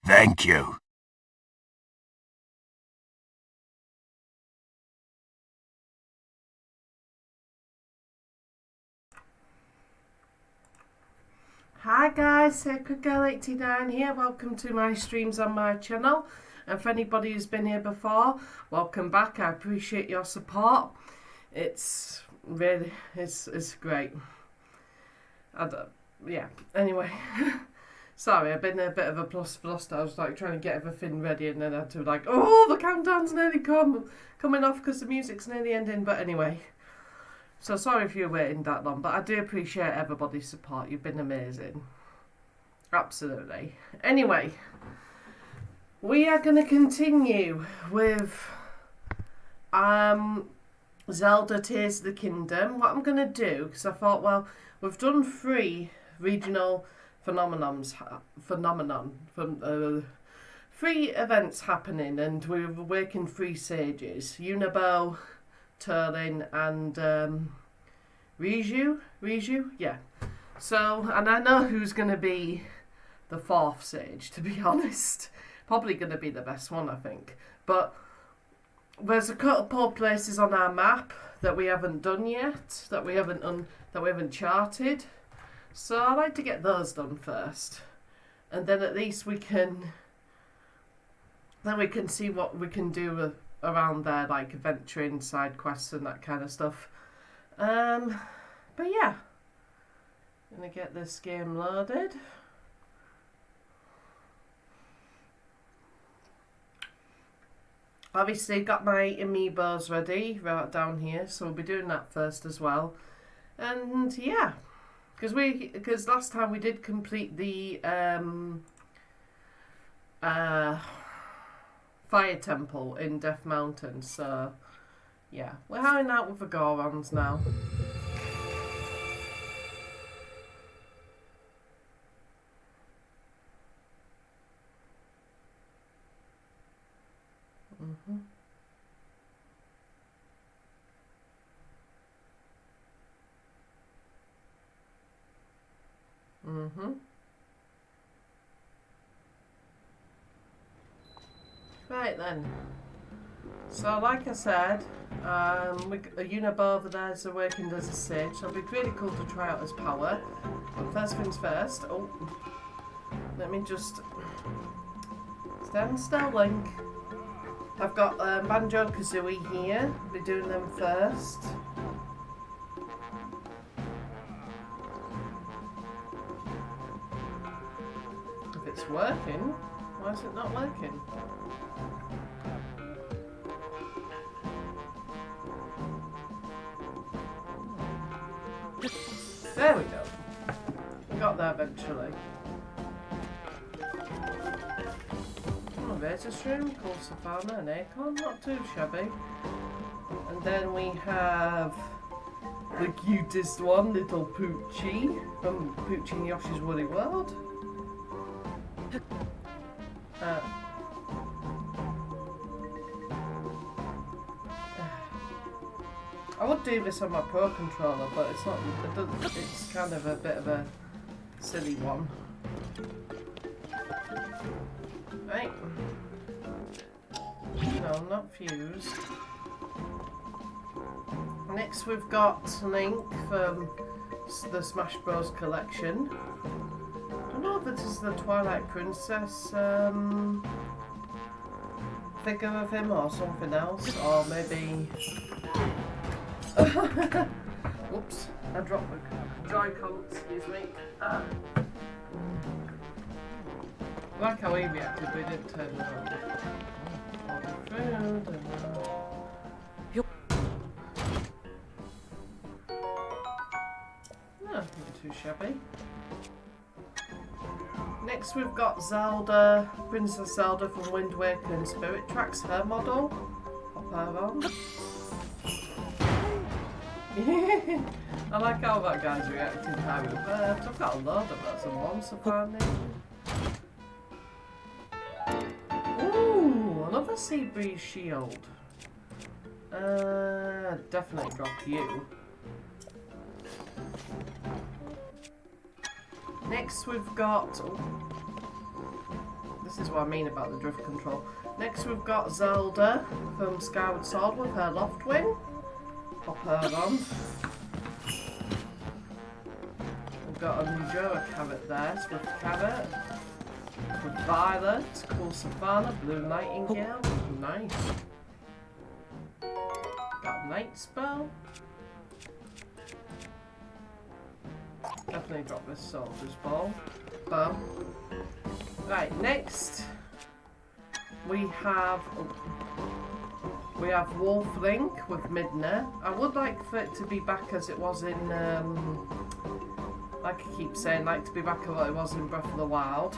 Thank you. Hi guys, Sacred Girl 89 here. Welcome to my streams on my channel. And for anybody who's been here before, welcome back. I appreciate your support. It's really, it's great. Yeah, anyway. Sorry, I've been a bit of a fluster. I was like trying to get everything ready and then I had to like, oh, the countdown's nearly coming off because the music's nearly ending. But anyway. So sorry if you're waiting that long, but I do appreciate everybody's support. You've been amazing. Absolutely. Anyway, we are going to continue with Zelda Tears of the Kingdom. What I'm going to do, because I thought, well, we've done 3 regional three events happening, and we were waking 3 sages. Unibo, Turlin and Riju, yeah. So, and I know who's going to be the 4th sage, to be honest. Probably going to be the best one, I think. But there's a couple of places on our map that we haven't done yet, that we haven't charted. So I like to get those done first, and then at least we can see what we can do around there, like adventuring, side quests and that kind of stuff. But yeah, gonna get this game loaded. Obviously got my amiibos ready right down here, so we'll be doing that first as well. And yeah, because last time we did complete the Fire Temple in Death Mountain, so yeah, we're hanging out with the Gorons now. Right then. So like I said, a Unibo over there is working as a sage, so it'll be really cool to try out his power. But first things first, let me just stand still, Link. I've got Banjo Kazooie here, I'll be doing them first. If it's working, why is it not working? There we go. We got there eventually. Oh, there's a shroom called Savannah and Acorn, not too shabby. And then we have the cutest one, little Poochie, from Poochie and Yoshi's Woolly World. I would do this on my Pro Controller, but it's not. It's kind of a bit of a silly one. Right. No, not Fuse. Next we've got Link from the Smash Bros. Collection. I don't know if this is the Twilight Princess figure of him or something else, or maybe... Whoops, I dropped the Joy-Con, excuse me. I like how he reacted, but he didn't turn around. No, not too shabby. Next we've got Zelda, Princess Zelda from Wind Waker and Spirit Tracks, her model. Pop her on. I like how that guy's reacting how he worked. I've got a load of those and one so far maybe. Ooh, another Sea Breeze Shield. Definitely drop you. Next we've got This is what I mean about the drift control. Next we've got Zelda from Skyward Sword with her loft wing. Pop her on. We've got a Nujura carrot there, Swift Carrot. With Violet, Cool Savannah, Blue Nightingale. Nice. Got Night Spell. Definitely drop this Soldier's Ball. Bow. Right, next we have Wolf Link with Midna. I would like for it to be back as it was in like I keep saying, like to be back as what it was in Breath of the Wild.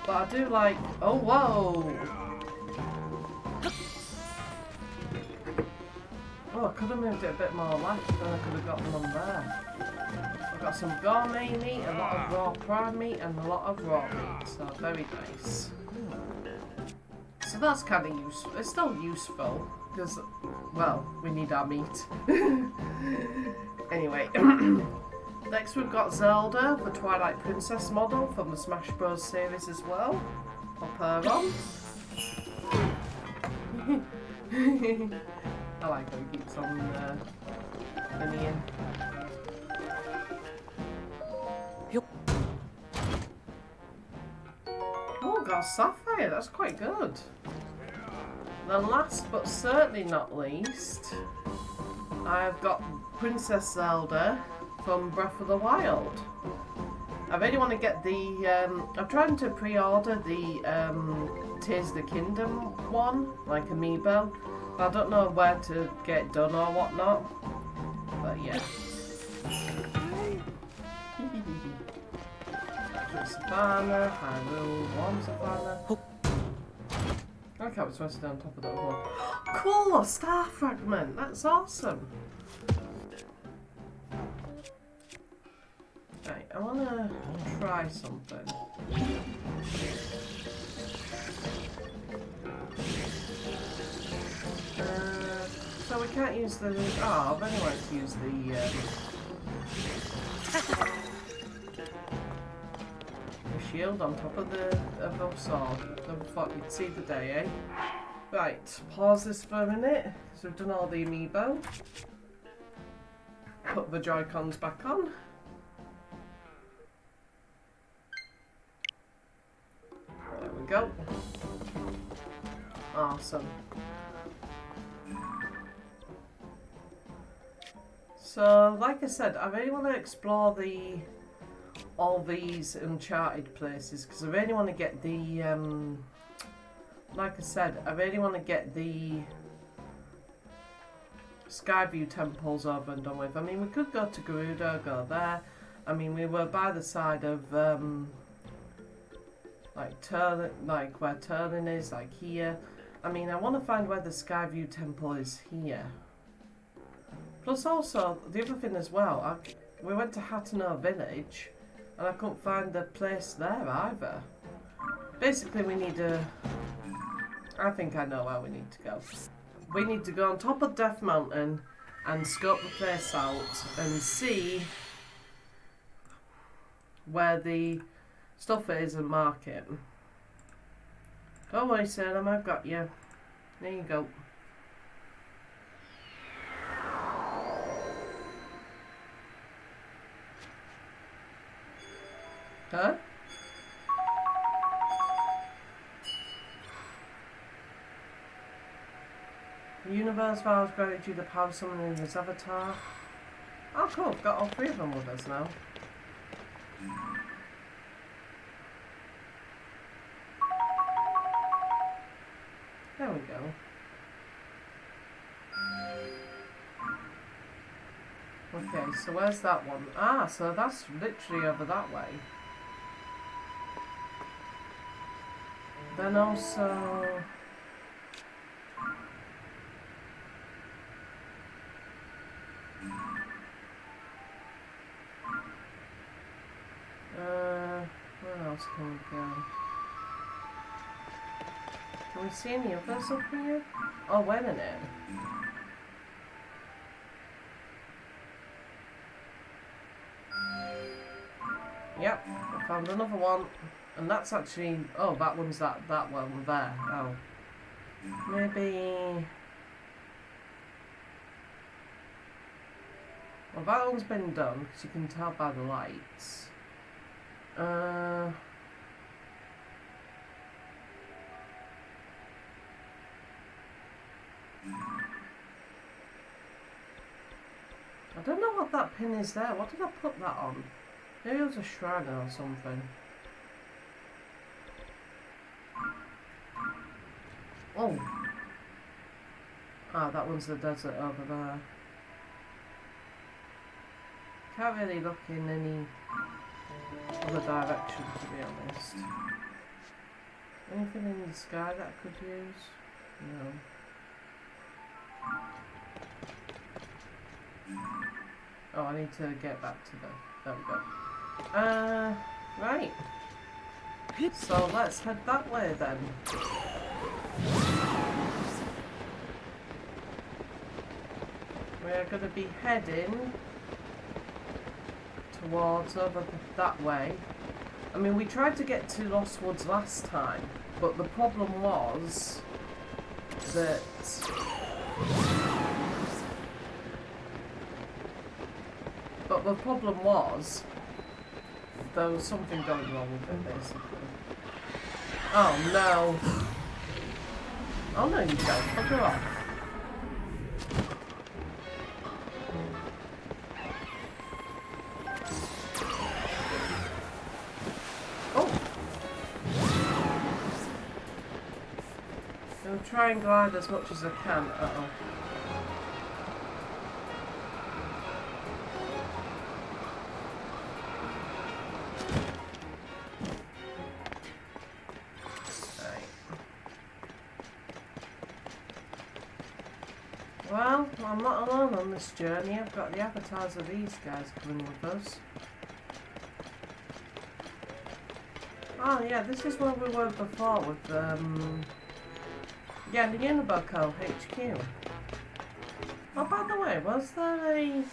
But I do like... Oh, whoa! Oh, I could have moved it a bit more left, then I could have got them on there. I've got some gourmet meat, a lot of raw prime meat, and a lot of raw meat, so very nice. So that's kind of useful. It's still useful, because, well, we need our meat. Anyway. Next we've got Zelda, the Twilight Princess model from the Smash Bros series as well. Pop her on. I like how he keeps on whinnying. Oh, got a Sapphire, that's quite good. The last but certainly not least, I've got Princess Zelda from Breath of the Wild. I really want to get the, I'm trying to pre-order the Tears of the Kingdom one, like Amiibo, but I don't know where to get it done or whatnot, but yeah. Savannah, Hyrule, Warm Savannah. I like how it's rested on top of that one. Cool! Star Fragment! That's awesome! Right, I want to try something. So we can't use the... Oh, I really want to use the shield on top of the sword. Never thought you'd see the day, eh? Right, pause this for a minute, because we've done all the amiibo. Put the Joy-Cons back on. There we go. Awesome. So, like I said, I really want to explore all these Uncharted places because I really want to get the, like I said, I really want to get the Skyview temples over and done with. I mean, we could go to Gerudo, go there. I mean, we were by the side of, like where Turlin is, like here. I mean, I want to find where the Skyview temple is here. Plus also, the other thing as well, we went to Hateno Village and I couldn't find the place there either. Basically we need to... I think I know where we need to go. We need to go on top of Death Mountain and scope the place out and see where the stuff is and mark it. Don't worry, Salem, I've got you. There you go. Huh? The universe vows granted you the power of summoning his avatar. Oh cool, we've got all three of them with us now. There we go. Okay, so where's that one? Ah, so that's literally over that way. Then also... where else can we go? Can we see any others up here? Oh, wait a minute. Yep, I found another one. And that's actually... Oh, that one's that one there. Oh. Maybe... Well, that one's been done, because you can tell by the lights. I don't know what that pin is there. What did I put that on? Maybe it was a shrine or something. Oh! Ah, that one's the desert over there. Can't really look in any other direction, to be honest. Anything in the sky that I could use? No. Oh, I need to get back to the... There we go. Right. So let's head that way then. We're going to be heading towards over that way. I mean, we tried to get to Lost Woods last time, but the problem was that there was something going wrong with it, basically. Oh no! Oh no, you don't. Bugger off. I'll try and glide as much as I can. Uh-oh. Right. Well, I'm not alone on this journey. I've got the avatars of these guys coming with us. Oh yeah, this is where we were before with yeah, the Unibuco HQ. Oh, by the way, was there a...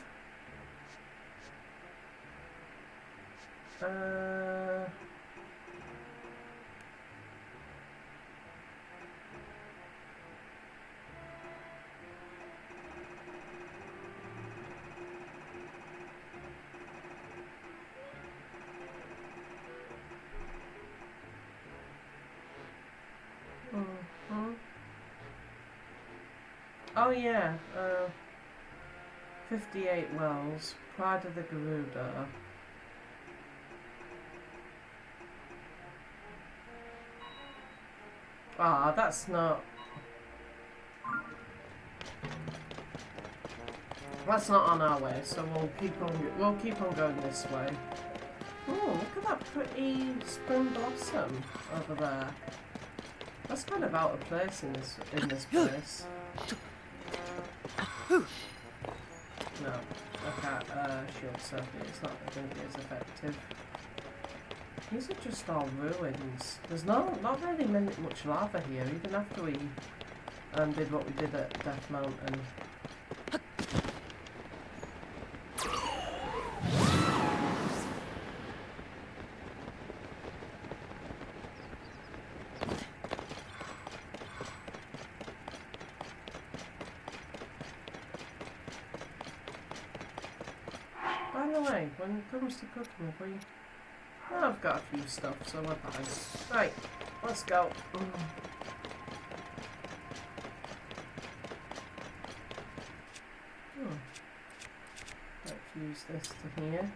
Oh yeah, 58 Wells, Pride of the Garuda. Ah, that's not... That's not on our way, so we'll keep on going this way. Oh, look at that pretty spring blossom over there. That's kind of out of place in this place. No, I can't shield circuit, it's not going to be as effective. These are just all ruins. There's not really much lava here, even after we did what we did at Death Mountain. By the way, when it comes to cooking, I've got a few stuff, so we're fine. Right, let's go. Let's use this to here.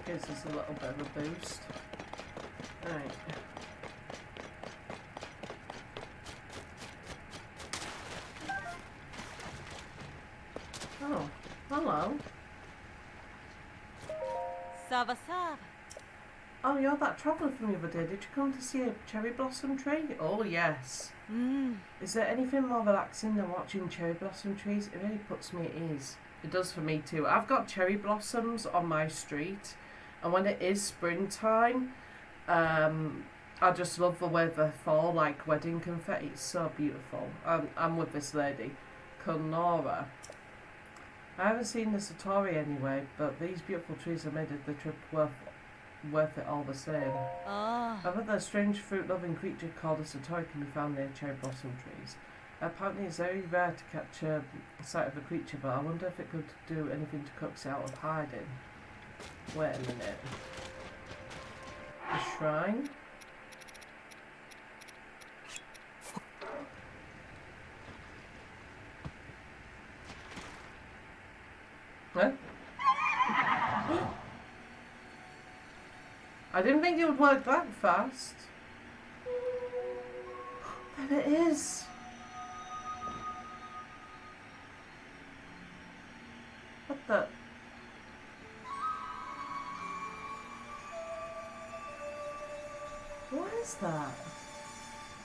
Gives us a little bit of a boost. Right. Oh, hello. Sava Sava. Oh, you're that traveller from the other day. Did you come to see a cherry blossom tree? Oh, yes. Is there anything more relaxing than watching cherry blossom trees? It really puts me at ease. It does for me too. I've got cherry blossoms on my street, and when it is springtime, I just love the way they fall like wedding confetti. It's so beautiful. I'm with this lady, Conora. I haven't seen the Satori anyway, but these beautiful trees have made the trip worth it all the same. Ah. I bet that strange fruit-loving creature called a Satori can be found near cherry blossom trees. Apparently it's very rare to catch a sight of a creature, but I wonder if it could do anything to coax it out of hiding. Wait a minute. A shrine? Huh? I didn't think it would work that fast. There it is. What the? What is that?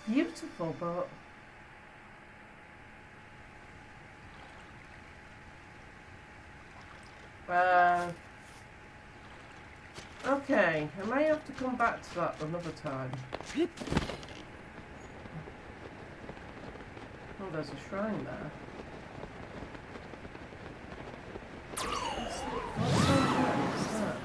Beautiful, but... Okay, I may have to come back to that another time. Oh, there's a shrine there. What's that?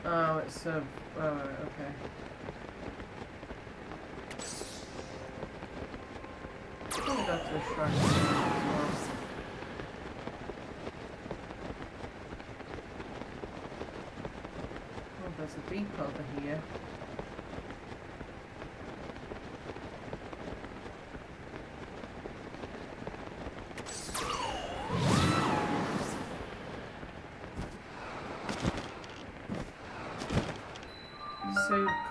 Oh, it's a... Oh, okay. I'm gonna go to a shrine as well. Oh, there's a deep over here.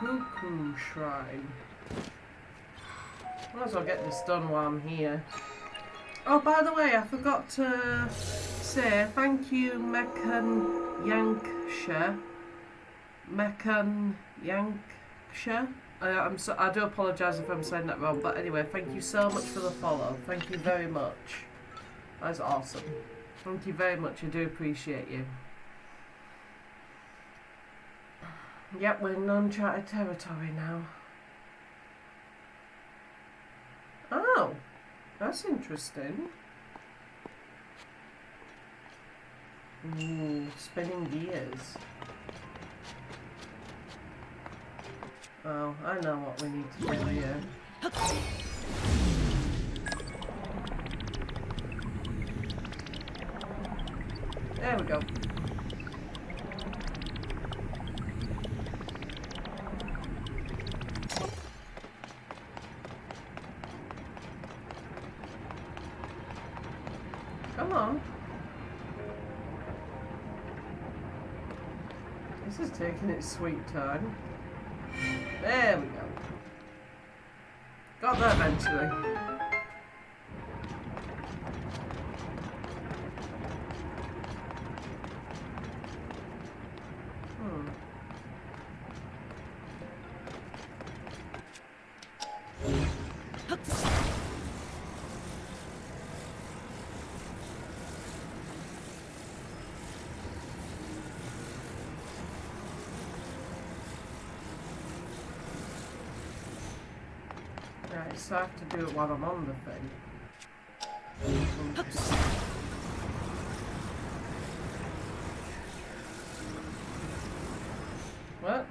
Cuckoo Shrine. Might as well get this done while I'm here. Oh, by the way, I forgot to say thank you, Mekan Yanksha. Mekan Yanksha. I do apologise if I'm saying that wrong, but anyway, thank you so much for the follow. Thank you very much. That's awesome. Thank you very much. I do appreciate you. Yep, we're in uncharted territory now. Oh, that's interesting. Ooh, spinning gears. Oh, I know what we need to do here. There we go. Come on. This is taking its sweet time. There we go. Got there eventually. Right, so I have to do it while I'm on the thing. Oops. What?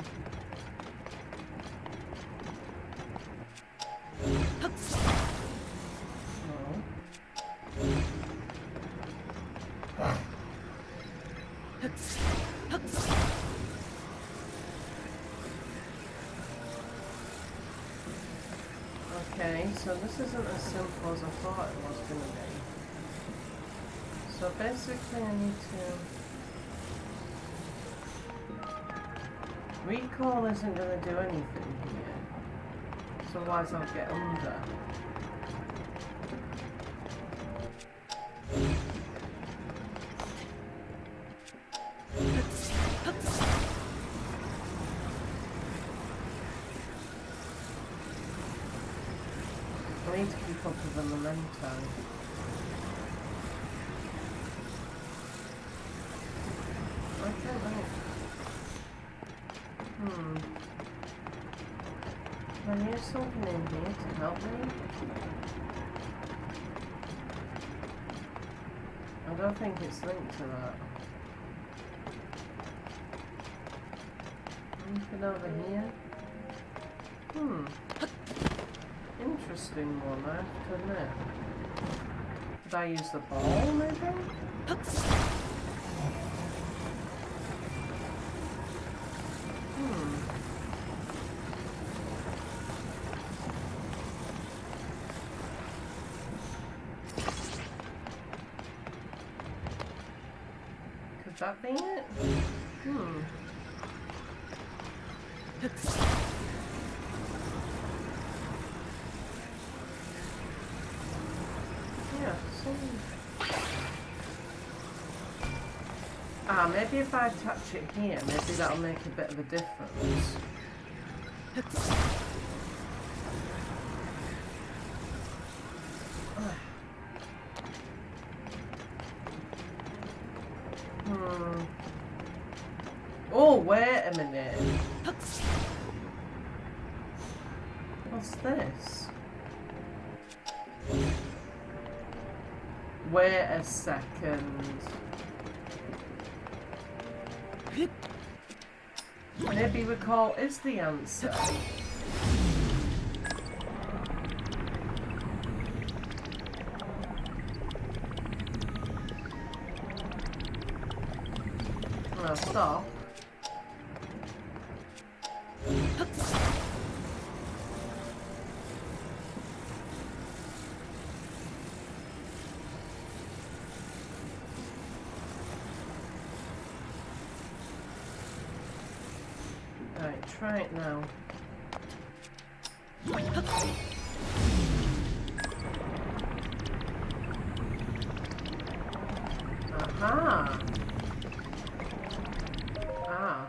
Okay, so this isn't as simple as I thought it was going to be. So basically I need to... Recall isn't going to do anything here, so otherwise I'll get under. I need to keep up with the memento. I can't Hmm. Can I use something in here to help me? I don't think it's linked to that. Anything over here? Hmm. Interesting one, I have to admit. Could I use the ball, maybe? Could that be it? Yeah, maybe if I touch it here, maybe that'll make a bit of a difference. Oh, wait a minute. What's this? Wait a second. Maybe recall is the answer. Well, stop. Right, try it now. Aha! Ah.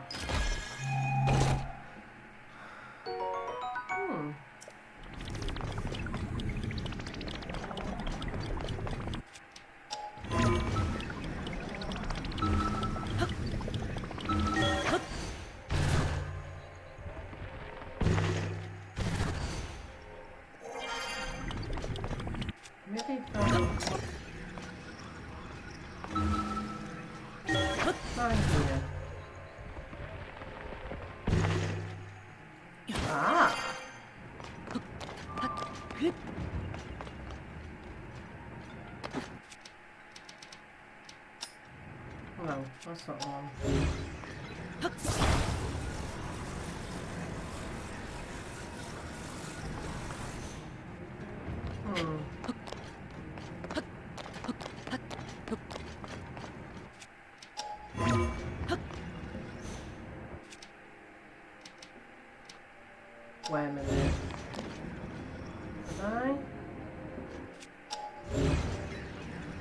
Maybe from here. Ah. No, that's not one. Wait a minute. Did I?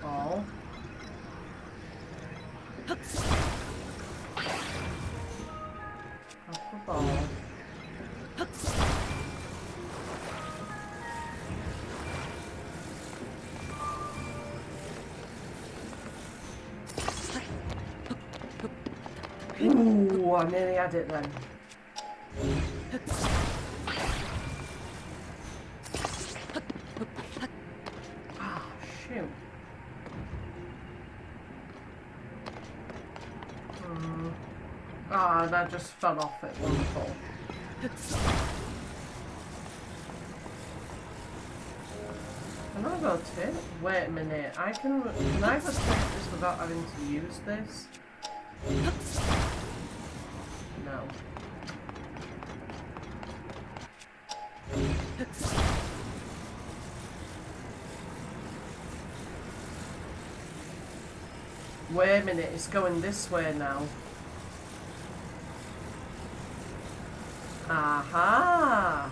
Ball. Off the ball. Ooh, I nearly had it then. Ah, shoot. Ah, that just fell off it. Wonderful. Can I rotate? Wait a minute. Can I rotate this without having to use this? No. Wait a minute, it's going this way now. Aha!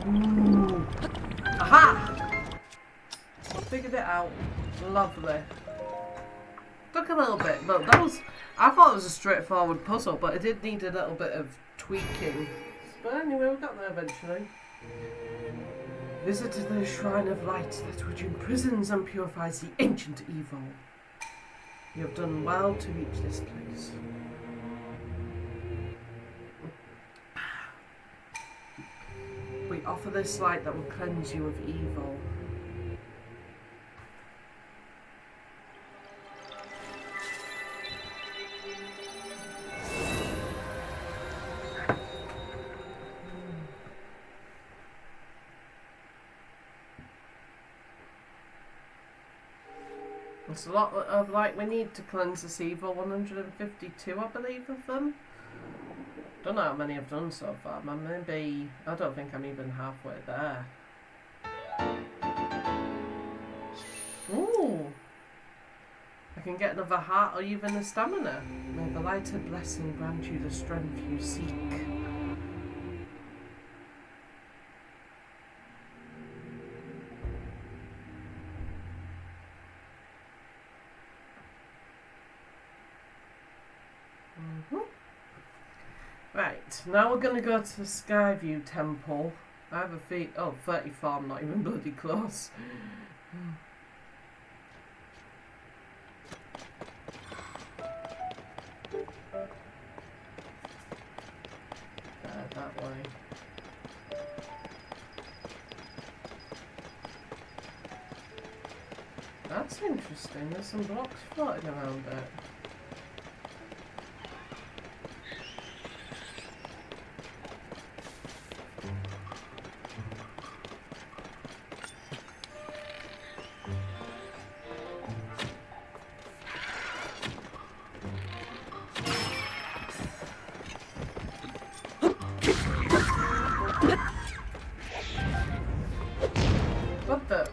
Ooh. Aha! Figured it out. Lovely. Took a little bit, but that was... I thought it was a straightforward puzzle, but it did need a little bit of tweaking. But anyway, we got there eventually. Visit the shrine of light that which imprisons and purifies the ancient evil. You have done well to reach this place. We offer this light that will cleanse you of evil. It's a lot of light we need to cleanse this evil. 152, I believe, of them. Don't know how many I've done so far. Maybe, I don't think I'm even halfway there. Ooh! I can get another heart or even a stamina. May the light and blessing grant you the strength you seek. Right, now we're going to go to the Skyview Temple. I have a feet. Oh, 34, I'm not even bloody close. That way. That's interesting, there's some blocks floating around it. What the?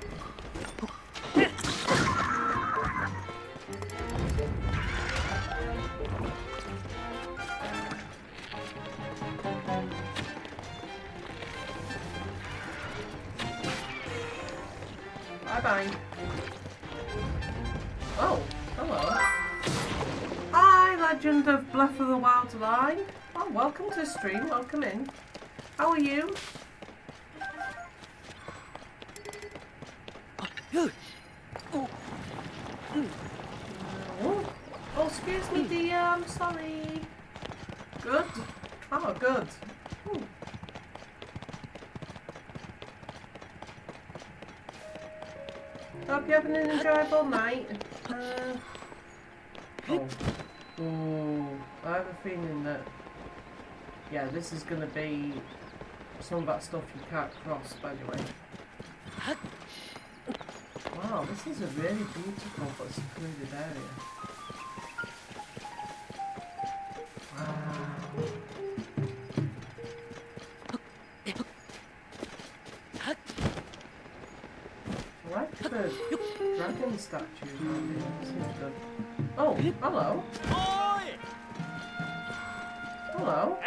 Bye-bye. Oh, hello. Hi, Legend of Breath of the Wild Line. Oh, welcome to the stream. Welcome in. How are you? Oh, excuse me, dear. I'm sorry. Good. Oh, good. Ooh. Hope you're having an enjoyable night. Oh. Ooh. I have a feeling that, yeah, this is going to be some of that stuff you can't cross, by the way. Wow, this is a really beautiful but secluded area. Wow. I like the dragon statues around here. This seems good. Oh, hello. Hello.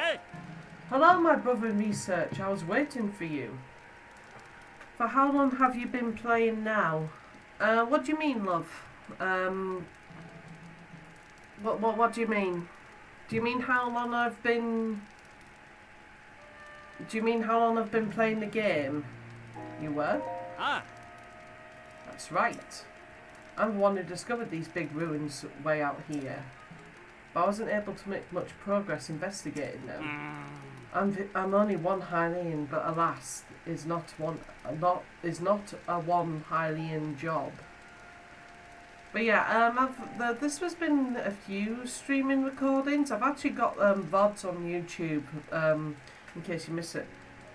Hello, my brother in research. I was waiting for you. For how long have you been playing now? What do you mean, love? What do you mean? Do you mean how long I've been... Do you mean how long I've been playing the game? You were? Ah. That's right. I'm the one who discovered these big ruins way out here. But I wasn't able to make much progress investigating them. I'm only one Hylian, but alas, is not a one Hylian job. But yeah, this has been a few streaming recordings. I've actually got VODs on YouTube, in case you miss it.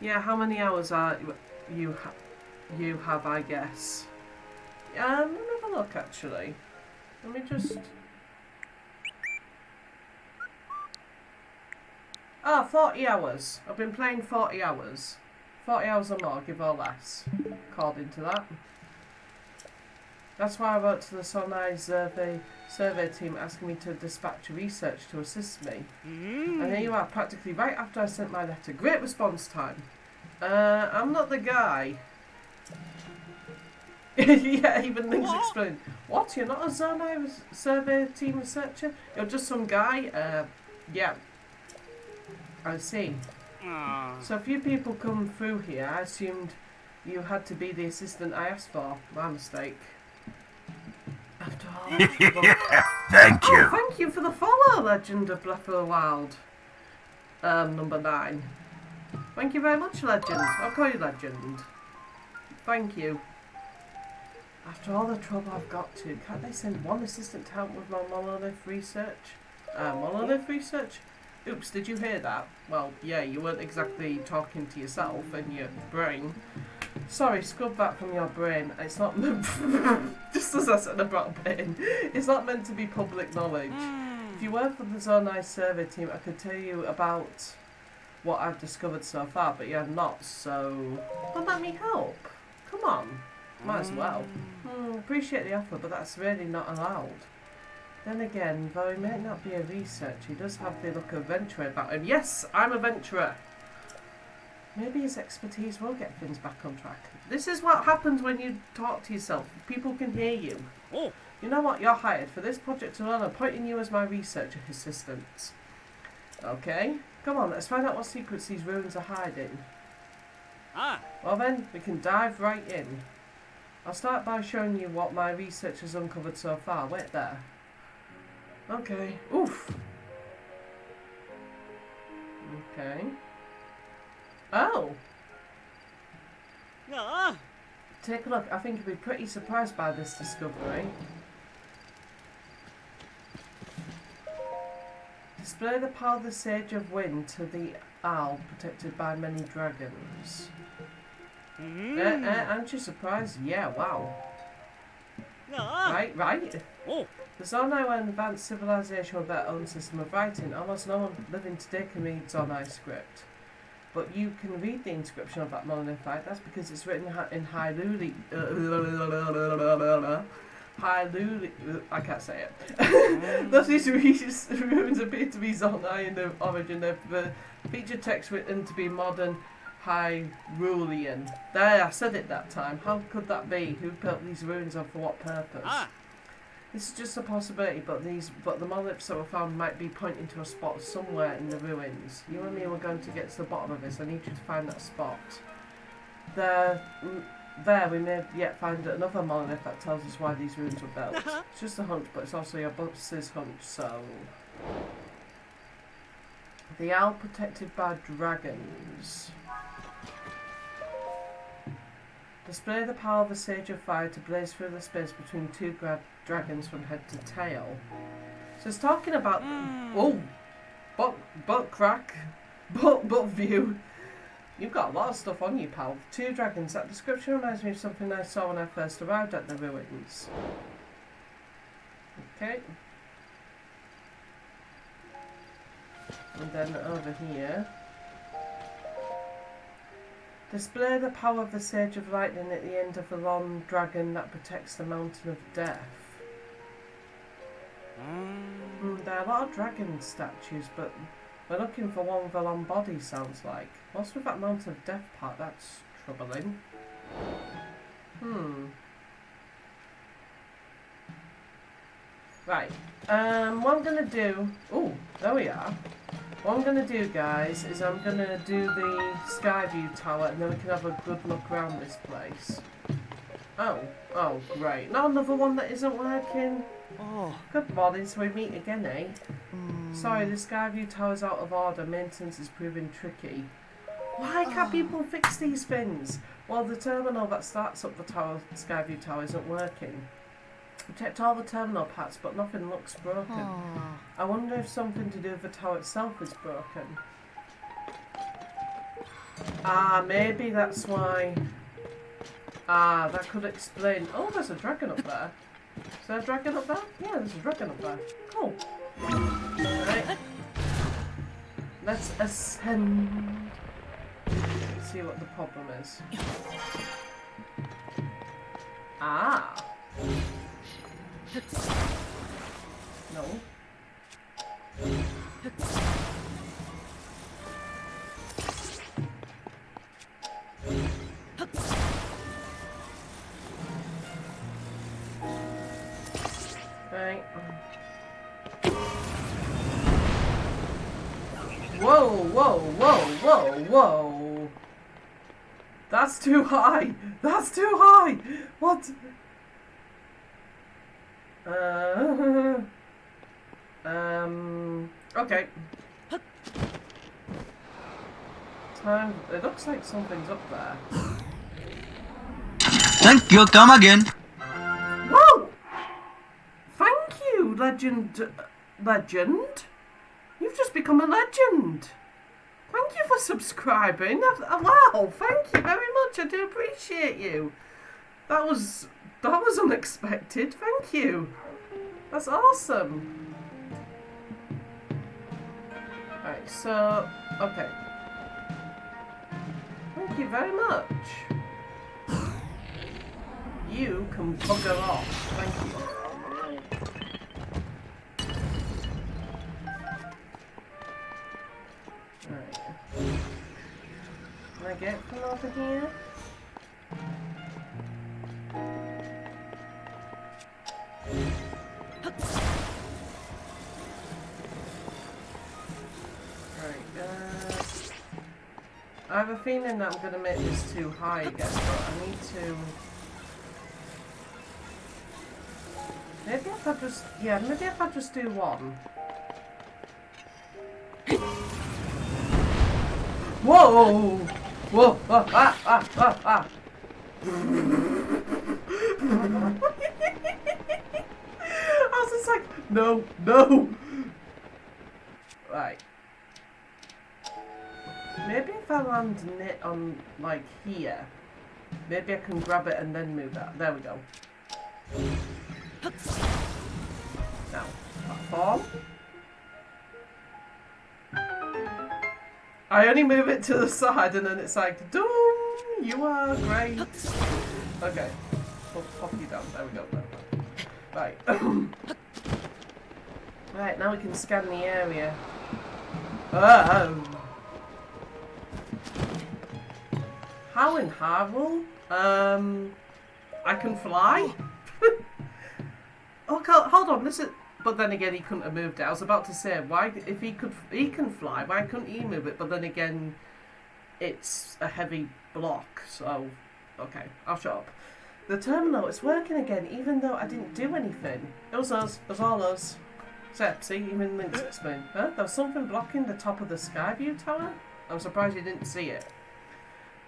Yeah, how many hours are you have, I guess? Let me have a look, actually. Let me just... Ah, 40 hours. I've been playing 40 hours. 40 hours or more, give or less, according to that. That's why I wrote to the Sonai survey team asking me to dispatch research to assist me. And here you are, practically right after I sent my letter. Great response time. I'm not the guy. Yeah, even things explain. What? You're not a Zonai survey team researcher? You're just some guy? Yeah. I see. So a few people come through here. I assumed You had to be the assistant I asked for. My mistake. After all, Thank you. oh, thank you for the follow, Legend of Breath of the Wild. Number 9. Thank you very much, Legend. I'll call you Legend. Thank you. After all the trouble I've got to, can't they send one assistant to help with my monolith research? Monolith research? Oops, did you hear that? Well, yeah, you weren't exactly talking to yourself and your brain. Sorry, scrub that from your brain. It's not meant just as I said about brain. It's not meant to be public knowledge. If you were for the Zone Eye survey team, I could tell you about what I've discovered so far, but you're not, so... Well, let me help. Come on. Might as well. Appreciate the offer, but that's really not allowed. Then again, though he may not be a researcher, he does have the look of adventurer about him. Yes, I'm a venturer. Maybe his expertise will get things back on track. This is what happens when you talk to yourself. People can hear you. Oh. You know what? You're hired. For this project alone, I'm appointing you as my research assistant. Okay? Come on, let's find out what secrets these ruins are hiding. Ah. Well then, we can dive right in. I'll start by showing you what my research has uncovered so far. Wait there. Okay. Oof. Okay. Oh! Ah. Take a look. I think you'll be pretty surprised by this discovery. Display the power of the Sage of Wind to the owl protected by many dragons. Aren't you surprised? Yeah, wow. Ah. Right. Oh. The Zonai were an advanced civilization with their own system of writing. Almost no one living today can read Zonai script. But you can read the inscription of that monolith, right? That's because it's written in Hyrule. I can't say it. Thus, these ruins appear to be Zonai in their origin. They've featured text written to be modern Hyrulean. There, I said it that time. How could that be? Who built these ruins and for what purpose? Ah. This is just a possibility, but the monoliths that were found might be pointing to a spot somewhere in the ruins. You and me were going to get to the bottom of this. I need you to find that spot. There we may yet find another monolith that tells us why these ruins were built. It's just a hunch, but it's also your boss's hunch, so... The owl protected by dragons. Display the power of the Sage of Fire to blaze through the space between two dragons from head to tail. So it's talking about... Oh! Butt crack. Butt view. You've got a lot of stuff on you, pal. 2 dragons. That description reminds me of something I saw when I first arrived at the ruins. Okay. And then over here. Display the power of the Sage of Lightning at the end of the long dragon that protects the Mountain of Death. There are a lot of dragon statues, but we're looking for one with a long body, sounds like. What's with that Mountain of Death part? That's troubling. Right. What I'm going to do... Oh, there we are. What I'm going to do, guys, is I'm going to do the Skyview Tower and then we can have a good look around this place. Oh, great. Not another one that isn't working. Oh. Good morning, so we meet again, eh? Sorry, the Skyview Tower's out of order. Maintenance is proving tricky. Why can't people fix these things? Well, the terminal that starts up the Skyview Tower isn't working. I checked all the terminal parts, but nothing looks broken. I wonder if something to do with the tower itself is broken. Maybe that's why... that could explain... Oh, there's a dragon up there. Is there a dragon up there? Yeah, there's a dragon up there. Cool. Right. Let's ascend. Let's see what the problem is. No. Right. Whoa. That's too high. That's too high. What? Okay. Time. It looks like something's up there. Thank you, come again. Whoa! Thank you, legend. Legend? You've just become a legend. Thank you for subscribing. Wow, thank you very much. I do appreciate you. That was unexpected. Thank you. That's awesome. Right, so okay. Thank you very much. You can bugger off. Thank you. Right. Can I get from over here? Right, I have a feeling that I'm going to make this too high again, but I need to... Maybe if I just do one. Whoa! Whoa! Ah! Ah! Ah! Ah! Ah! I was just like, no, no! Right. Maybe if I land it on, like, here, maybe I can grab it and then move that. There we go. Now, platform. I only move it to the side and then it's like, doom, you are great. Okay, pop you down. There we go. Right. Right, now we can scan the area. Oh. How in Hyrule? I can fly? Oh, hold on, this is... But then again, he couldn't have moved it. I was about to say, why, if he can fly, why couldn't he move it? But then again, it's a heavy block, so, okay, I'll shut up. The terminal, it's working again, even though I didn't do anything. It was us, it was all us. See, even Link's explained. Huh? There was something blocking the top of the Skyview tower? I'm surprised you didn't see it.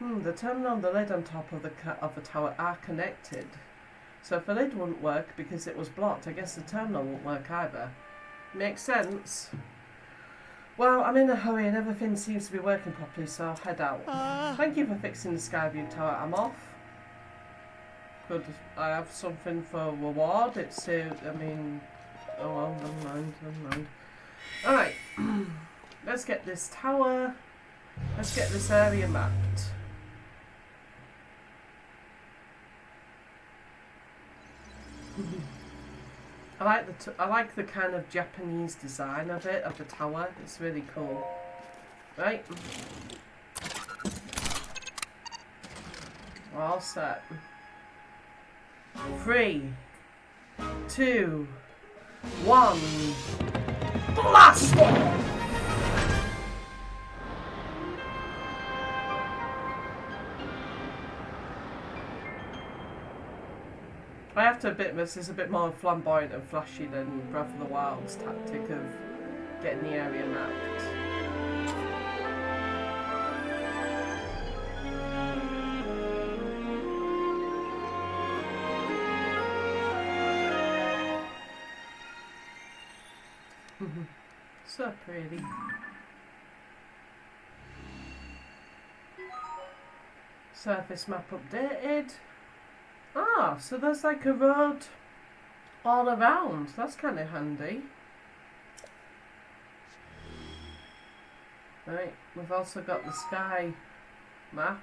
The terminal and the lid on top of the tower are connected. So if the lid wouldn't work because it was blocked, I guess the terminal won't work either. Makes sense. Well, I'm in a hurry and everything seems to be working properly, so I'll head out. Thank you for fixing the Skyview tower. I'm off. Could I have something for reward? It's, I mean... Oh well, never mind. Alright. Let's get this tower. Let's get this area mapped. I like the kind of Japanese design of it, of the tower. It's really cool. Right. We're all set. 3, 2, 1. Blast off! I have to admit this is a bit more flamboyant and flashy than Breath of the Wild's tactic of getting the area mapped. So pretty. Surface map updated. Ah, so there's like a road all around. That's kind of handy. Right, we've also got the sky map.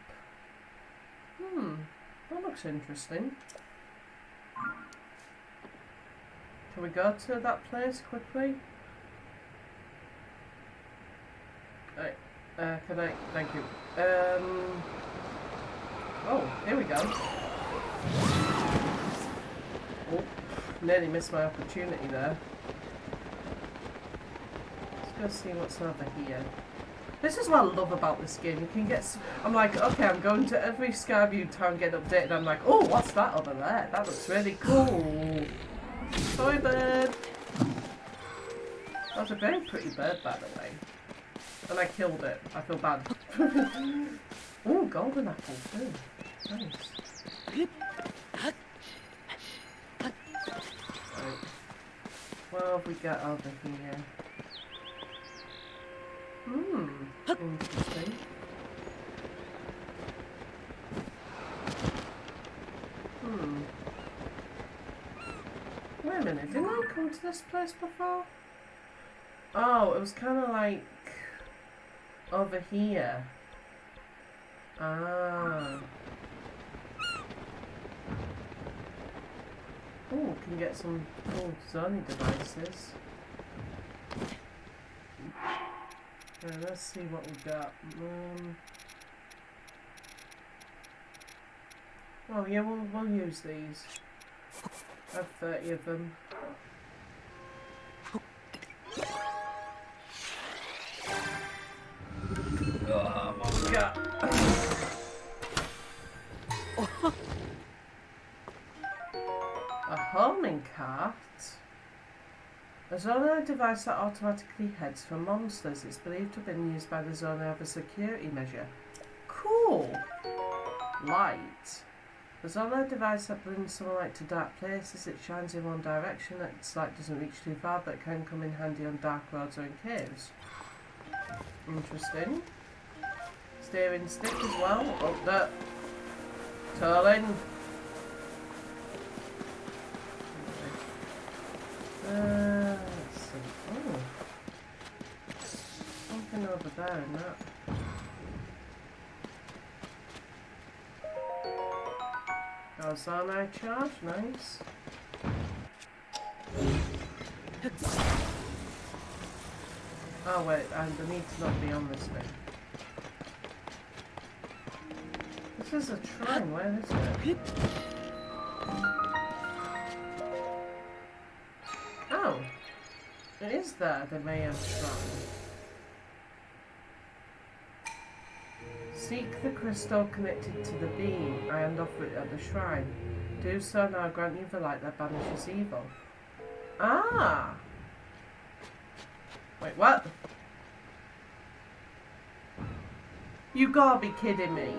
That looks interesting. Can we go to that place quickly? Right, can I? Thank you. Oh, here we go. Oh, nearly missed my opportunity there. Let's go see what's over here. This is what I love about this game. You can get. I'm like, okay, I'm going to every Skyview town, get updated. I'm like, oh, what's that over there? That looks really cool. Sorry, bird. That's a very pretty bird, by the way. And I killed it. I feel bad. Oh, golden apple too. Nice. Right. What have we got over here? Interesting. Wait a minute, didn't I come to this place before? Oh, it was kind of like over here. Ah. Oh, can get some cool Sony devices. Let's see what we got. Oh yeah, we'll use these. I have 30 of them. Oh, what we got? A homing cart. A Zono device that automatically heads for monsters. It's believed to have been used by the Zono as a security measure. Cool! Light. A Zono device that brings sunlight to dark places. It shines in one direction. Its light doesn't reach too far, but can come in handy on dark roads or in caves. Interesting. Steering stick as well. Oh, that. Turning. Let's see. Oh. Something over there in that. Galvanic charge, nice. Oh wait, and I need to not be on this thing. This is a shrine, where is it? Oh! It is there, the Mayhem Shrine. Seek the crystal connected to the beam and offer it at the shrine. Do so now, grant you the light that banishes evil. Ah! Wait, what? You gotta be kidding me.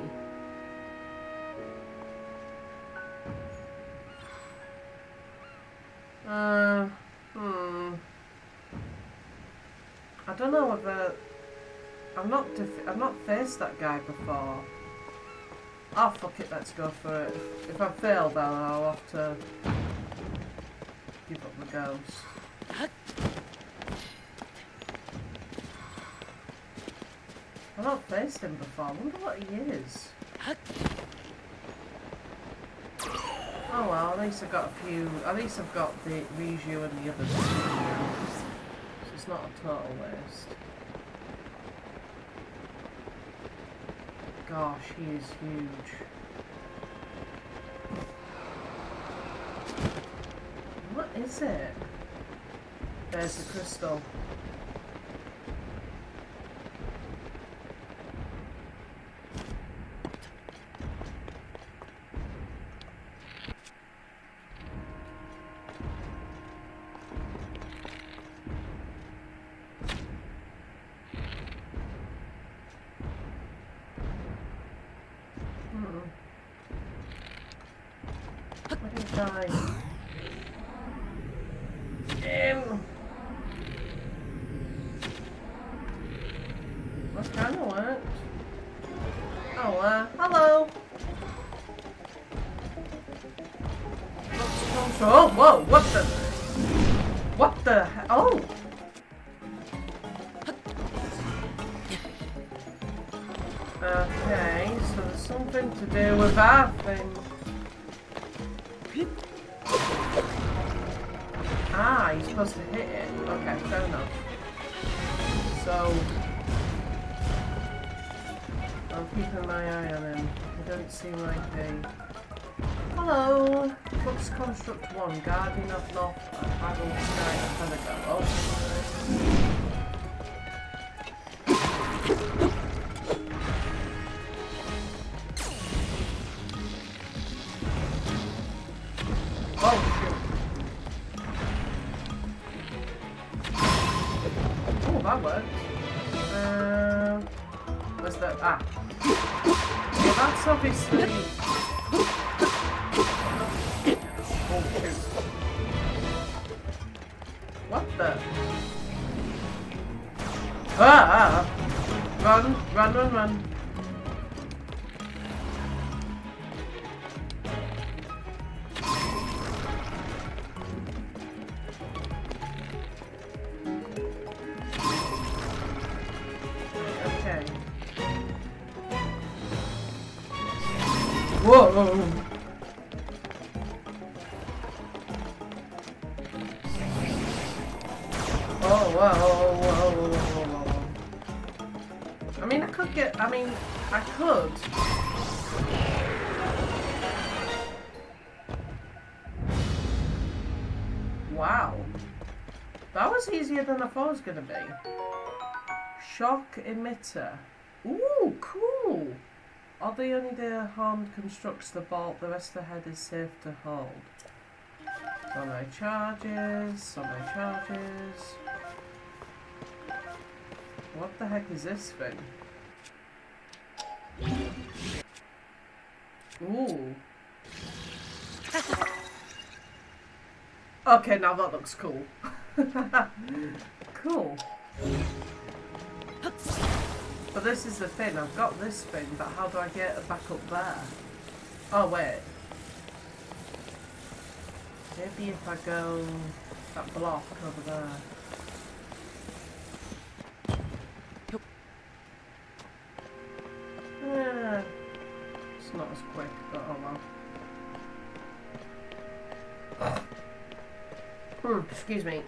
I don't know whether I've not faced that guy before. Oh fuck it, let's go for it. If I fail, then I'll have to give up the ghost. I've not faced him before. I wonder what he is. Oh well, at least I've got a few. At least I've got the Riju and the others. So it's not a total waste. Gosh, he is huge. What is it? There's the crystal. Die. That kind of worked. Oh, hello. Oh, whoa, what the? What the? Oh. Okay, so there's something to do with that thing. Ah, you're supposed to hit it. Okay, fair enough. So, I'm keeping my eye on him. He doesn't seem like a... Hello! Flux Construct 1, Guardian of North, Battle Sky, Pentagon. Oh. Oh, shoot. Oh, that worked. Where's that? Ah. Yeah, that's obviously... Oh, shoot. What the? Ah! Run, run, run, run. Okay. Whoa! Oh, whoa, whoa. I mean, I could. Wow. That was easier than I thought it was going to be. Shock emitter. Ooh, cool. Although only the horn constructs the bolt, the rest of the head is safe to hold. So many charges. What the heck is this thing? Ooh. Okay, now that looks cool. Cool. But this is the thing, I've got this thing, but how do I get it back up there? Oh, wait. Maybe if I go that block over there. It's not as quick, but oh well. Excuse me.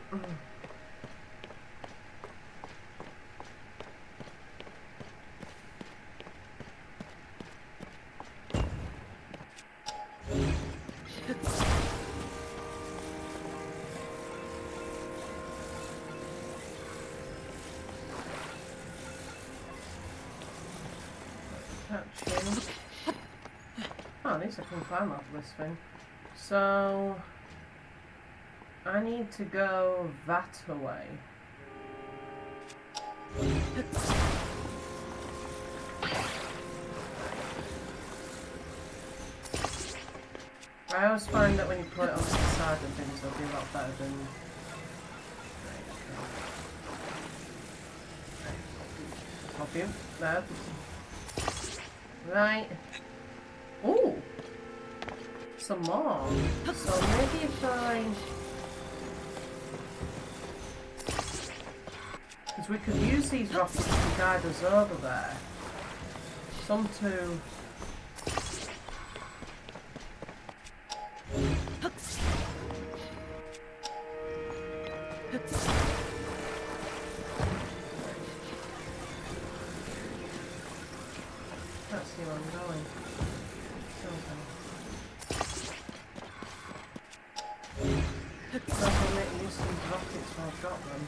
Oh, at least I can climb up this thing. So I need to go that way. I always find that when you put it onto the side of things, it'll be a lot better than... Help you. There. Right. Ooh! Some more. So maybe if I... Because we could use these rockets to guide us over there. Some to... Can't see where I'm going. I'll make use of these rockets while I've got them.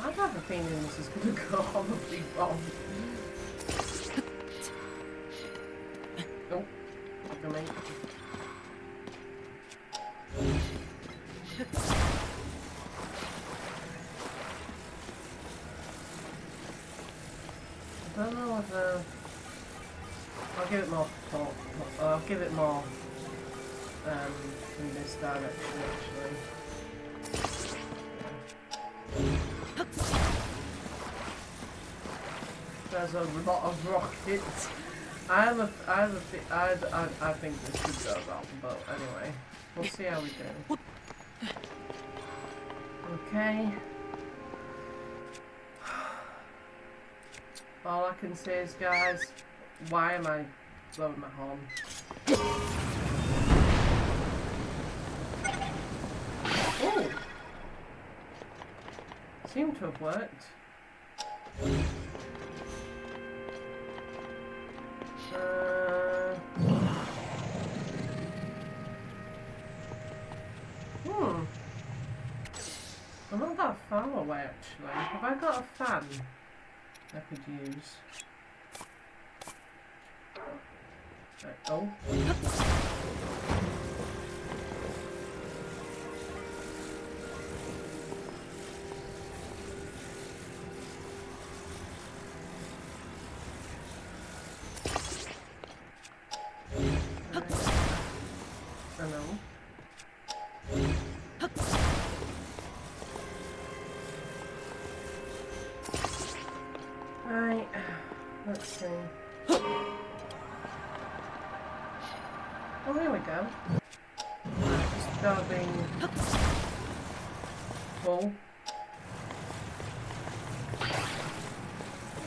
I have a feeling this is going to go horribly wrong. Oh, look at me. I don't know whether... I'll give it more thought. I'll give it more in this direction actually. There's a lot of rockets. I think this could go wrong, but anyway, we'll see how we do. Okay. All I can say is, guys, why am I blowing my horn? Oh! Seemed to have worked. I'm not that far away actually. Have I got a fan I could use? Oh. go. Just grabbing. Pull.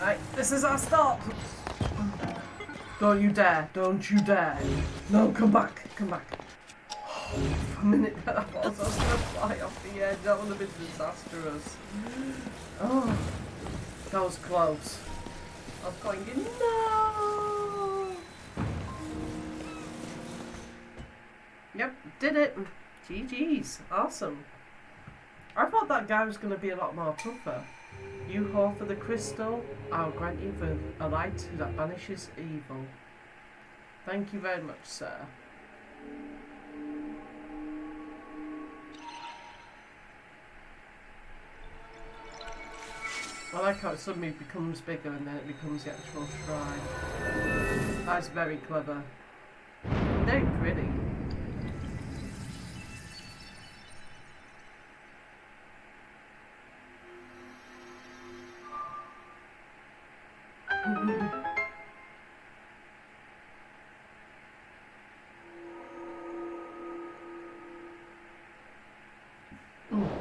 Right, this is our stop. Don't you dare. Don't you dare. No, come back. Come back. For a minute I thought I was going to fly off the edge. That would have been disastrous. Oh, that was close. I was going, no! Yep, did it. GG's. Awesome. I thought that guy was going to be a lot more tougher. You whore for the crystal, I'll grant you a light that banishes evil. Thank you very much, sir. I like how it suddenly becomes bigger and then it becomes the actual shrine. That's very clever. Very pretty.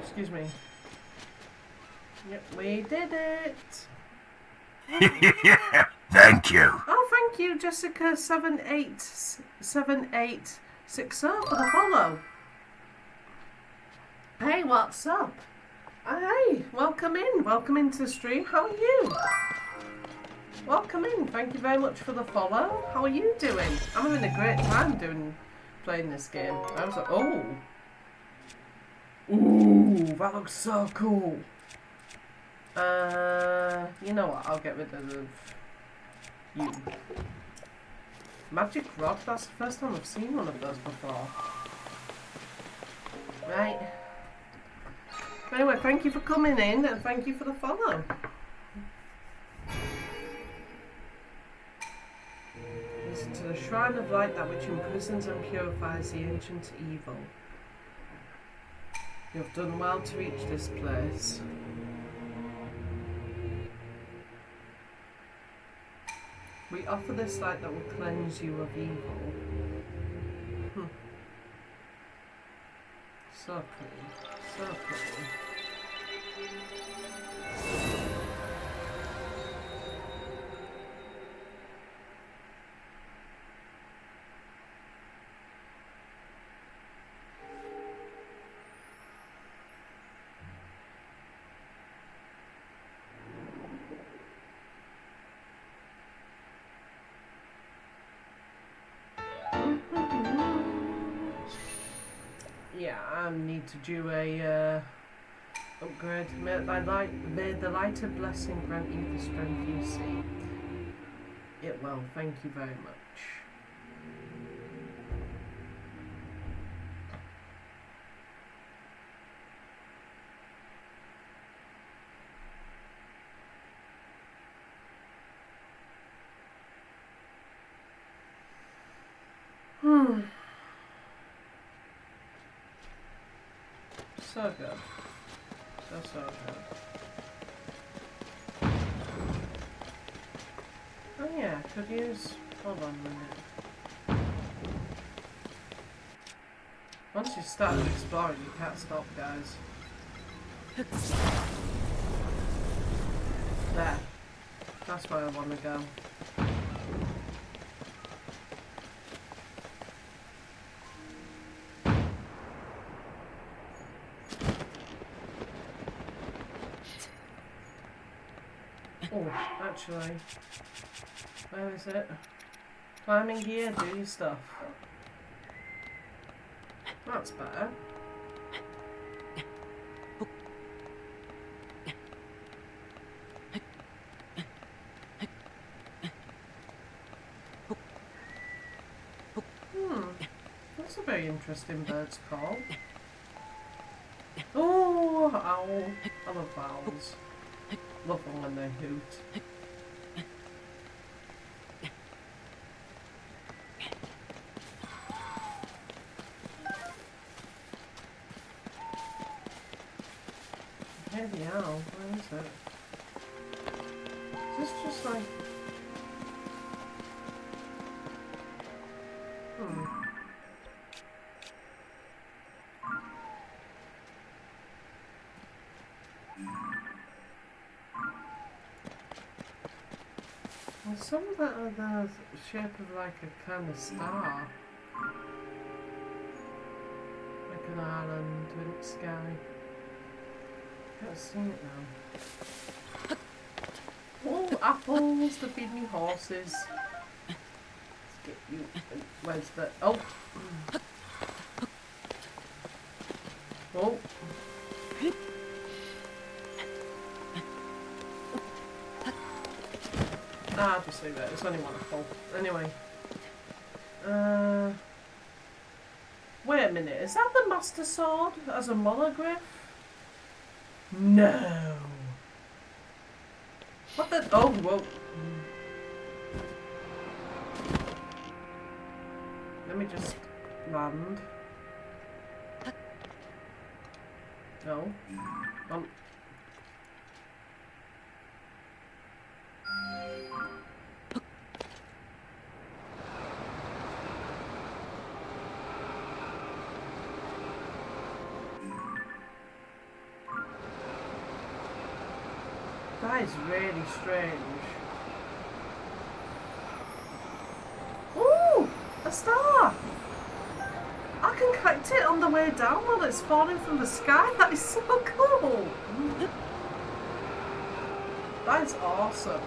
Excuse me. Yep, we did it. Thank you. Oh, thank you, Jessica 7860 for the follow. Hey, what's up? Hey, welcome in. Welcome into the stream. How are you? Welcome in. Thank you very much for the follow. How are you doing? I'm having a great time playing this game. I was like, oh. Ooh, that looks so cool. You know what? I'll get rid of you. Magic rod? That's the first time I've seen one of those before. Right. Anyway, thank you for coming in and thank you for the follow. Listen to the shrine of light, that which imprisons and purifies the ancient evil. You have done well to reach this place. We offer this light that will cleanse you of evil. So pretty. So pretty. Yeah, I need to do a upgrade. May the light of blessing grant you the strength you seek. It will. Thank you very much. So good. So good. Oh yeah, could use... Hold on a minute. Once you start exploring, you can't stop, guys. There. That's where I want to go. Oh, actually, where is it? Climbing gear, do your stuff. That's better. That's a very interesting bird's call. Oh, owl. I love owls. Love them when they hoot. Hear the owl. Where is it? Is this just like... There's some that are the shape of like a kind of star. Like an island in the sky. Can't see it now. Oh, apples to feed me horses. Let's get you. Where's the. Oh! Oh! Ah, I'll just leave it. It's only one apple. Anyway. Wait a minute. Is that the Master Sword as a monoglyph? No. What the? Oh, whoa. Let me just land. No. That is really strange. Ooh! A star! I can collect it on the way down while it's falling from the sky. That is so cool! That is awesome.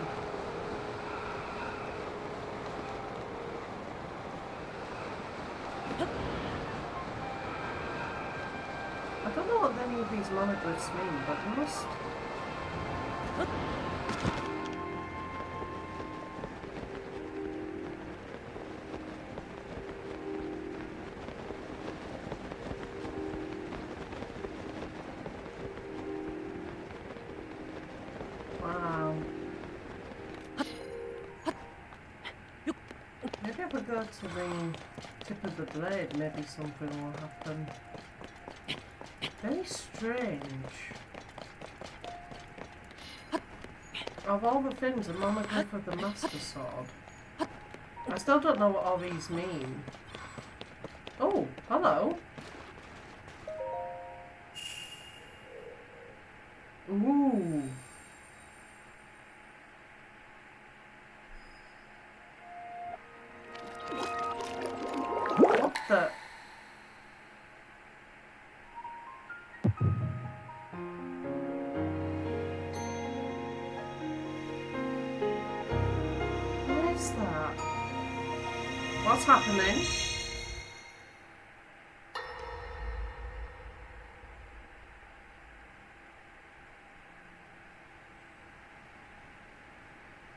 I don't know what any of these monoglyphs mean, but they must... Wow. Maybe if we go to the tip of the blade, maybe something will happen. Very strange. Of all the things, a monoglyph of the Master Sword. I still don't know what all these mean. Oh, hello. Ooh. What the? What is that? What's happening?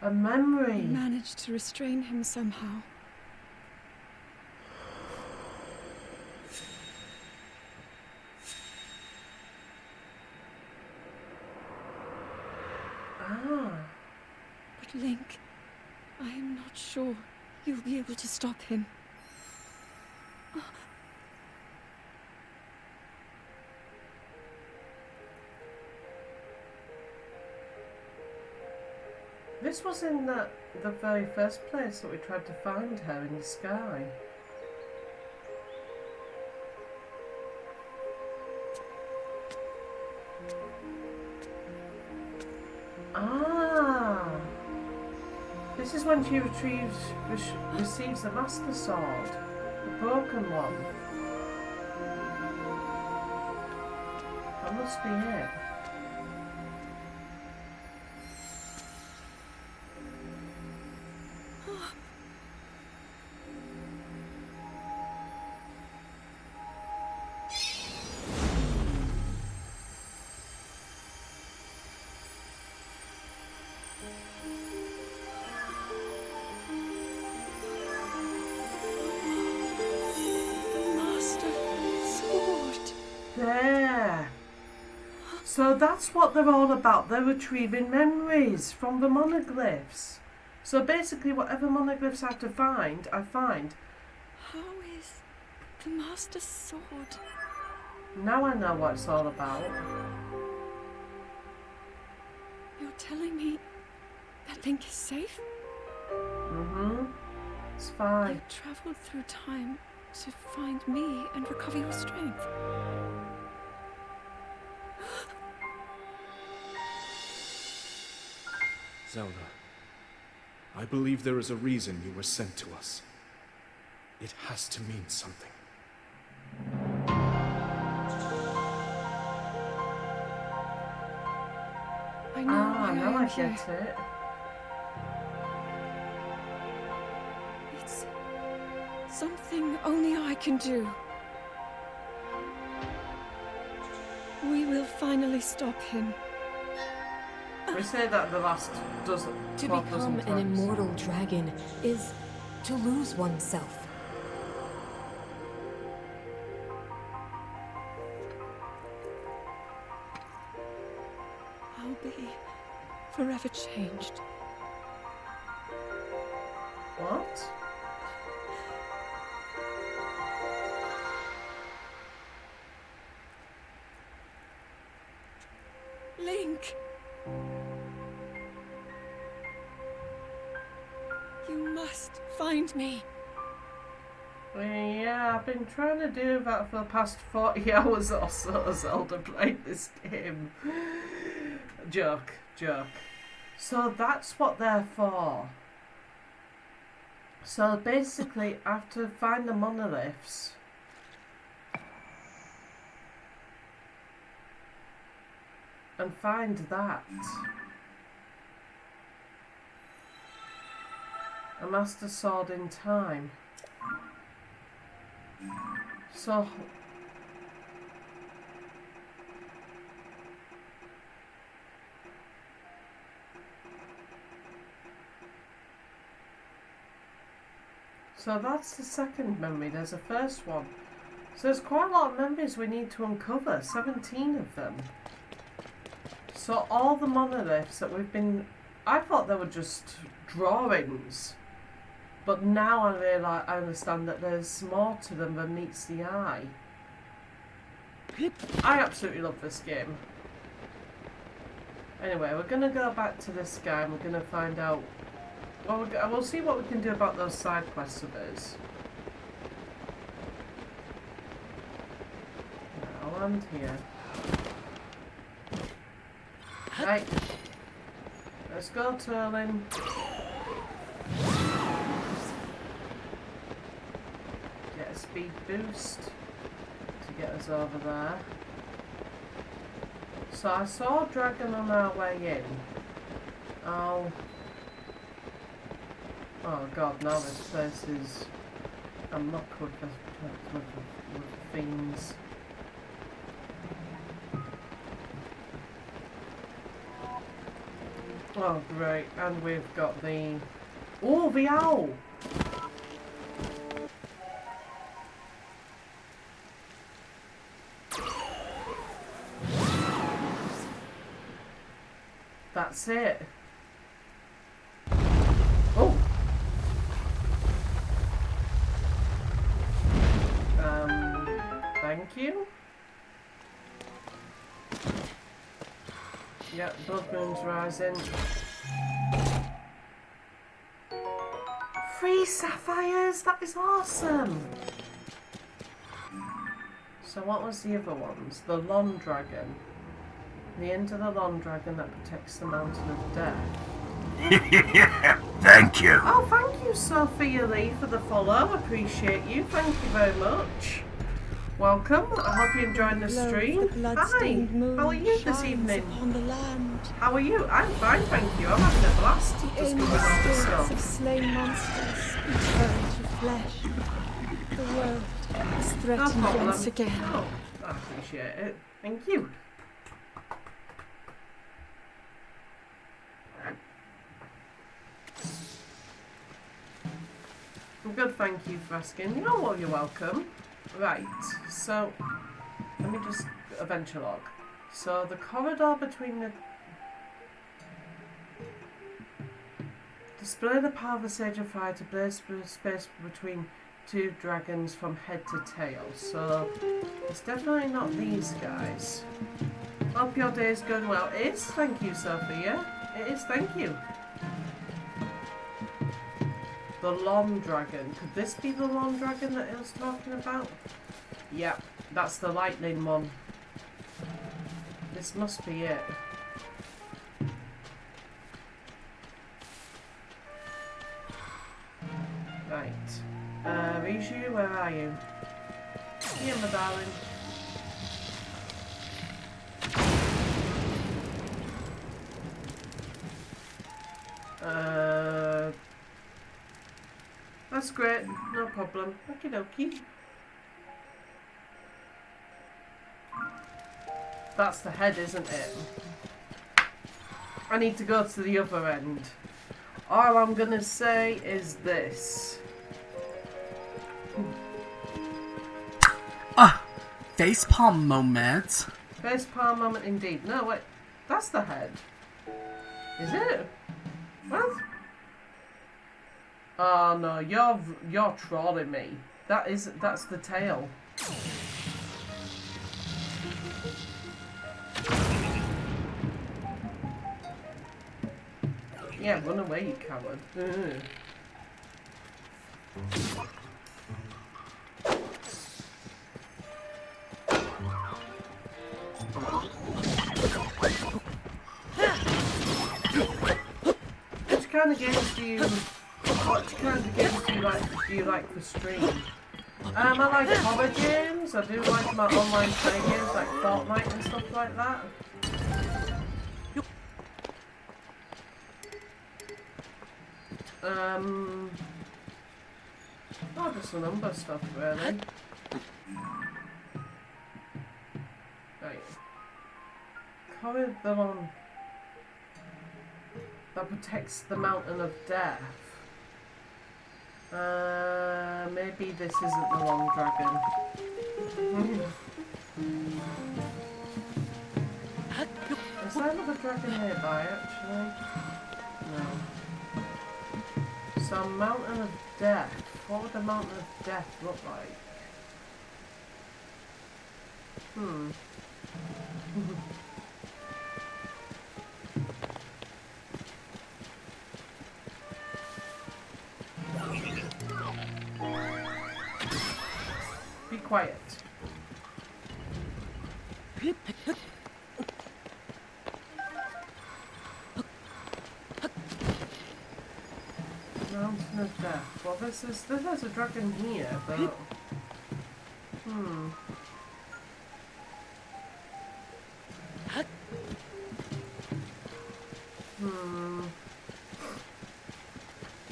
A memory. I managed to restrain him somehow. Ah. But Link, I am not sure you'll be able to stop him. This was in the very first place that we tried to find her, in the sky. Ah! This is when she receives the Master Sword, the broken one. That must be it. There. So that's what they're all about. They're retrieving memories from the monoglyphs. So basically whatever monoglyphs I have to find, I find. How is the Master Sword? Now I know what it's all about. You're telling me that Link is safe? Mm-hmm. It's fine. You traveled through time to find me and recover your strength. Zelda, I believe there is a reason you were sent to us. It has to mean something. I know why now I I am here. get it. It's something only I can do. We will finally stop him. We say that the last dozen, To 12 dozen become an times. immortal dragon is to lose oneself. I'll be forever changed. What? Link! You must find me. Yeah, I've been trying to do that for the past 40 hours or so, Zelda played this game. Joke. So that's what they're for. So basically, I have to find the monoliths. And find that. A Master Sword in Time. So... So that's the second memory, there's a first one. So there's quite a lot of memories we need to uncover, 17 of them. So all the monoliths that we've been... I thought they were just drawings. But now I understand that there's more to them than meets the eye. I absolutely love this game. Anyway, we're going to go back to this guy and we're going to find out... Well, we'll see what we can do about those side quests of his. I'll land here. Right. Let's go, Turlin. Get a speed boost to get us over there. So I saw a dragon on our way in. Oh god, now this place is amok with the fiends. Oh great, and we've got the... Oh, the owl! That's it. Oh! Thank you. Yep, blood moon's rising. 3 sapphires! That is awesome! So what was the other ones? The Long Dragon. The end of the Long Dragon that protects the Mountain of Death. Thank you. Oh, thank you, Sophia Lee, for the follow. Appreciate you. Thank you very much. Welcome. I hope you're enjoying the stream. Hi. How are you this evening? Upon the land. How are you? I'm fine, thank you. I'm having a blast. The Just endless going off the spirits stuff. of slain monsters return to flesh. The world is No threatened problem. once again. Oh, I appreciate it. Thank you. I'm good, thank you for asking. Oh, well, you're welcome. Right, so let me just adventure log. So the corridor between the display the power of the Sage of Fire to blaze space between two dragons from head to tail. So it's definitely not these guys. Hope your day is going well. It is, thank you, Sophia. It is, thank you. The Long Dragon. Could this be the Long Dragon that it was talking about? Yep, that's the lightning one. This must be it. where are you? Here, my darling. That's great, no problem. Okie dokie. That's the head, isn't it? I need to go to the other end. All I'm gonna say is this. Facepalm moment. Facepalm moment indeed. No, wait. That's the head. Is it? What? Oh no, you're trolling me. That's the tail. Yeah, run away, you coward. Ugh. Which kind of games do you? What kind of games do you like for stream? I like horror games. I do like my online play games like Fortnite and stuff like that. Oh, just a number of stuff really. Right. Corridor that protects the Mountain of Death. Maybe this isn't the Long Dragon. Is there another dragon nearby actually? No. So, Mountain of Death. What would the Mountain of Death look like? Be quiet. Mountain of Death. Well, this has a dragon here, but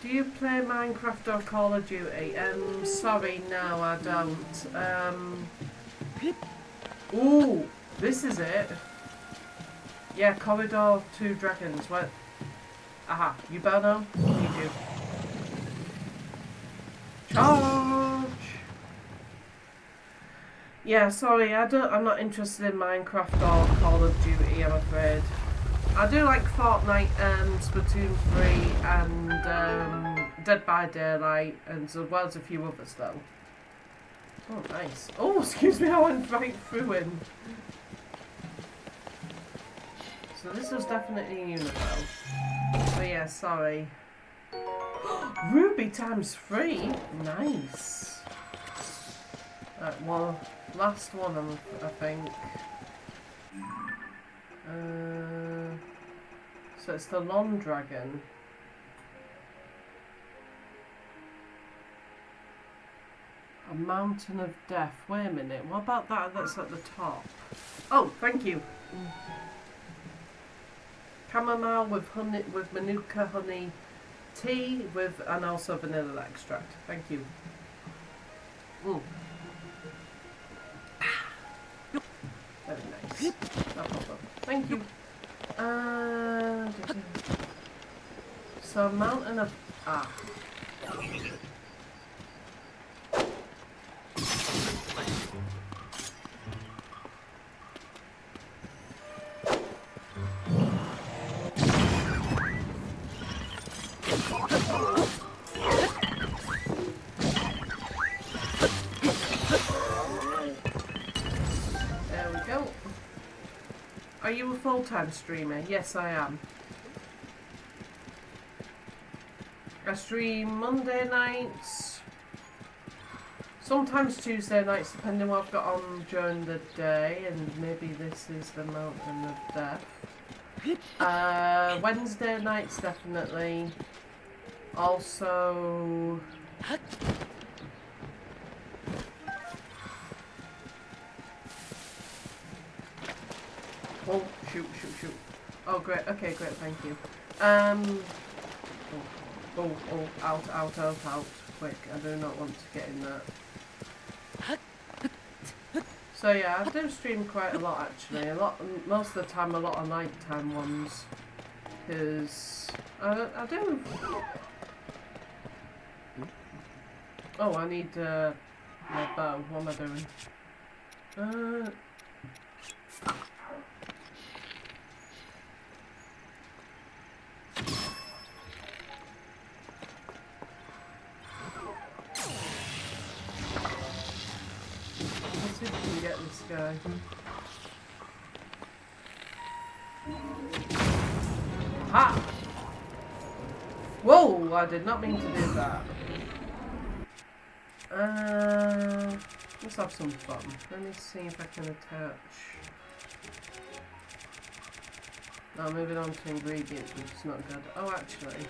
Do you play Minecraft or Call of Duty? Sorry, no, I don't. Ooh, this is it. Yeah, Corridor 2 Dragons. What? Aha, you better know. Need you. Charge! Yeah, sorry, I'm not interested in Minecraft or Call of Duty, I'm afraid. I do like Fortnite and Splatoon 3 and Dead by Daylight and as well as a few others though. Oh, nice. Oh, excuse me, I went right through him. So this was definitely a Unibel. So yeah, sorry. Ruby times 3? Nice. Right, well, last one I think. So it's the Long Dragon. A Mountain of Death. Wait a minute. What about that that's at the top? Oh, thank you. Chamomile with honey, with Manuka honey tea with, and also vanilla extract. Thank you. Very nice. No problem. Thank you. So Mountain of There we go. Are you a full-time streamer? Yes, I am. I stream Monday nights, sometimes Tuesday nights, depending what I've got on during the day, and maybe this is the Mountain of Death. Wednesday nights, definitely. Also, Oh, shoot. Oh, great. Okay, great. Thank you. Oh, out. Quick. I do not want to get in that. So yeah, I do stream quite a lot actually. Most of the time, a lot of nighttime ones. Because I do. Oh, I need my bow. What am I doing? Let's see if we can get this guy. Ha! Whoa! I did not mean to do that. Let's have some fun. Let me see if I can attach. Oh, moving on to ingredients, which is not good. Oh, actually.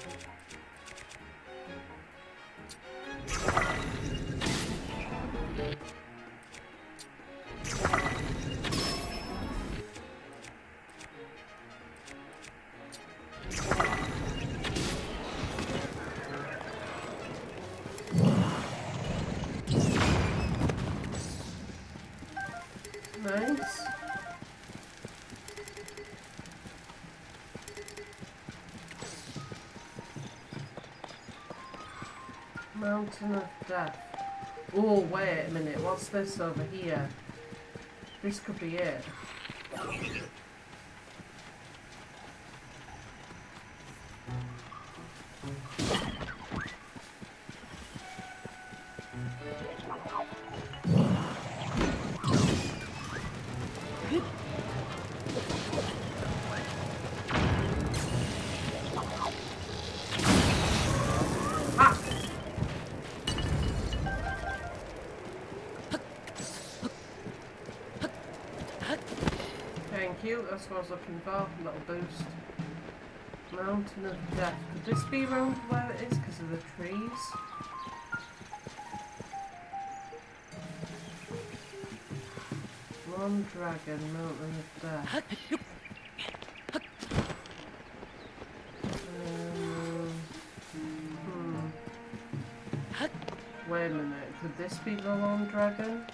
Nice. Mountain of Death. Oh, wait a minute. What's this over here? This could be it. Thank you, that's what I was looking for, a little boost. Mountain of Death. Could this be around where it is because of the trees? One dragon, Mountain of Death. Wait a minute, could this be the Long Dragon?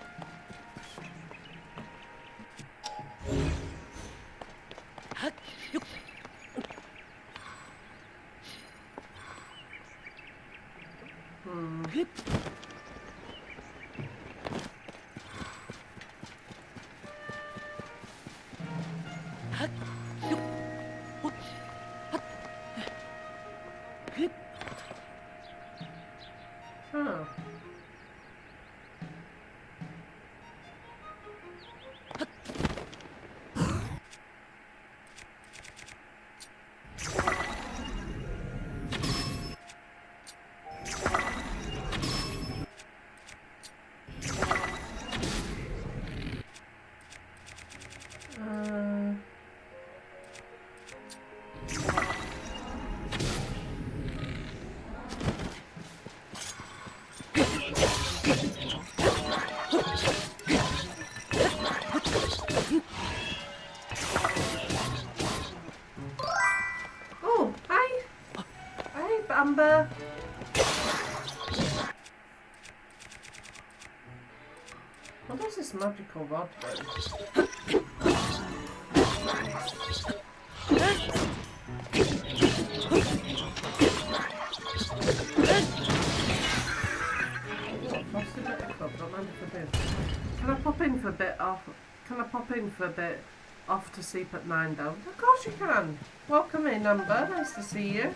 Oh. Oh, hi! Hi, Amber! What does this magical rod do? Can I pop in for a bit off? Can I pop in for a bit off to sleep at 9 though? Of course you can. Welcome in, Amber. Nice to see you.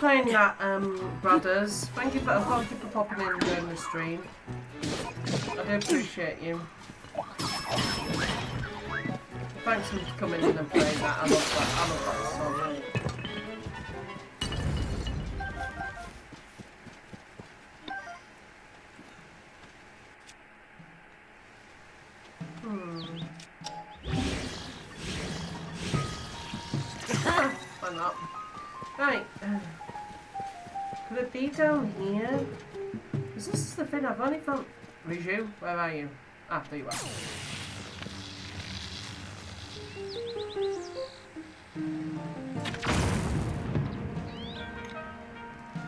playing that, Bradders. Thank you for popping in during the stream. I do appreciate you. Thanks for coming in and playing that. I love that. I love that song. Why not? Right. Could it be down here? Because this is the thing, I've only found... Riju, where are you? Ah, there you are.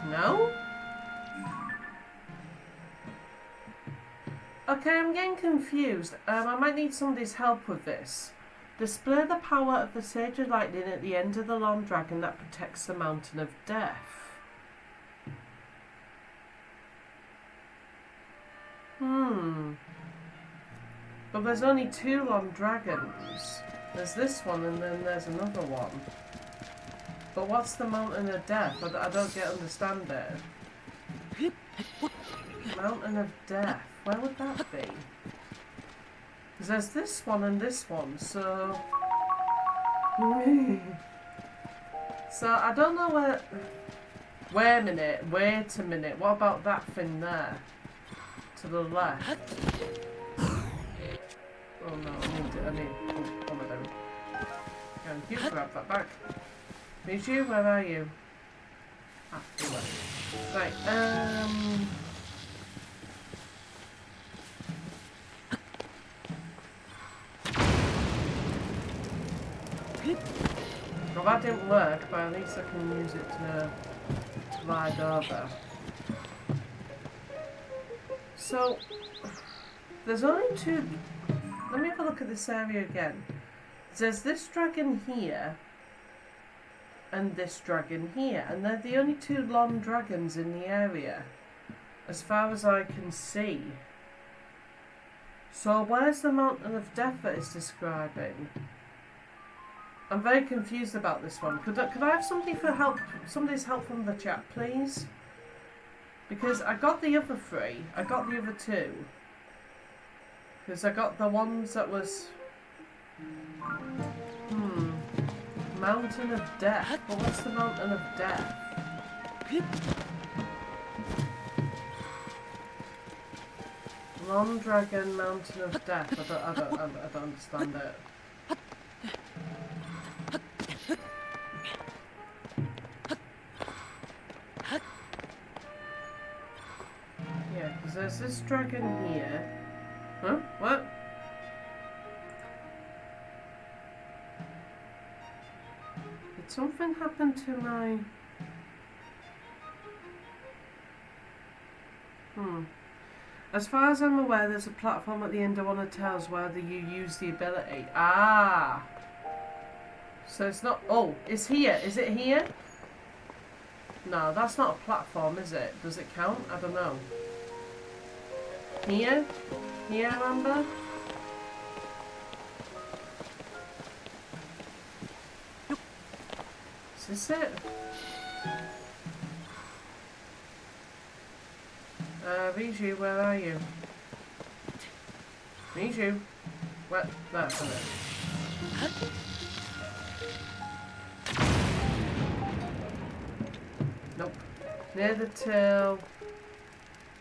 No? Okay, I'm getting confused. I might need somebody's help with this. Display the power of the Sage of Lightning at the end of the long dragon that protects the Mountain of Death. But there's only 2 long dragons. There's this one and then there's another one. But what's the Mountain of Death? I don't understand it. Mountain of Death. Where would that be? Because there's this one and this one, so... So I don't know where... Wait a minute. Wait a minute. What about that thing there? To the left. Oh no, I need... Oh, what am I doing? Can you grab that back? Riju, where are you? Ah, you are. Right, well, that didn't work, but at least I can use it to ride over. So, there's only 2... Let me have a look at this area again. There's this dragon here, and this dragon here, and they're the only 2 long dragons in the area, as far as I can see. So where's the Mountain of Death that it's describing? I'm very confused about this one. Could I have somebody's help from the chat, please? Because I got the other 3. I got the other 2. Because I got the ones that was... Mountain of Death. Well, what's the Mountain of Death? Long Dragon Mountain of Death. I don't understand it. Yeah, because there's this dragon here. Huh? What? Did something happen to my... As far as I'm aware, there's a platform at the end of one of the towers where you use the ability. Ah! So it's not... Oh, it's here. Is it here? No, that's not a platform, is it? Does it count? I don't know. Here? Here, Amber? Is this it? Riju, where are you? Riju? Where? That's it. Nope. Near the tail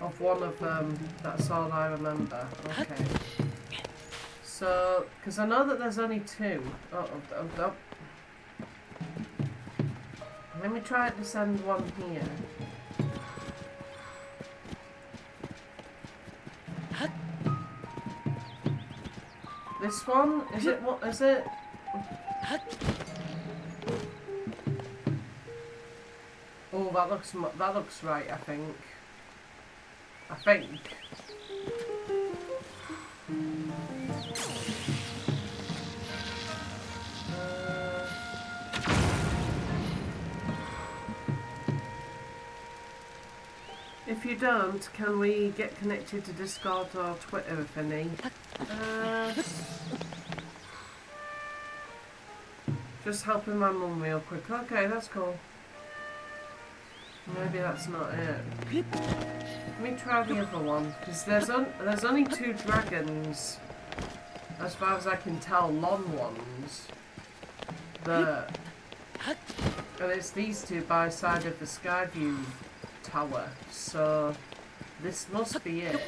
of one of them. That's all I remember. Okay. So, because I know that there's only 2. Oh. Let me try to send one here. This one? Is it what? Is it? Oh, that looks right. I think. If you don't, can we get connected to Discord or Twitter if any? Just helping my mum real quick. Okay, that's cool. Maybe that's not it. Let me try the other one, because there's only 2 dragons, as far as I can tell, long ones. And it's these 2 by side of the Skyview tower, so this must be it.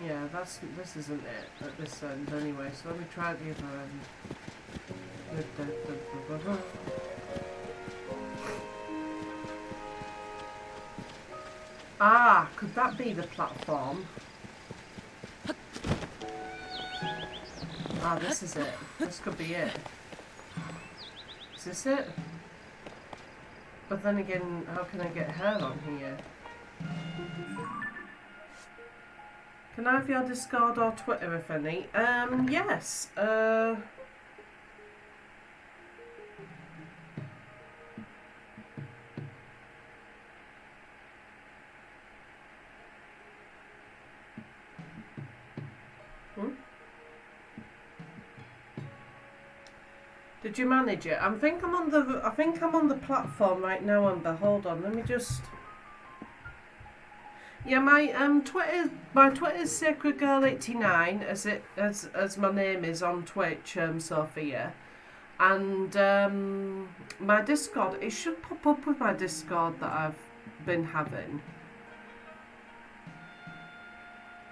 Yeah, this isn't it at this end anyway, so let me try the other end. Ah, could that be the platform? Ah, this is it. This could be it. Is this it? But then again, how can I get her on here? Can I have your Discord or Twitter, if any? Yes. Did you manage it? I think I'm on the platform right now, Amber. Hold on, let me just. Yeah, my Twitter's Sacred Girl 89 as my name is on Twitch, Sophia. And my Discord, it should pop up with my Discord that I've been having.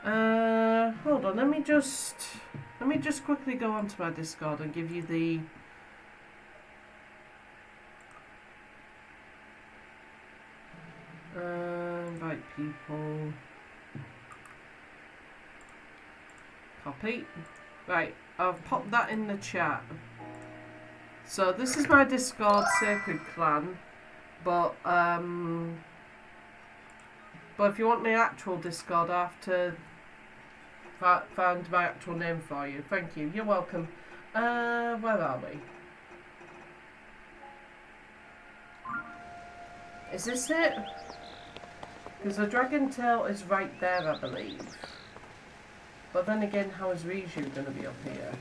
Hold on, let me just quickly go onto my Discord and give you the invite people. Copy. Right, I've popped that in the chat. So this is my Discord Sacred Clan, but if you want my actual Discord, I have to find my actual name for you. Thank you. You're welcome. Where are we? Is this it? Because the dragon tail is right there, I believe. But then again, how is Riju going to be up here?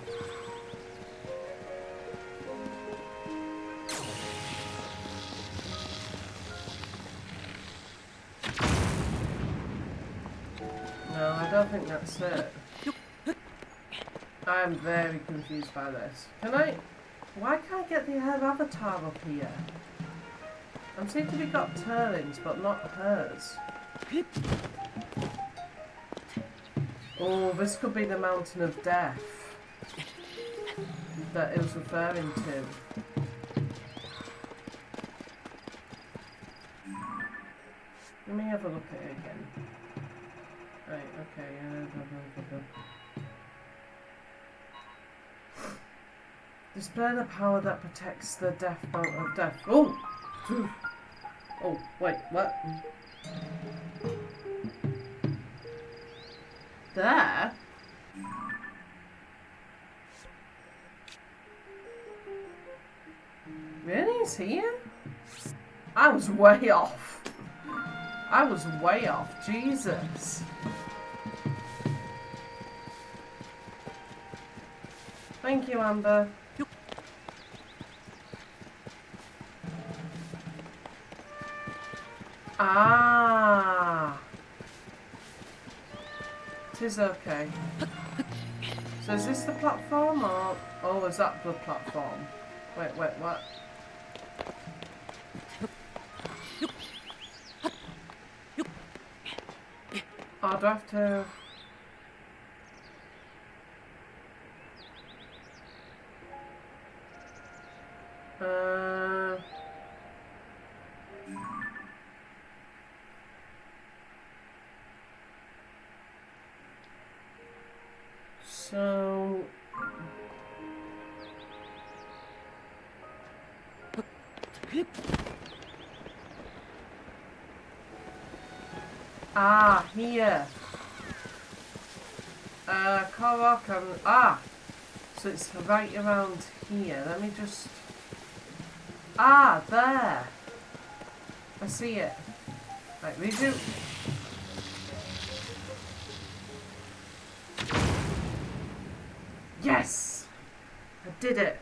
No, I don't think that's it. I am very confused by this. Why can't I get the her avatar up here? I'm seem to be got Turling's, but not hers. Oh, this could be the Mountain of Death that it was referring to. Let me have a look at it again. Right, okay, display the power that protects the death Mountain of Death. Oh! Oh, wait, what? There? Really? Is here? I was way off. I was way off. Jesus. Thank you, Amber. Ah. Tis okay. So is this the platform or... Oh, is that the platform? Wait, what? Oh, do I have to... So... Ah, here. Korok and... Ah! So it's right around here. Let me just... Ah, there! I see it. Right, redo. Yes! I did it.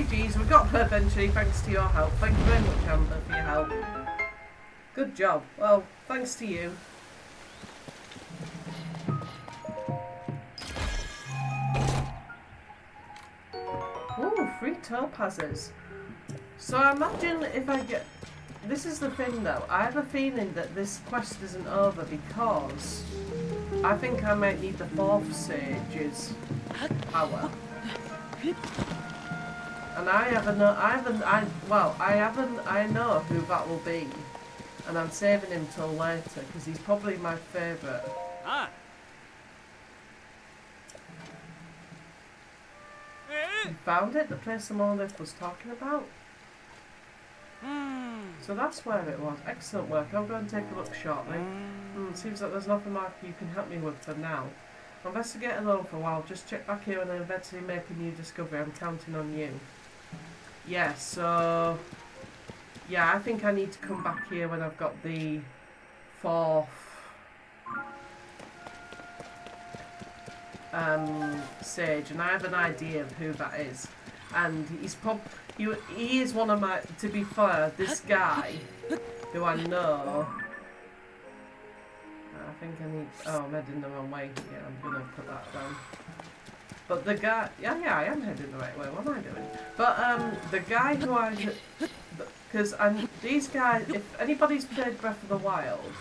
GG's, we got there eventually thanks to your help. Thank you very much, Amber, for your help. Good job. Well, thanks to you. Ooh, 3 topazes. So I imagine if I get... This is the thing though, I have a feeling that this quest isn't over because I think I might need the 4th sage's power. And I know who that will be. And I'm saving him till later because he's probably my favourite. Ah. You found it? The place the monolith was talking about? So that's where it was. Excellent work. I'll go and take a look shortly. Seems like there's nothing more you can help me with for now. I'll investigate alone for a while. Just check back here and then eventually make a new discovery. I'm counting on you. Yeah, so... Yeah, I think I need to come back here when I've got the 4th sage, and I have an idea of who that is. And he's he is one of my... To be fair, this guy, who I know... I think I need... Oh, I'm heading the wrong way. Yeah, I'm going to put that down. But the guy... Yeah, I am heading the right way. What am I doing? But the guy who I... Because these guys... If anybody's played Breath of the Wild...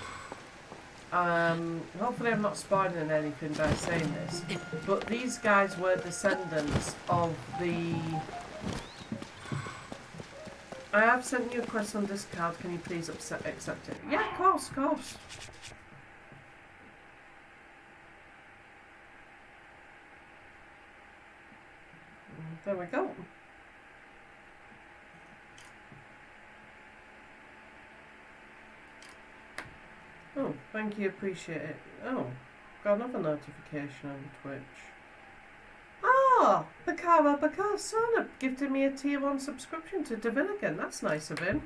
hopefully I'm not spoiling anything by saying this. But these guys were descendants of the... I have sent you a quest on this card. Can you please accept it? Yeah, of course, of course. There we go. Oh, thank you, appreciate it. Oh, got another notification on Twitch. Ah, the Cara Bacasana gifted me a tier 1 subscription to Divinigan. That's nice of him.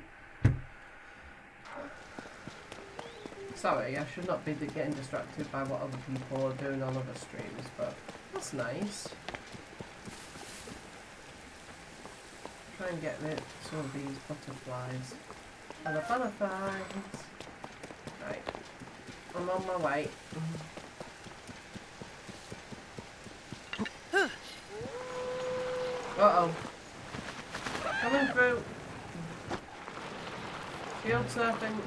Sorry, I should not be getting distracted by what other people are doing on other streams, but that's nice. Try and get rid of some of these butterflies. And the butterflies. Right, I'm on my way. Uh-oh. Coming through. Shield surfing.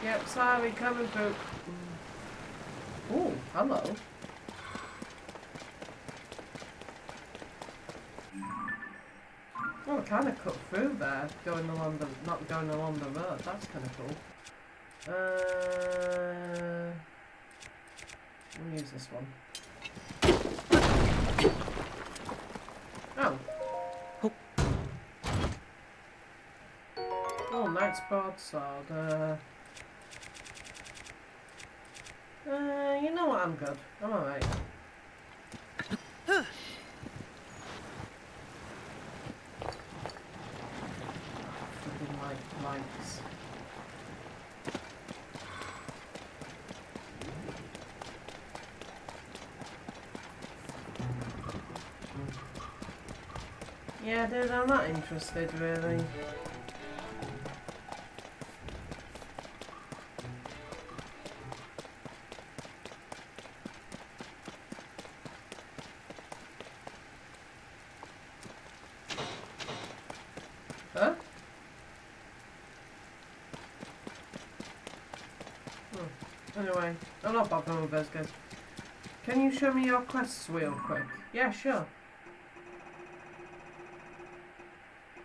Yep, sorry, coming through. Oh, hello. Oh, I kind of cut through there, not going along the road. That's kind of cool. Let me use this one. Oh. Oh, Knight's Broadsword. You know what? I'm good. I'm alright. Lights. Yeah, dude, I'm not interested really. Huh? Anyway, I'm not bothering with those guys. Can you show me your quests real quick? Yeah, sure.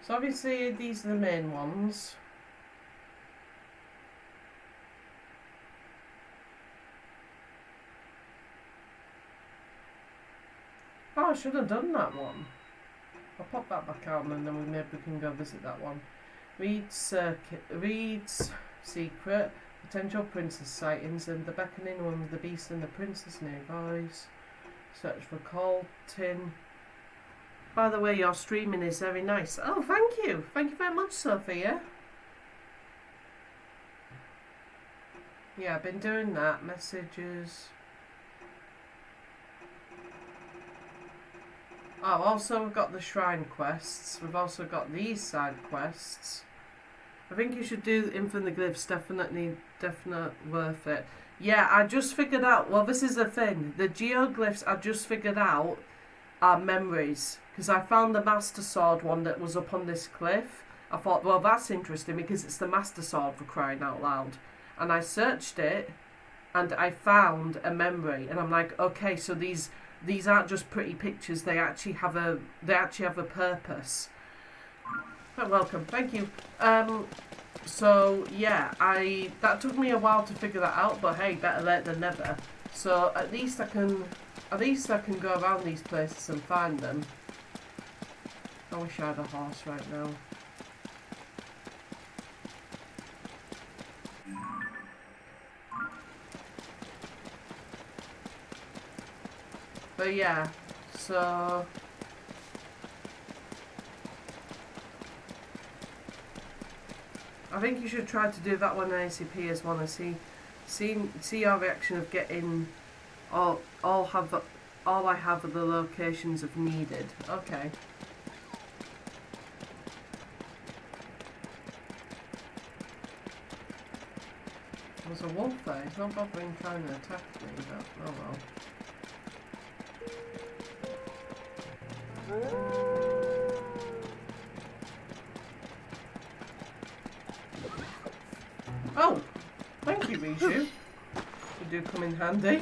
So obviously these are the main ones. Oh, I should have done that one. I'll pop that back out and then maybe we can go visit that one. Reed's Secret. Potential princess sightings and the beckoning one with the beast and the princess nearby. Search for Colton. By the way, your streaming is very nice. Oh, thank you. Thank you very much, Sophia. Yeah, I've been doing that. Messages. Oh, also we've got the shrine quests. We've also got these side quests. I think you should do In from the Glyphs. Definitely worth it. Yeah, I just figured out. Well, this is the thing. The geoglyphs I just figured out are memories, because I found the Master Sword one that was up on this cliff. I thought, well, that's interesting because it's the Master Sword, for crying out loud. And I searched it, and I found a memory, and I'm like, okay, so these aren't just pretty pictures. They actually have a purpose. Oh, welcome, thank you. So yeah, that took me a while to figure that out, but hey, better late than never. So at least I can go around these places and find them. I wish I had a horse right now. But yeah, so I think you should try to do that one ACP as well and see your reaction of getting all I have are the locations of needed. Okay. There's a wolf there. He's not bothering trying to attack me, but oh well. Oh, thank you, Bijou. You do come in handy.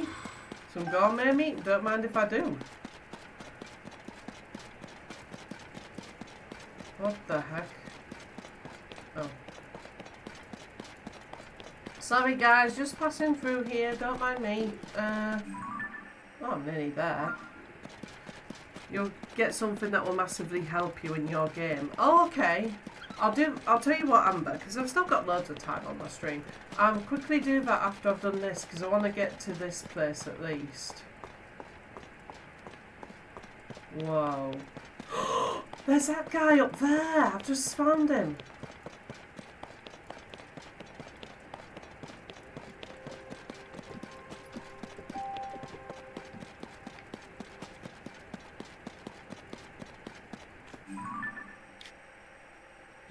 Some gourmet meat, don't mind if I do. What the heck? Oh. Sorry guys, just passing through here, don't mind me. Oh, I'm nearly there. You'll get something that will massively help you in your game. Oh, okay. I'll tell you what, Amber, because I've still got loads of time on my stream. I'll quickly do that after I've done this, because I want to get to this place at least. Whoa. There's that guy up there. I've just found him.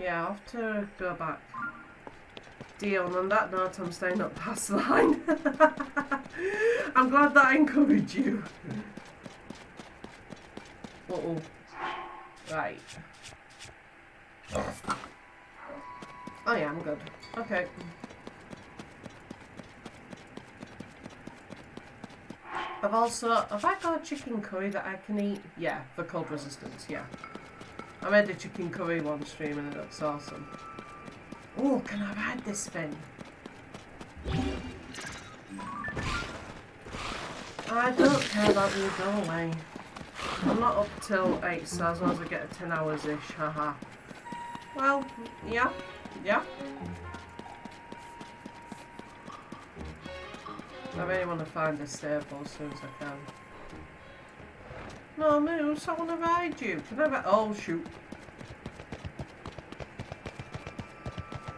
Yeah, I'll have to go back. Dion, on that note, I'm staying up past the line. I'm glad that I encouraged you. Uh-oh. Right. Oh yeah, I'm good. Okay. Have I got a chicken curry that I can eat? Yeah, for cold resistance, yeah. I made a chicken curry one stream and it looks awesome. Oh, can I ride this thing? I don't care about you, go away. I'm not up till 8, so as long as I get a 10 hours-ish, haha. Well, yeah. I really want to find a stable as soon as I can. No, Moose, I want to ride you. Can I ride? Oh, shoot.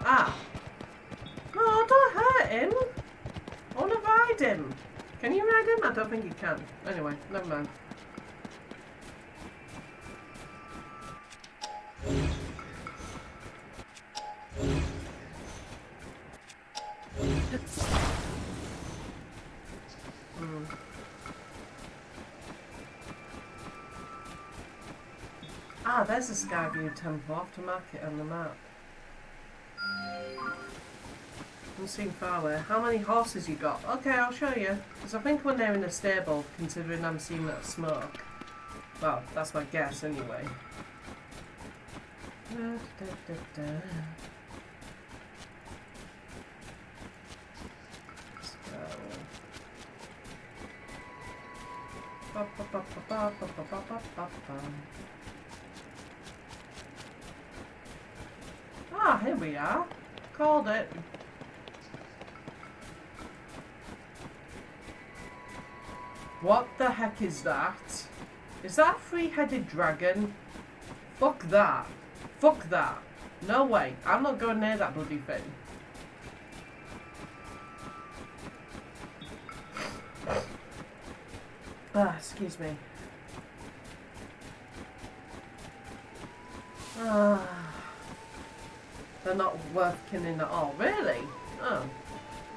Ah. No, don't hurt him. I want to ride him. Can you ride him? I don't think you can. Anyway, never mind. Ah, there's a Skyview temple. I'll have to mark it on the map. Doesn't seem far away. How many horses you got? Okay, I'll show you. Because I think when they're in a stable, considering I'm seeing that smoke. Well, that's my guess anyway. Ah, here we are. Called it. What the heck is that? Is that a three-headed dragon? Fuck that. Fuck that. No way. I'm not going near that bloody thing. Excuse me. Ah. They're not worth killing at all. Really? Oh.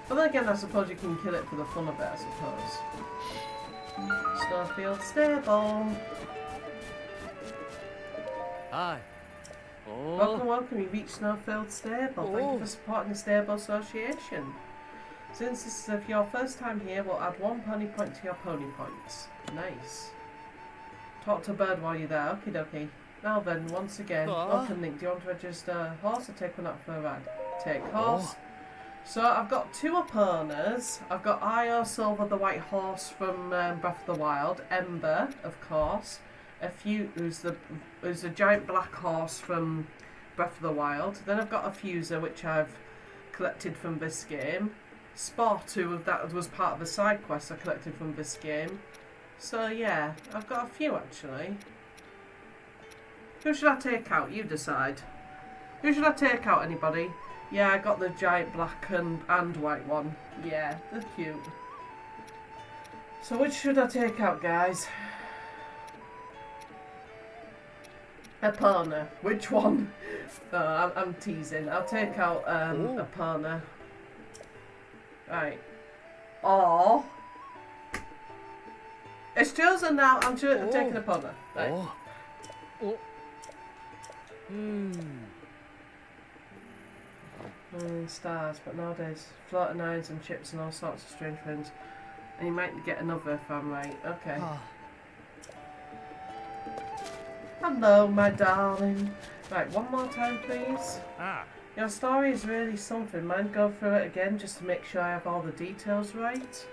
But then again, I suppose you can kill it for the fun of it, I suppose. Snowfield Stable. Aye. Oh. Welcome, welcome. You've reached Snowfield Stable. Thank you for supporting the Stable Association. Since this is your first time here, we'll add 1 pony point to your pony points. Nice. Talk to a bird while you're there. Okie dokie. Now then, once again, welcome Link. Do you want to register a horse or take one out for a ride? Take horse. So I've got 2 opponents. I've got Io Silver, the white horse from Breath of the Wild. Ember, of course. Who's a giant black horse from Breath of the Wild. Then I've got a Fuser, which I've collected from this game. Spot, that was part of the side quest I collected from this game. So yeah, I've got a few actually. Who should I take out? You decide. Who should I take out? Anybody? Yeah, I got the giant black and white one. Yeah, they're cute. So which should I take out, guys? Epona. Which one? Oh, I'm teasing. I'll take out Epona. Right. Oh. It's chosen now. I'm taking Epona. Right. Stars, but nowadays floating irons and chips and all sorts of strange things. And you might get another if I'm right. Okay. Hello, my darling. Right, one more time, please. Your story is really something. Mind go through it again just to make sure I have all the details right?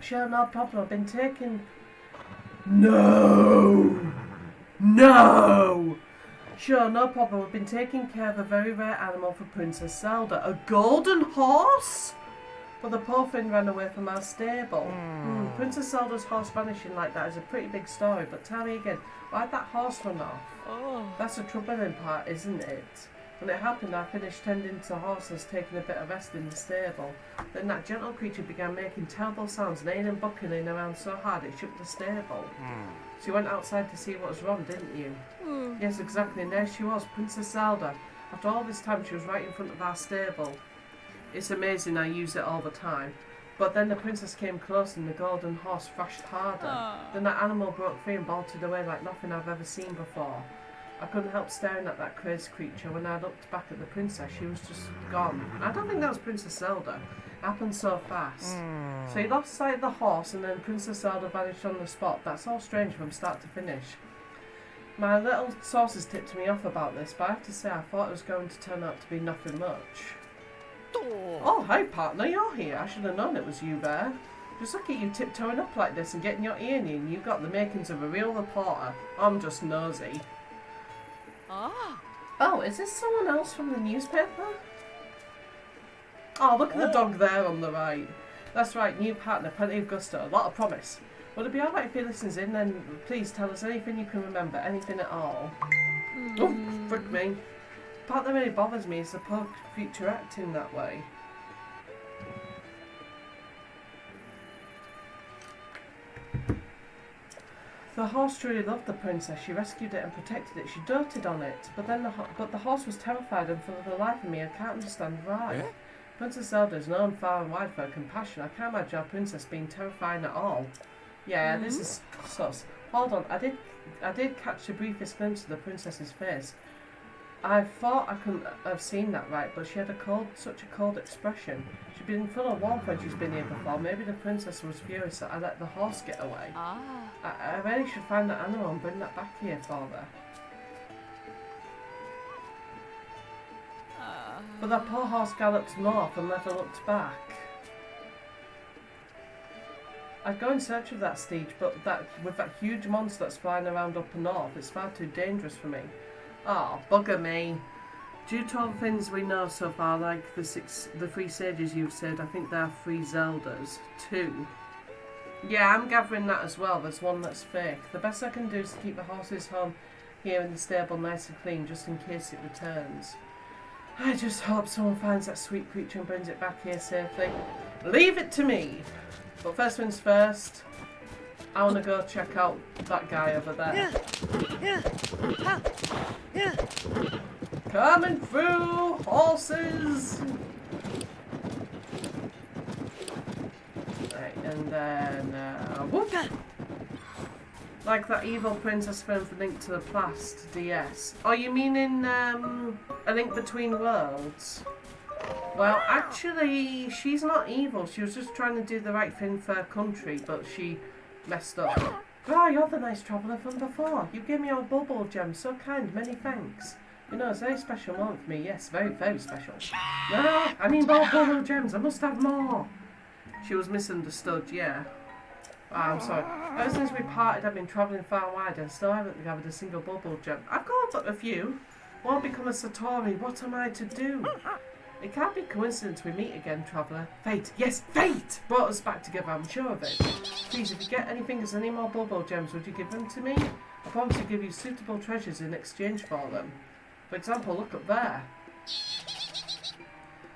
Sure, no problem. I've been taking... No! No! Sure, no problem. We've been taking care of a very rare animal for Princess Zelda. A golden horse? But the poor thing ran away from our stable. Princess Zelda's horse vanishing like that is a pretty big story, but tell me again, why'd that horse run off? That's the troubling part, isn't it? When it happened, I finished tending to horses, taking a bit of rest in the stable. Then that gentle creature began making terrible sounds, neighing and bucking around so hard it shook the stable. So you went outside to see what was wrong, didn't you? Yes, exactly, and there she was, Princess Zelda. After all this time, she was right in front of our stable. It's amazing, I use it all the time. But then the princess came close and the golden horse thrashed harder. Then that animal broke free and bolted away like nothing I've ever seen before. I couldn't help staring at that crazy creature. When I looked back at the princess, she was just gone. I don't think that was Princess Zelda. It happened so fast. So he lost sight of the horse and then Princess Zelda vanished on the spot. That's all strange from start to finish. My little sources tipped me off about this, but I have to say I thought it was going to turn out to be nothing much. Oh, hi partner, you're here. I should have known it was you there. Just look at you tiptoeing up like this and getting your ear in. You've got the makings of a real reporter. I'm just nosy. Oh, is this someone else from the newspaper? Oh, look at the dog there on the right. That's right, new partner, plenty of gusto, a lot of promise. Would it be alright if he listens in, then please tell us anything you can remember, anything at all. Oh, frick me. The part that really bothers me is the poor creature acting that way. The horse truly loved the princess. She rescued it and protected it. She doted on it, but the horse was terrified, and for the life of me, I can't understand why. Yeah? Princess Zelda is known far and wide for her compassion. I can't imagine our princess being terrifying at all. Yeah, this is sus. Hold on, I did catch the briefest glimpse of the princess's face. I thought I couldn't have seen that right, but she had such a cold expression. She'd been full of warmth when she's been here before. Maybe the princess was furious that I let the horse get away. I really should find that animal and bring that back here for her. But that poor horse galloped north and never looked back. I'd go in search of that steed, but with that huge monster that's flying around up north, it's far too dangerous for me. Oh, bugger me. Due to all the things we know so far, like the 3 sages you've said, I think there are 3 Zeldas. 2. Yeah, I'm gathering that as well. There's one that's fake. The best I can do is to keep the horses home here in the stable nice and clean, just in case it returns. I just hope someone finds that sweet creature and brings it back here safely. Leave it to me! But first things first, I want to go check out that guy over there. Coming through, horses! Right, and then, whoop! Like that evil princess film for Link to the Past DS. Oh, you mean in, A Link Between Worlds? Well, actually, she's not evil. She was just trying to do the right thing for her country, but she messed up. Ah, you're the nice traveller from before. You gave me your bubble gem. So kind. Many thanks. You know, it's a very special moment for me. Yes, very, very special. Ah, I need more bubble gems. I must have more. She was misunderstood, yeah. I'm sorry. Ever since we parted, I've been travelling far and wide and still haven't gathered a single bubble gem. I've got a few. Won't become a Satori. What am I to do? It can't be coincidence we meet again, traveller. Fate, yes, fate! Brought us back together, I'm sure of it. Please, if you get any fingers any more bubble gems, would you give them to me? I promise to give you suitable treasures in exchange for them. For example, look up there.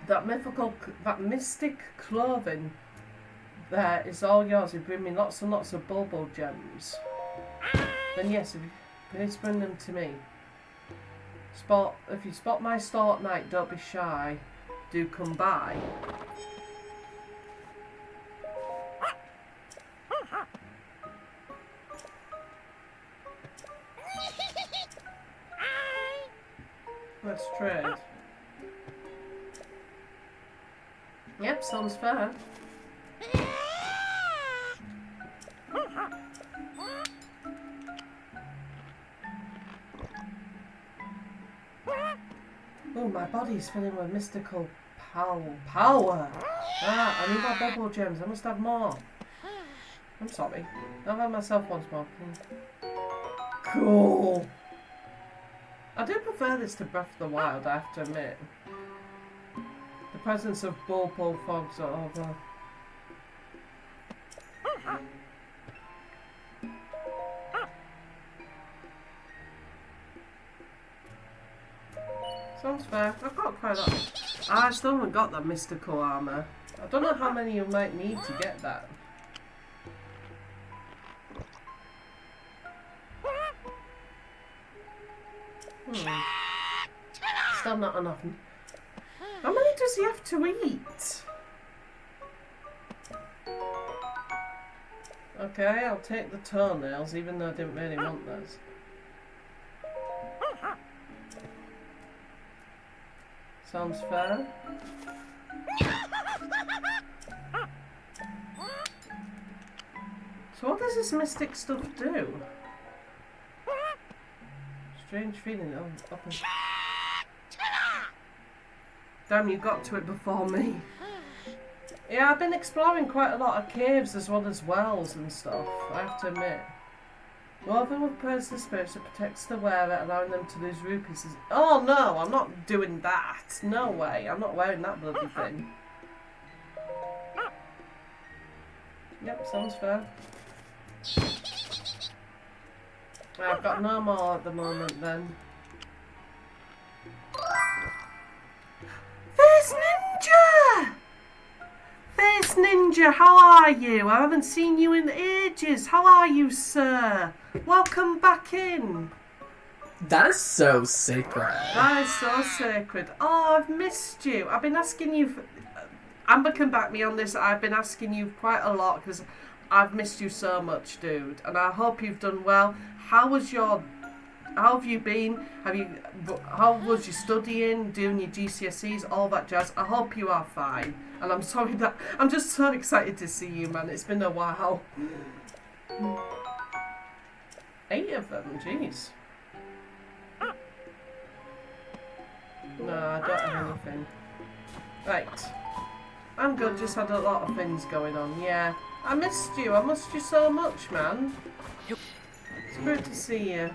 That mystic clothing there is all yours. You bring me lots and lots of bubble gems. Then yes, if you please bring them to me. If you spot my stall at night, don't be shy. Do come by. Let's trade. Yep, sounds fair. Oh, my body's filling with mystical power. Ah, I need more bubble gems. I must have more. I'm sorry. I'll have myself once more, please. Cool. I do prefer this to Breath of the Wild, I have to admit. The presence of Bulbul fogs are over. Sounds fair. I've got quite a lot. I still haven't got that mystical armour. I don't know how many you might need to get that. Still not enough. How many does he have to eat? Okay, I'll take the toenails, even though I didn't really want those. Sounds fair. So what does this mystic stuff do? Strange feeling up and... Damn, you got to it before me. Yeah, I've been exploring quite a lot of caves as well as wells and stuff, I have to admit. Woven with prayers the spirits that protects the wearer, allowing them to lose rupees. Oh no, I'm not doing that. No way, I'm not wearing that bloody thing. Yep, sounds fair. I've got no more at the moment then. Face Ninja! Face Ninja, how are you? I haven't seen you in ages. How are you, sir? Welcome back in. That is so sacred. That is so sacred. Oh, I've missed you. I've been asking you... Amber can back me on this. I've been asking you quite a lot because I've missed you so much, dude. And I hope you've done well. How have you been? How was you studying, doing your GCSEs, all that jazz? I hope you are fine. And I'm sorry that... I'm just so excited to see you, man. It's been a while. 8 of them, jeez. No, I don't have anything. Right. I'm good, just had a lot of things going on, yeah. I missed you so much, man. It's good to see you.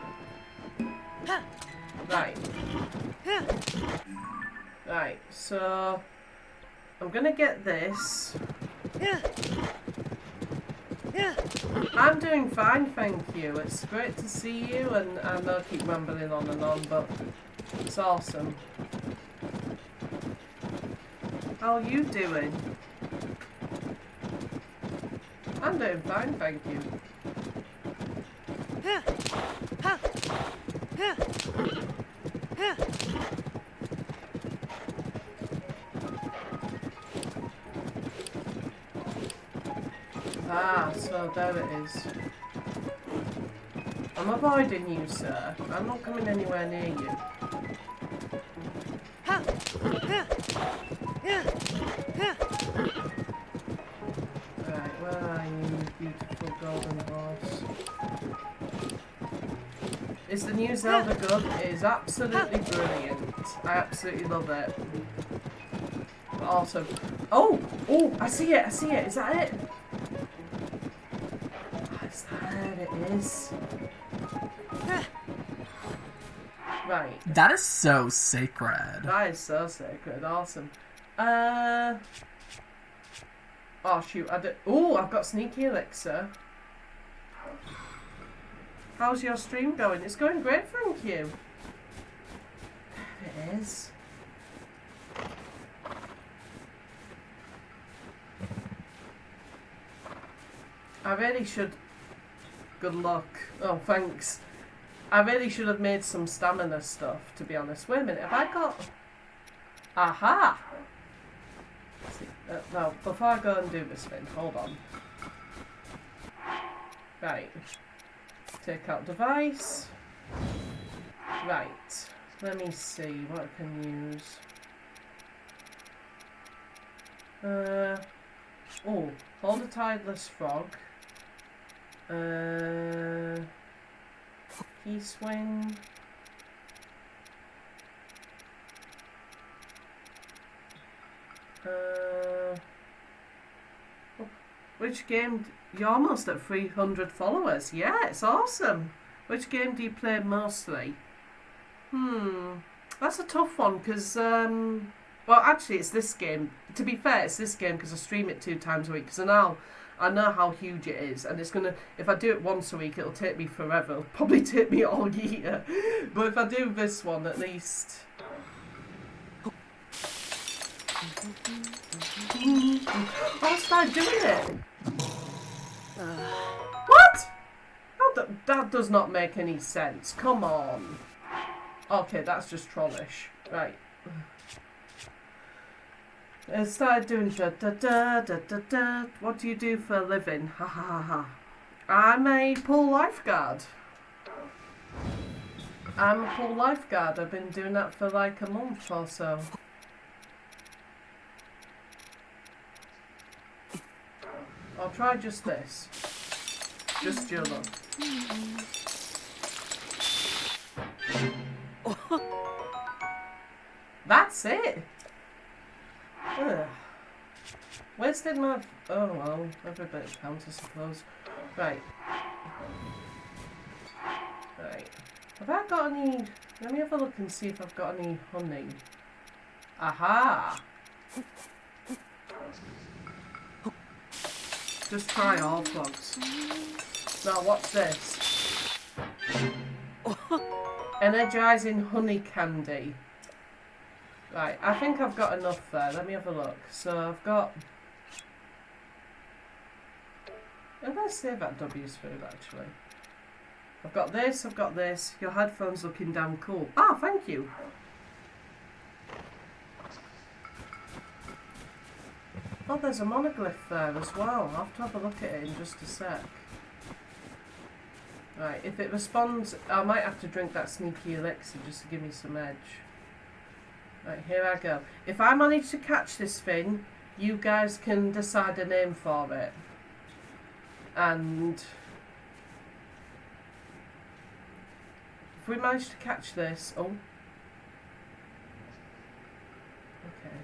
Right. Right, so... I'm gonna get this. I'm doing fine, thank you. It's great to see you, and I know I keep rambling on and on, but it's awesome. How are you doing? I'm doing fine, thank you. Ah, so there it is. I'm avoiding you, sir. I'm not coming anywhere near you. Right, where are you, beautiful golden horse? Is the new Zelda good? It is absolutely brilliant. I absolutely love it. Awesome. Oh! Oh! I see it! I see it! Is that it? Is that it? It is. Right. That is so sacred. That is so sacred. Awesome. Oh shoot! Oh, I've got sneaky elixir. How's your stream going? It's going great, thank you. There it is. I really should. Good luck. Oh, thanks. I really should have made some stamina stuff, to be honest. Wait a minute, have I got... Aha! See, no, before I go and do this thing, hold on. Right. Take out device. Right. Let me see what I can use. Oh, hold a tideless frog. Key swing. Which game? You're almost at 300 followers. Yeah, it's awesome. Which game do you play mostly? That's a tough one because, well, actually, it's this game. To be fair, it's this game because I stream it 2 times a week. Because I know how huge it is, and it's gonna. If I do it once a week, it'll take me forever. It'll probably take me all year. But if I do this one, at least. I'll start doing it. What? That does not make any sense. Come on. Okay, that's just trollish. Right. I started doing da. What do you do for a living? Ha ha ha ha. I'm a pool lifeguard. I've been doing that for like a month or so. I'll try just this. Just your luck. That's it. Ugh. Wasted my... Oh well, every bit counts I suppose. Right. Right. Have I got any... Let me have a look and see if I've got any honey. Aha! Just try all frogs. Now what's this? Energizing honey candy. Right, I think I've got enough there. Let me have a look. So I've got... Did I save that W's food actually? I've got this, I've got this. Your headphones looking damn cool. Ah, thank you. Oh, there's a monoglyph there as well. I'll have to have a look at it in just a sec. Right, if it responds, I might have to drink that sneaky elixir just to give me some edge. Right, here I go. If I manage to catch this thing, you guys can decide a name for it. And if we manage to catch this, oh. Okay.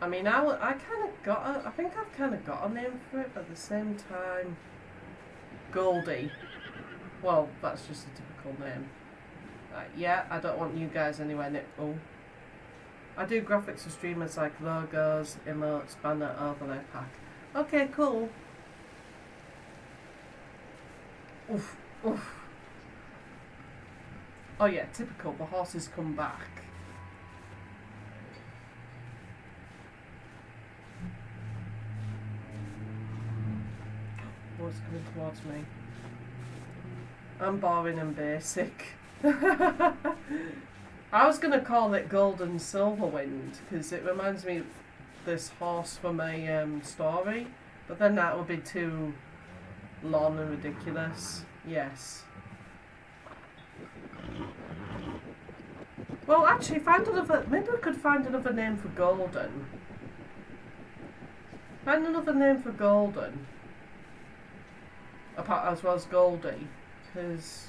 I mean, I kind of got I think I've kind of got a name for it, but at the same time, Goldie. Well, that's just a typical name. Right, yeah, I don't want you guys anywhere near. Oh. I do graphics for streamers like logos, emotes, banner, overlay pack. Okay, cool. Oof, oof. Oh yeah, typical, the horses come back. What's coming towards me? I'm boring and basic. I was going to call it Golden Silverwind because it reminds me of this horse from a story, but then that would be too long and ridiculous. Yes. Well, actually, maybe we could find another name for Golden. Find another name for Golden. Apart as well as Goldie, because...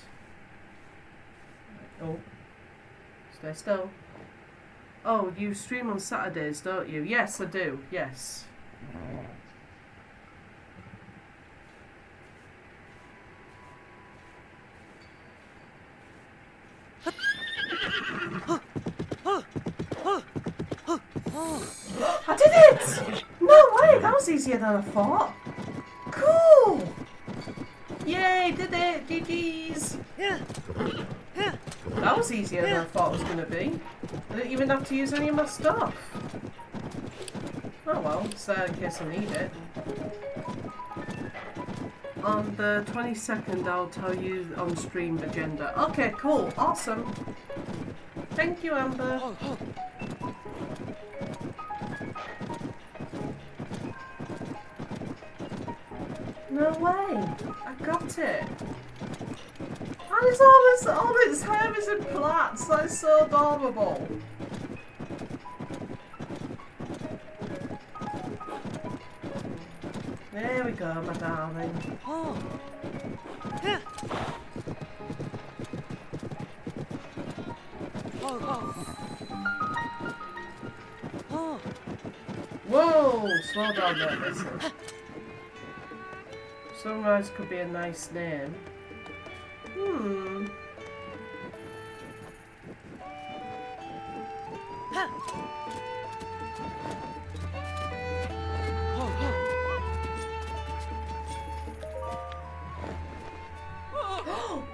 Oh. Stay still. Oh, you stream on Saturdays, don't you? Yes, I do. Yes. I did it! No way! That was easier than I thought. Cool! Yay, did it! GG's! That was easier than I thought it was going to be. I didn't even have to use any of my stuff. Oh well, it's there in case I need it. On the 22nd, I'll tell you on stream agenda. Okay, cool, awesome. Thank you, Amber. No way! I got it! And it's all its hair is in plaits! That's so adorable! There we go, my darling. Whoa! Slow down there, listen. Sunrise could be a nice name.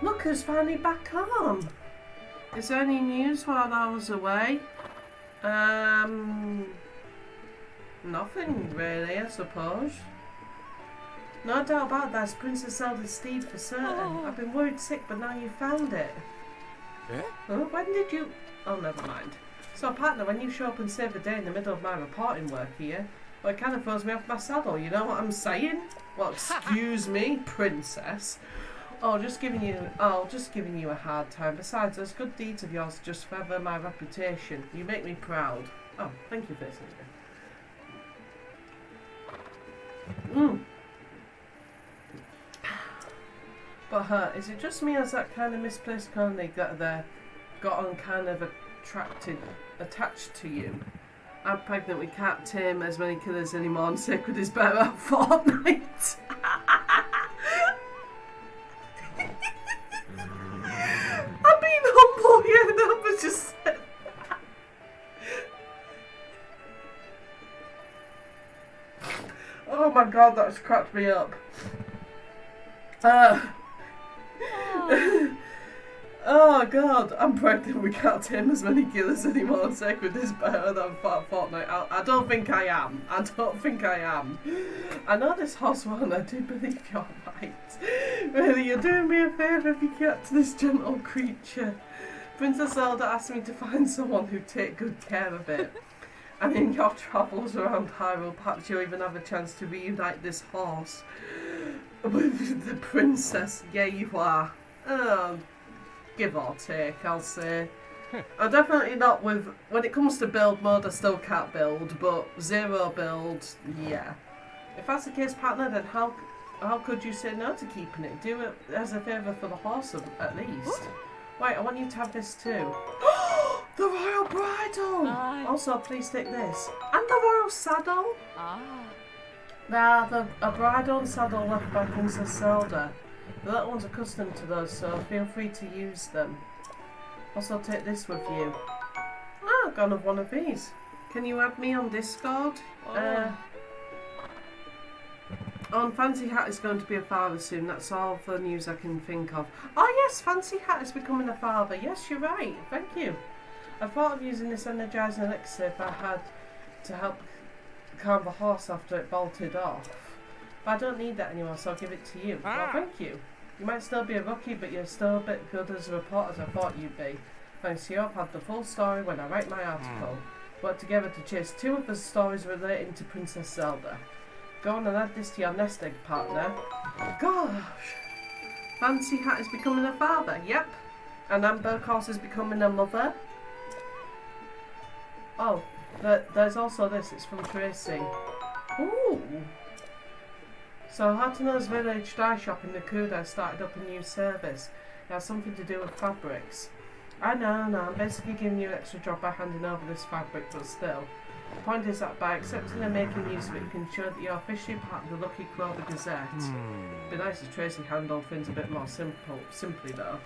Look who's finally back home. Is there any news while I was away? Nothing really, I suppose. No doubt about that, it's Princess Zelda's steed for certain. I've been worried sick, but now you found it. Eh? Oh, when did you... Oh, never mind. So, partner, when you show up and save the day in the middle of my reporting work here, well, it kind of throws me off my saddle, you know what I'm saying? Well, excuse me, princess. Just giving you a hard time. Besides, those good deeds of yours just further my reputation. You make me proud. Oh, thank you for this. But is it just me, or is that kind of misplaced colony that they got on kind of attached to you? I'm pregnant, we can't tame as many killers anymore, and Sacred is better at Fortnite. I'm being humble here, and I was just said oh my god, that's cracked me up. Oh god, I'm pregnant, we can't tame as many killers anymore, and Sacred is better than Fortnite. I don't think I am. I know this horse one, I do believe you're right. Really, you're doing me a favour if you get to this gentle creature. Princess Zelda asked me to find someone who'd take good care of it. And in your travels around Hyrule, perhaps you'll even have a chance to reunite this horse with the princess. Yeah, you are. Give or take, I'll say. I'm definitely not with... When it comes to build mode, I still can't build, but zero build, yeah. If that's the case, partner, then how could you say no to keeping it? Do it as a favour for the horse, at least. Wait, I want you to have this too. The royal bridle! Also, please take this. And the royal saddle? Now, a bridle and saddle left by Princess Zelda. The little one's accustomed to those, so feel free to use them. Also, take this with you. I've gone with one of these. Can you add me on Discord? Fancy Hat is going to be a father soon. That's all the news I can think of. Oh yes, Fancy Hat is becoming a father. Yes, you're right. Thank you. I thought of using this energising elixir if I had to help calm the horse after it bolted off. But I don't need that anymore, so I'll give it to you. Well, thank you. You might still be a rookie, but you're still a bit good as a reporter as I thought you'd be. Thanks to you, I've had the full story when I write my article. Work together to chase 2 of the stories relating to Princess Zelda. Go on and add this to your nest egg, partner. Gosh! Fancy Hat is becoming a father, yep. And Amber, of course, is becoming a mother. Oh, there's also this, it's from Tracy. Ooh! So Hatano's Village Dye Shop in Nakuda started up a new service. It has something to do with fabrics. I know, I'm basically giving you an extra job by handing over this fabric, but still. The point is that by accepting and making use of it, you can ensure that you're officially part of the Lucky Clover Gazette. It'd be nice if Tracy handled things a bit more simply though.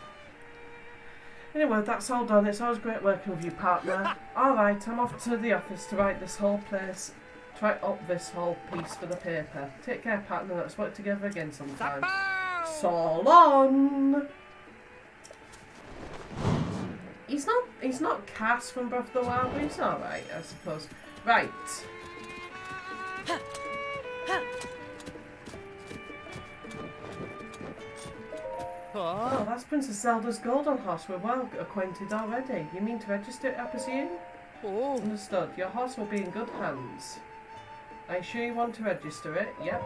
Anyway, that's all done. It's always great working with you, partner. Alright, I'm off to the office to write this whole place, to write up this whole piece for the paper. Take care, partner. Let's work together again sometime. So long! He's not Cass from Breath of the Wild, but he's alright, I suppose. Right. Oh, that's Princess Zelda's golden horse. We're well acquainted already. You mean to register it, I presume? Oh. Understood. Your horse will be in good hands. Are you sure you want to register it? Yep.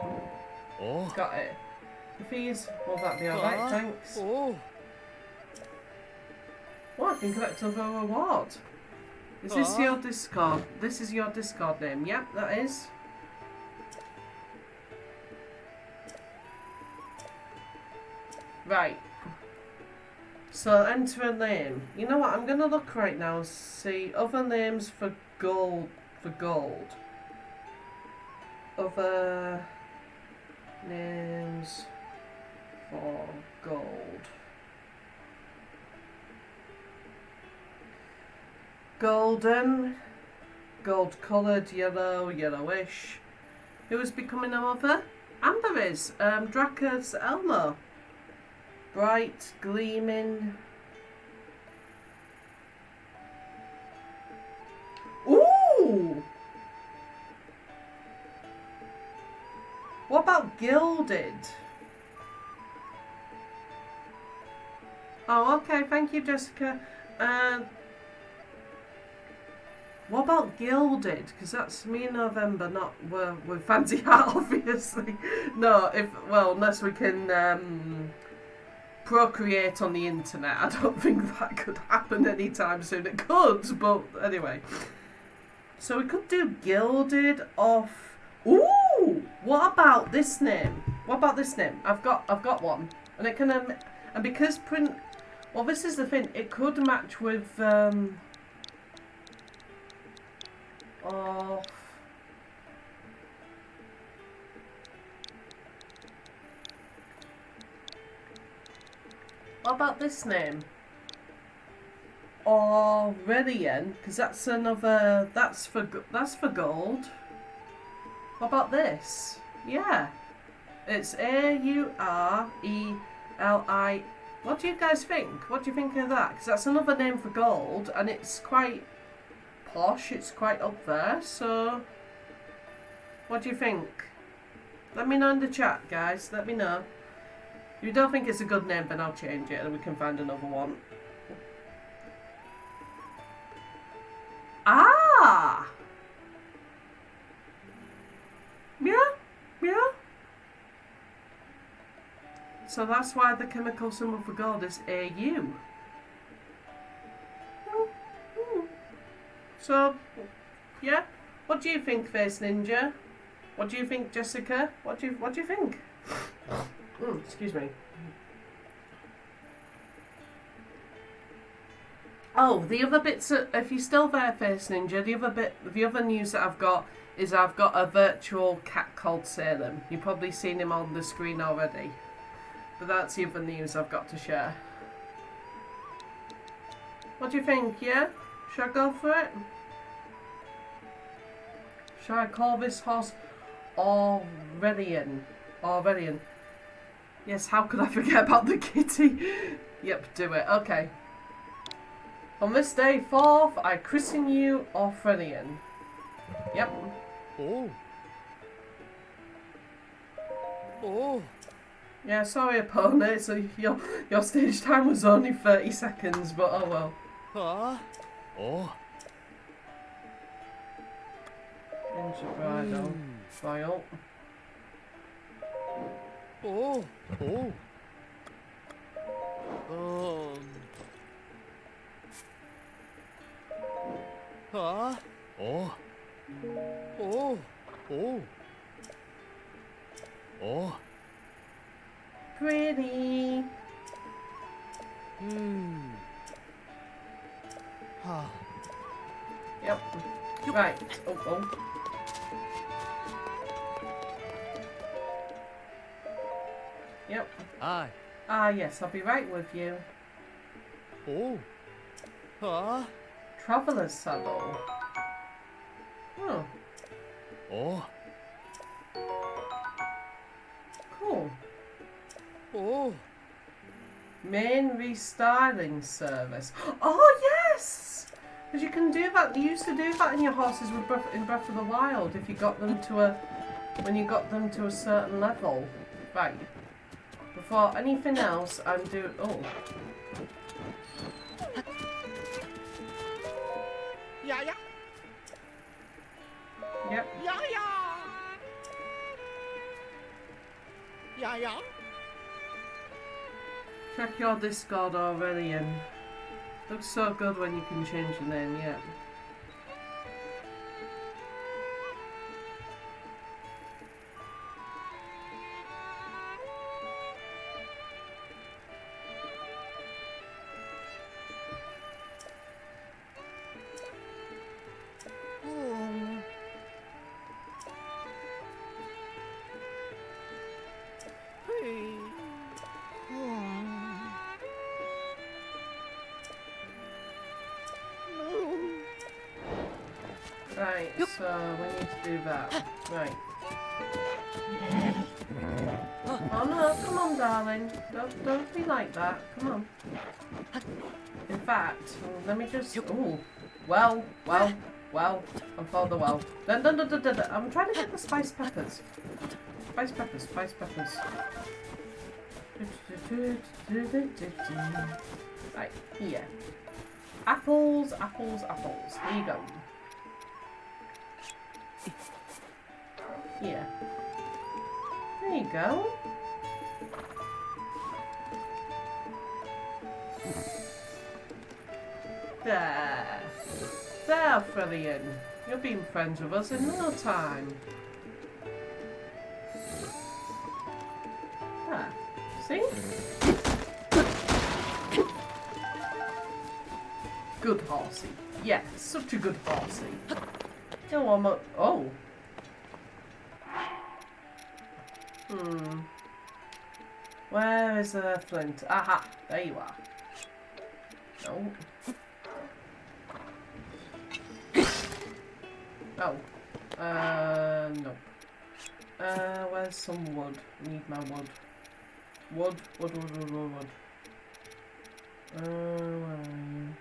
Oh. Got it. The fees, will that be alright? Thanks. Oh. What? I can collect other reward. Is this your Discord? This is your Discord name. Yep, that is. Right. So enter a name. You know what? I'm gonna look right now and see other names for gold. Other names for gold. Golden, gold coloured, yellow, yellowish. Who is becoming a mother? Amber is. Draca's Elmo. Bright, gleaming. Ooh! What about gilded? Oh, okay. Thank you, Jessica. What about gilded? Because that's me in November, not with Fancy Hat, obviously. No, unless we can procreate on the internet. I don't think that could happen anytime soon. It could, but anyway. So we could do gilded off. Ooh! What about this name? I've got one, and it can and because print. Well, this is the thing. It could match with What about this name? Aurelian, because that's another. That's for gold. What about this? Yeah, it's Aureli. What do you guys think? What do you think of that? Because that's another name for gold, and it's quite posh. It's quite up there. So, what do you think? Let me know in the chat, guys. Let me know. If you don't think it's a good name, then I'll change it and we can find another one. Ah! Yeah. So that's why the chemical symbol for gold is AU. So, yeah. What do you think, Face Ninja? What do you think, Jessica? What do you think? Excuse me. Oh, the other bits. If you're still there, Face Ninja, the other news that I've got is I've got a virtual cat called Salem. You've probably seen him on the screen already, but that's the other news I've got to share. What do you think? Yeah, should I go for it? Should I call this horse Aurelian? Yes, how could I forget about the kitty? Yep, do it. Okay. On this day, 4th, I christen you Aurelian. Yep. Oh. Oh. Yeah, sorry, opponent. So your stage time was only 30 seconds, but oh well. あお Ninja bridal. Foil. おおおあおおおお Pretty. は Yep. Right. Oh, oh. Yep. あはい Ah, yes, I'll be right with you. おあ Traveler's saddle. Oh, お cool. お Main restyling service. Oh, yes! Because you can do that. You used to do that in your horses with in Breath of the Wild if you got them to a... when you got them to a certain level. Right. Before anything else, I'm doing... Oh. やや Yep. やややや Check your Discord already and... Looks so good when you can change your name, yeah. Right, so we need to do that. Right. Oh no, come on darling. Don't be like that. Come on. In fact, let me just... Oh. Well. I'm for the well. Dun. I'm trying to get the spice peppers. Spice peppers. Right, here. Apples. Here you go. Here. There you go. There. There, Frillian. You'll be friends with us in no time. There. See? Good horsey. Yeah, such a good horsey. No one more. Oh. Where is the flint? Aha, there you are. No. Oh. Nope. Where's some wood? I need my wood. Wood. Where are you?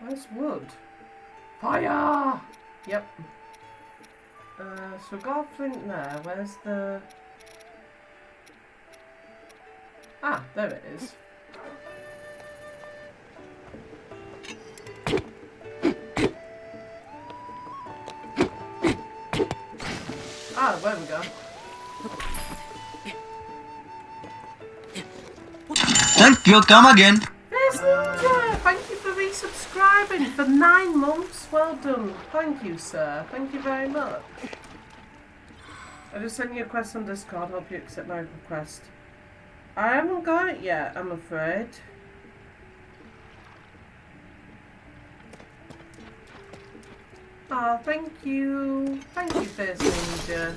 Where's wood? Fire! Yep. So we've got a flint there. Where's the... Ah, there it is. Ah, there we go. Thank you, come again. There's Ninja! Thank you for resubscribing for 9 months. Well done. Thank you, sir. Thank you very much. I just sent you a request on Discord. Hope you accept my request. I haven't got it yet, I'm afraid. Oh, thank you. Thank you, Fierce Ninja.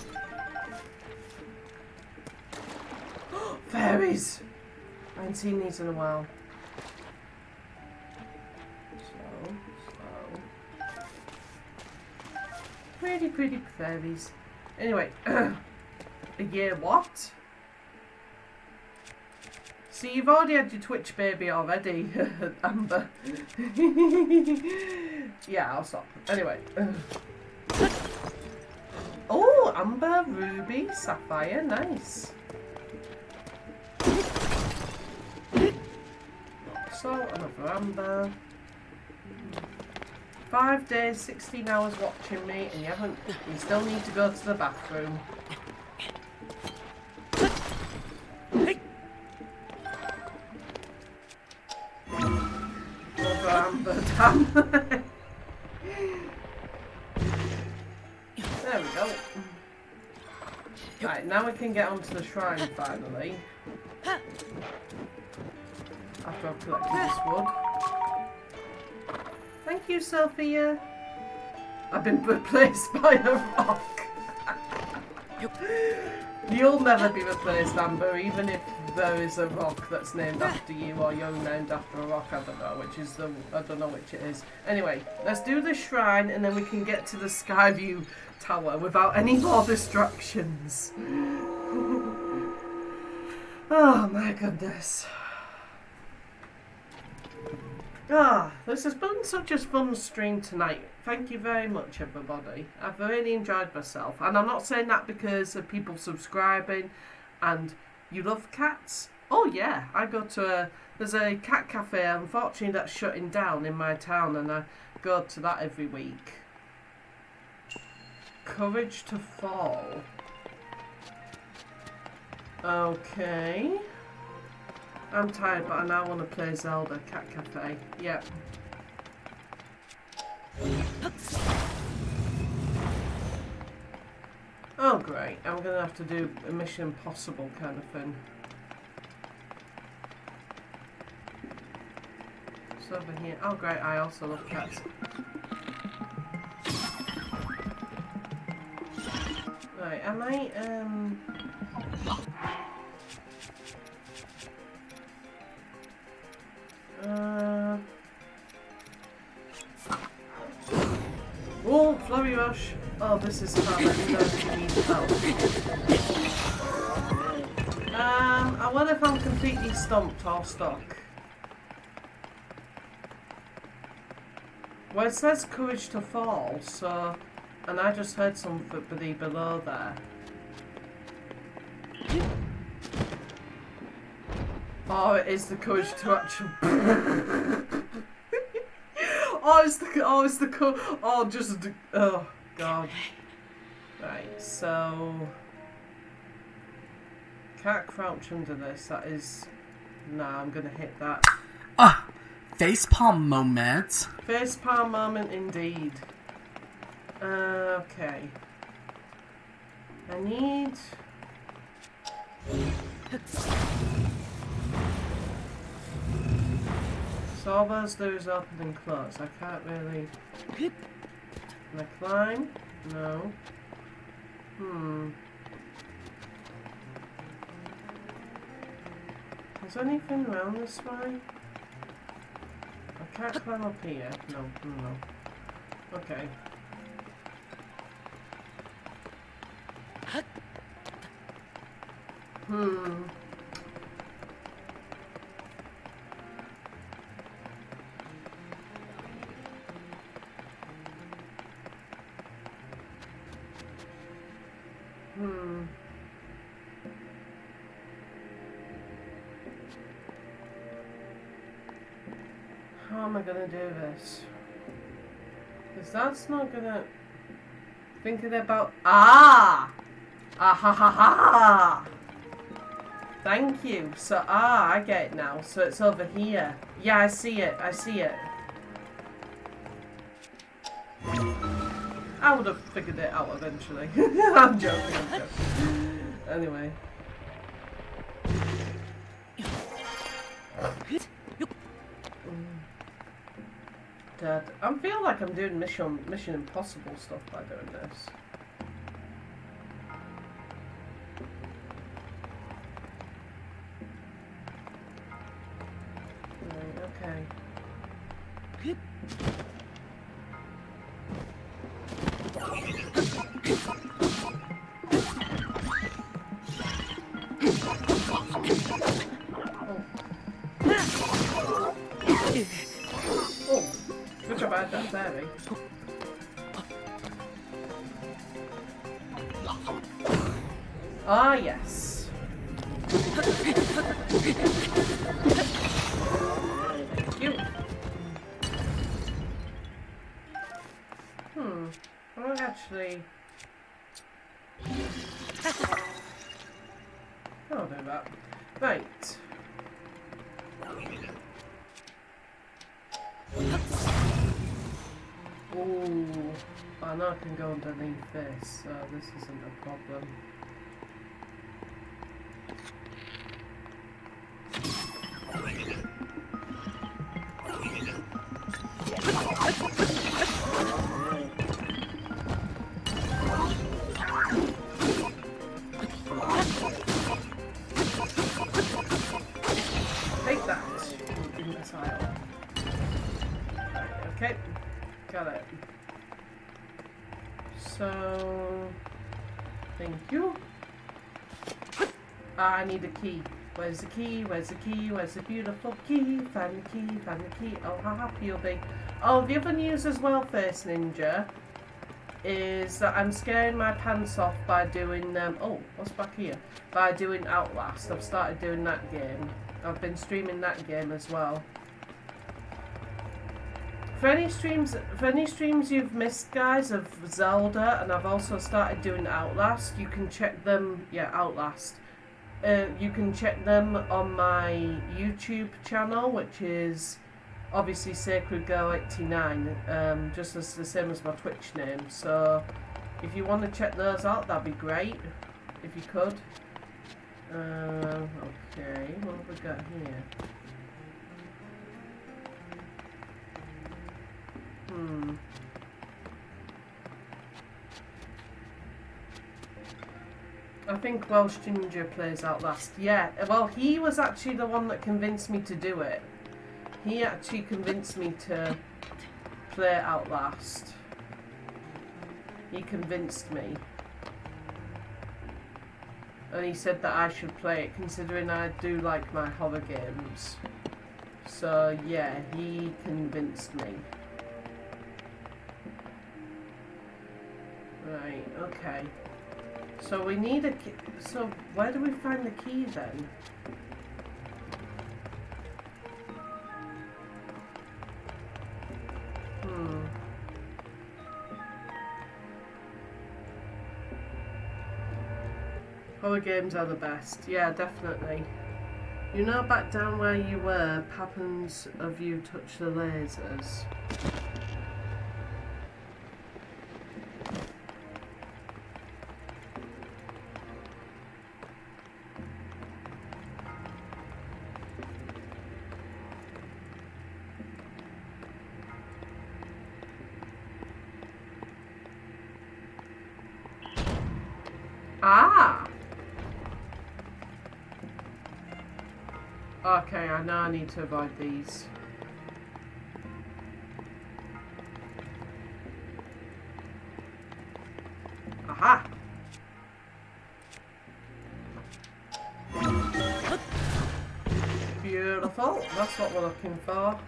Fairies! I haven't seen these in a while. So. Pretty fairies. Anyway, a year what? See, you've already had your Twitch baby already, Amber. Yeah, I'll stop. Anyway. Oh, Amber, Ruby, Sapphire, nice. So, another Amber. 5 days, 16 hours watching me, and you still need to go to the bathroom. Another Amber, damn. There we go. Right, now we can get onto the shrine finally. After I've collected this wood. Thank you, Sophia. I've been replaced by a rock. You'll never be replaced, Amber, even if there is a rock that's named after you or you're named after a rock. I don't know which it is. Anyway, let's do the shrine and then we can get to the Skyview Tower without any more distractions. Oh my goodness. This has been such a fun stream tonight. Thank you very much, everybody. I've really enjoyed myself. And I'm not saying that because of people subscribing and you love cats. Oh yeah, I go to there's a cat cafe, unfortunately that's shutting down in my town, and I go to that every week. Courage to Fall. Okay. I'm tired, but I now want to play Zelda. Cat Cafe. Yep. Oh great, I'm going to have to do a Mission Impossible kind of thing. It's over here. Oh great, I also love cats. Right, am I, oh, Flurry Rush! Oh, this is hard. I know you need help. I wonder if I'm completely stumped or stuck. Well, it says Courage to Fall, so... And I just heard somebody below there. Oh, it is the courage to actually... Oh, God. Right, so... Can't crouch under this, that is... Nah, I'm gonna hit that. Facepalm moment. Facepalm moment indeed. Okay. I need... So all those doors open and close. I can't really... Can I climb? No. Is there anything around this way? I can't climb up here. No. Okay. How am I gonna do this? Because that's not gonna... Thinking about... Ah ha ha ha! Thank you. So, I get it now. So it's over here. Yeah, I see it. I would have figured it out eventually. I'm joking. Anyway. Dad, I feel like I'm doing Mission Impossible stuff by doing this. Okay. ride that fairy. Ah, yes. Thank you. I'll actually... I'll do that. Right. Ooh. I know I can go underneath this, so this isn't a problem. Take that, you imbecile. Right, okay, got it. So, thank you. I need a key. Where's the key? Where's the key? Where's the beautiful key? Find the key, find the key. Oh, how happy you'll be. Oh, the other news as well, Face Ninja, is that I'm scaring my pants off by doing, oh, what's back here? By doing Outlast. I've started doing that game. I've been streaming that game as well. For any streams you've missed, guys, of Zelda, and I've also started doing Outlast, you can check them, yeah, Outlast. You can check them on my YouTube channel, which is obviously Sacred Girl 89, just as the same as my Twitch name. So if you want to check those out, that'd be great, if you could. Okay, what have we got here? I think Welsh Ginger plays Outlast. Yeah, well, he was actually the one that convinced me to do it. He actually convinced me to play Outlast. He convinced me. And he said that I should play it, considering I do like my horror games. So, yeah, he convinced me. Right, okay. So we need a key. So where do we find the key then? Horror games are the best. Yeah, definitely. You know, back down where you were, happens of you touch the lasers. Ah! Okay, I know I need to avoid these. Aha! Beautiful, that's what we're looking for.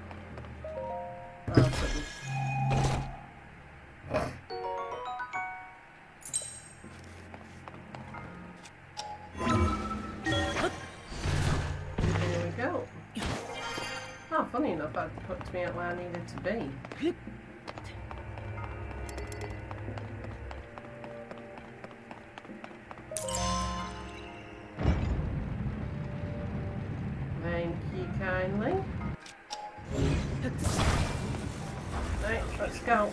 Funny enough, that put me at where I needed to be. Thank you kindly. Right, let's go.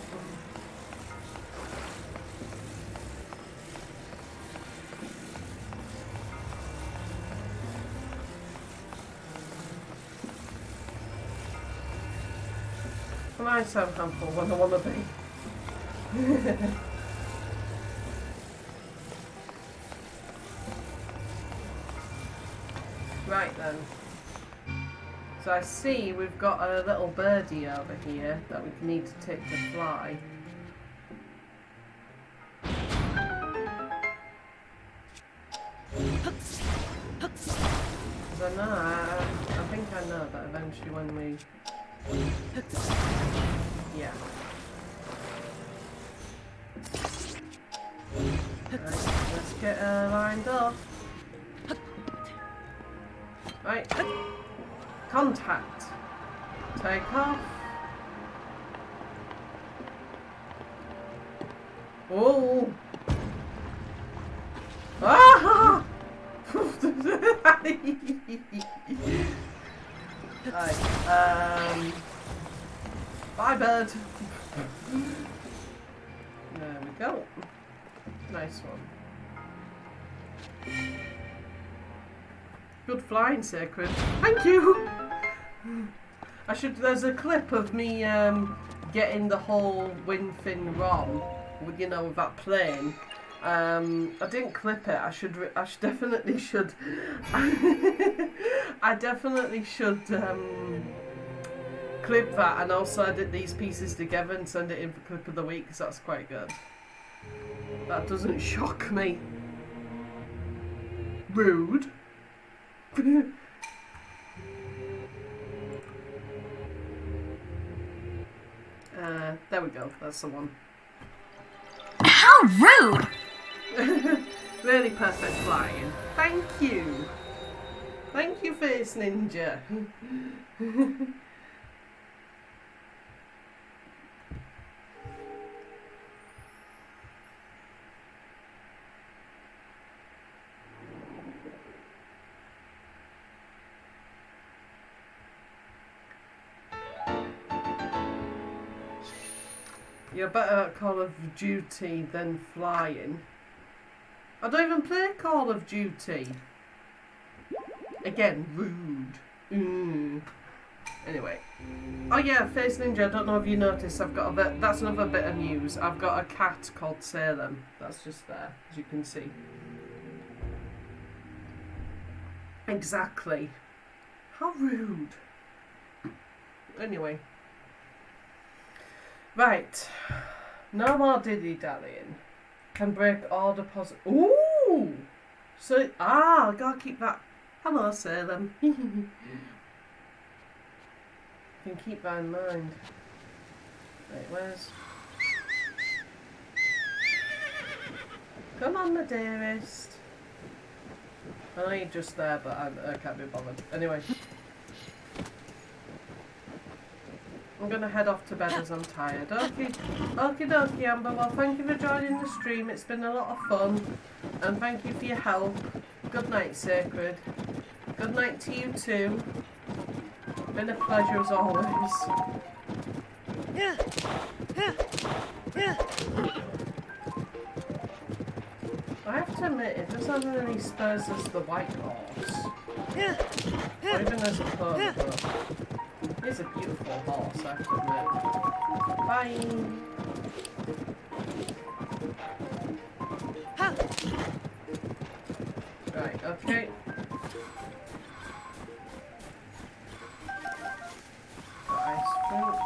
I so handful when I want to be. Right then. So I see we've got a little birdie over here that we need to take to fly. Because I know, I think I know that eventually when we... Yeah. get her lined up. Right. Contact. Take off. Oh! Ah! Right. Bye, bird. There we go. Nice one. Good flying, Sacred. Thank you! I should. There's a clip of me getting the whole wind fin ROM with, you know, with that plane. I didn't clip it. I definitely should. I definitely should clip that and also edit these pieces together and send it in for clip of the week because that's quite good. That doesn't shock me. Rude. There we go. That's the one. How rude! Really perfect flying. Thank you. Thank you, Face Ninja. You're better at Call of Duty than flying. I don't even play Call of Duty. Again, rude. Anyway. Oh yeah, Face Ninja, I don't know if you noticed, I've got a bit, that's another bit of news. I've got a cat called Salem. That's just there, as you can see. Exactly. How rude. Anyway. Right. No more dilly-dallying. Can break all deposit. Ooh! So, I gotta keep that. Hello, Salem. Can keep that in mind. Wait, where's... Come on, my dearest. I know you're just there, but I can't be bothered. Anyway. I'm going to head off to bed as I'm tired. Okie dokie, Amber. Well, thank you for joining the stream. It's been a lot of fun. And thank you for your help. Good night, Sacred. Good night to you too. Been a pleasure as always. I have to admit, it doesn't have any spurs as the white horse. Or even as a pony, but it's a beautiful horse, I have to admit. Bye! Right, okay. Got ice fruit.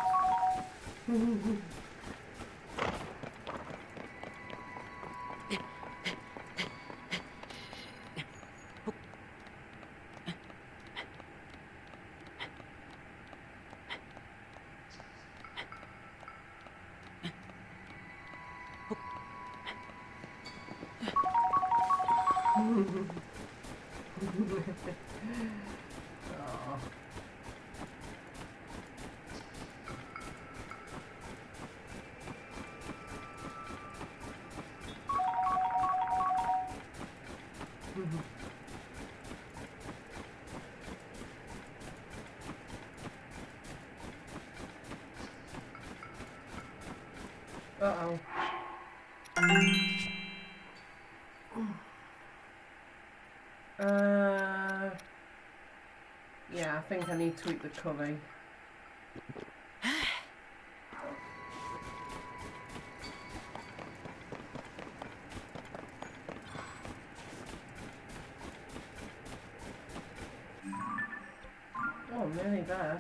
Uh-oh. Yeah, I think I need to eat the curry. Oh, nearly there.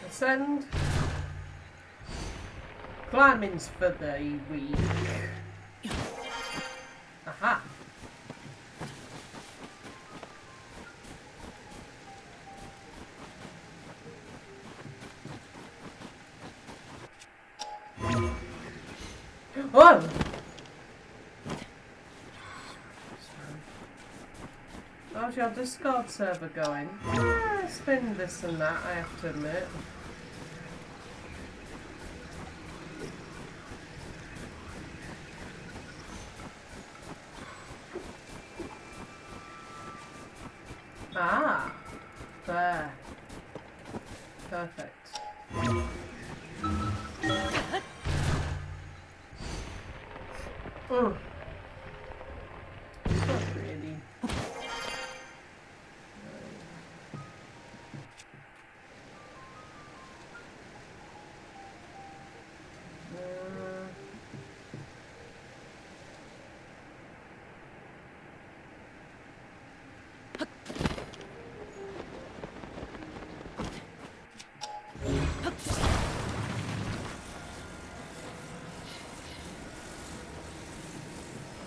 Ascend. Climbing's for the week. Aha. How's your Discord server going? It's been this and that, I have to admit. Ah, there. Perfect. Oh. Not really.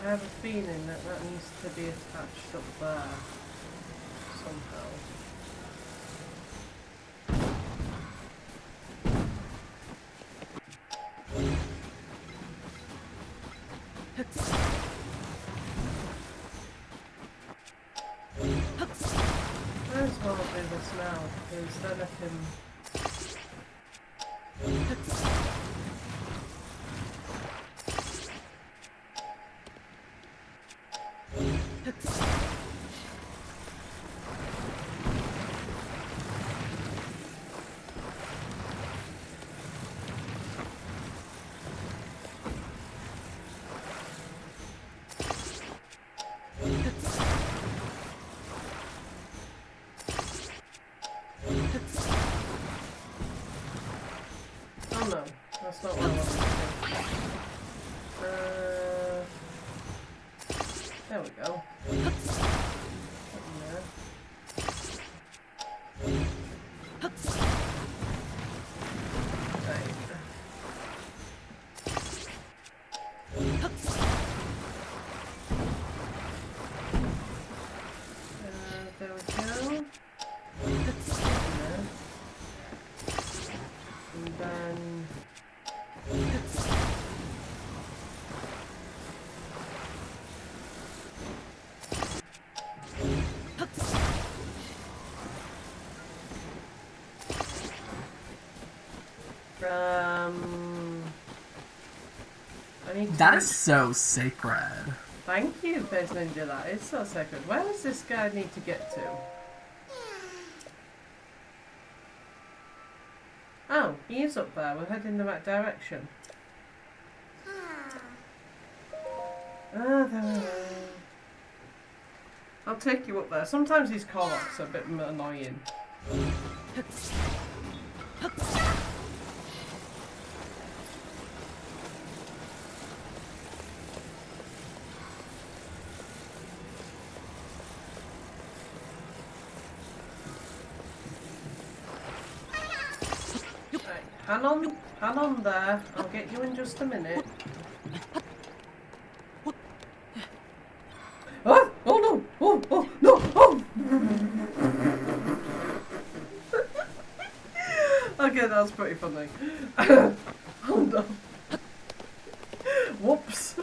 I have a feeling that that needs to be attached up there somehow. Might as well do this now, because then I can... Oh no, that's not what I wanted to do. There we go. Put in there. Right. There we go. And then... I need to... That is so sacred. Thank you, Biz Ninja, that is so sacred. Where does this guy need to get to? Oh, he is up there. We're heading in the right direction. Ah, there we are. I'll take you up there. Sometimes these call-outs are a bit annoying. Hang on there. I'll get you in just a minute. Oh! Oh no! Oh! Oh! No! Oh! Okay, that was pretty funny. Oh no. Whoops.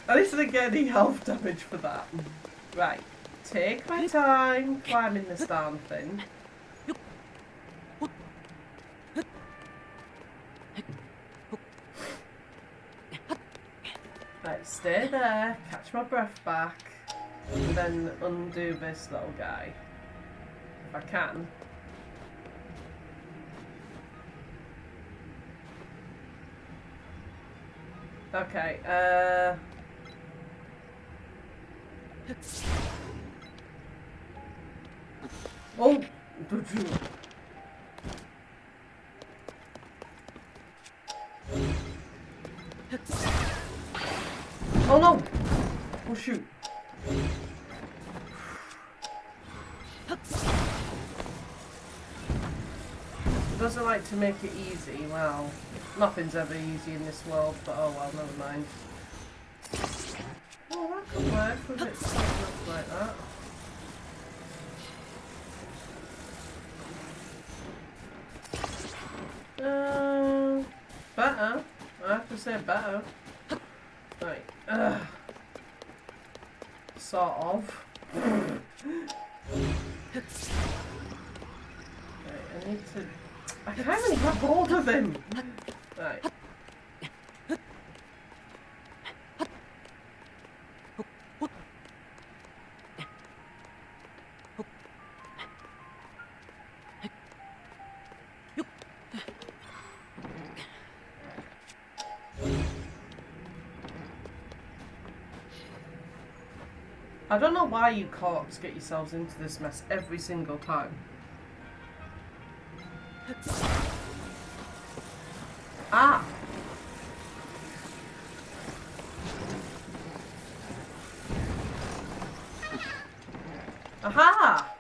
At least I didn't get any health damage for that. Right. Take my time climbing this darn thing. Right, stay there, catch my breath back, and then undo this little guy. If I can. Okay, oh! Oh no! Oh shoot. Doesn't like to make it easy. Well, nothing's ever easy in this world, but oh well, never mind. Oh, that could work with it set up like that. Better. I have to say better. Right. Sort of. I need to... I can't even grab hold of him! Right. I don't know why you corks get yourselves into this mess every single time. Ah! Aha!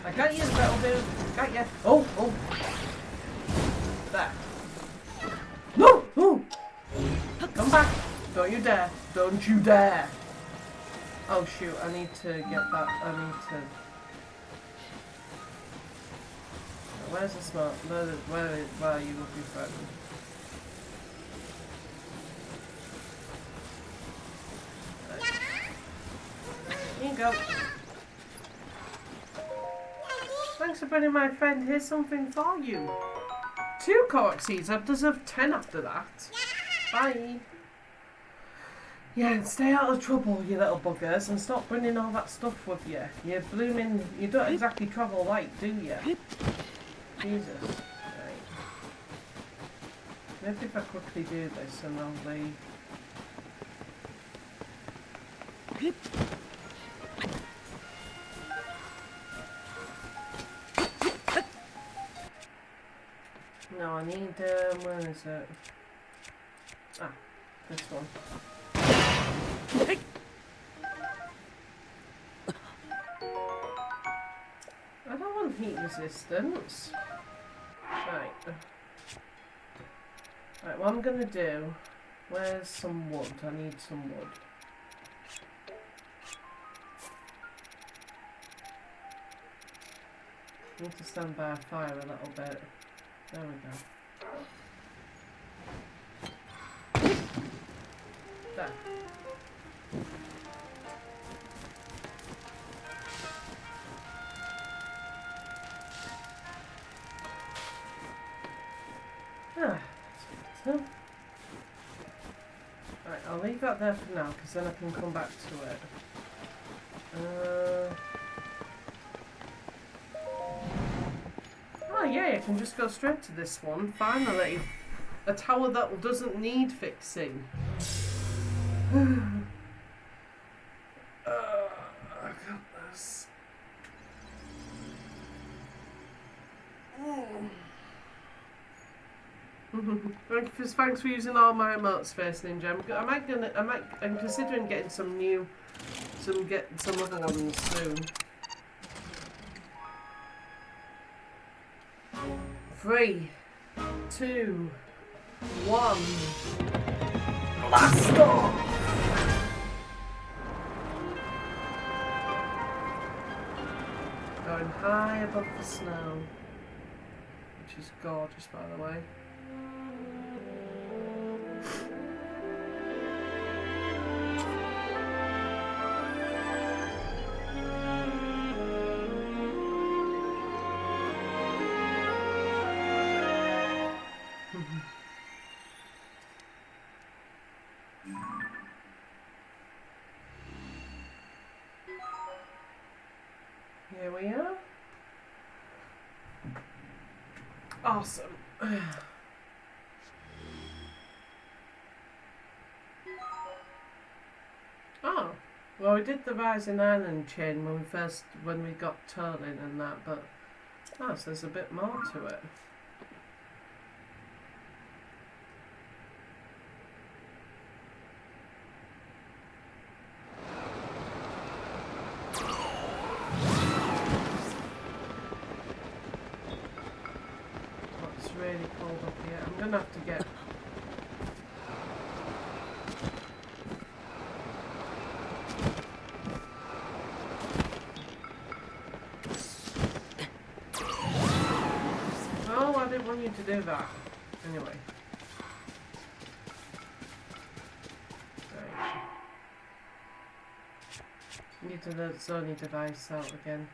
I got you, little dude. Got you. Oh, oh. There. No! No! Come back. Don't you dare. Don't you dare. Oh shoot, I need to get that. I need to... Where's the smart? Where are you looking for? Here you go. Thanks for bringing my friend. Here's something for you. 2 cork seeds. I deserve 10 after that. Bye. Yeah, and stay out of trouble, you little buggers, and stop bringing all that stuff with you. You're blooming... You don't exactly travel light, do you? Jesus. Right. Maybe if I quickly do this and I'll leave. No, I need, where is it? Ah, this one. I don't want heat resistance. Right. Right, what I'm gonna do... Where's some wood? I need some wood. Need to stand by a fire a little bit. There we go. There. Ah, that's good. Right, I'll leave that there for now, because then I can come back to it. Oh yeah, I can just go straight to this one. Finally, a tower that doesn't need fixing. I got this. Thanks for using all my emote space, Ninja. I'm considering getting some other ones soon. 3, 2, 1. Blast off! Going high above the snow, which is gorgeous, by the way. Here we are. Awesome. Oh, well, we did the Rising Island chain when we got Turlin and that, but so there's a bit more to it. Really cold up here. I'm gonna have to get... Oh, I didn't want you to do that. Anyway. Right. Need to the Sony device out again.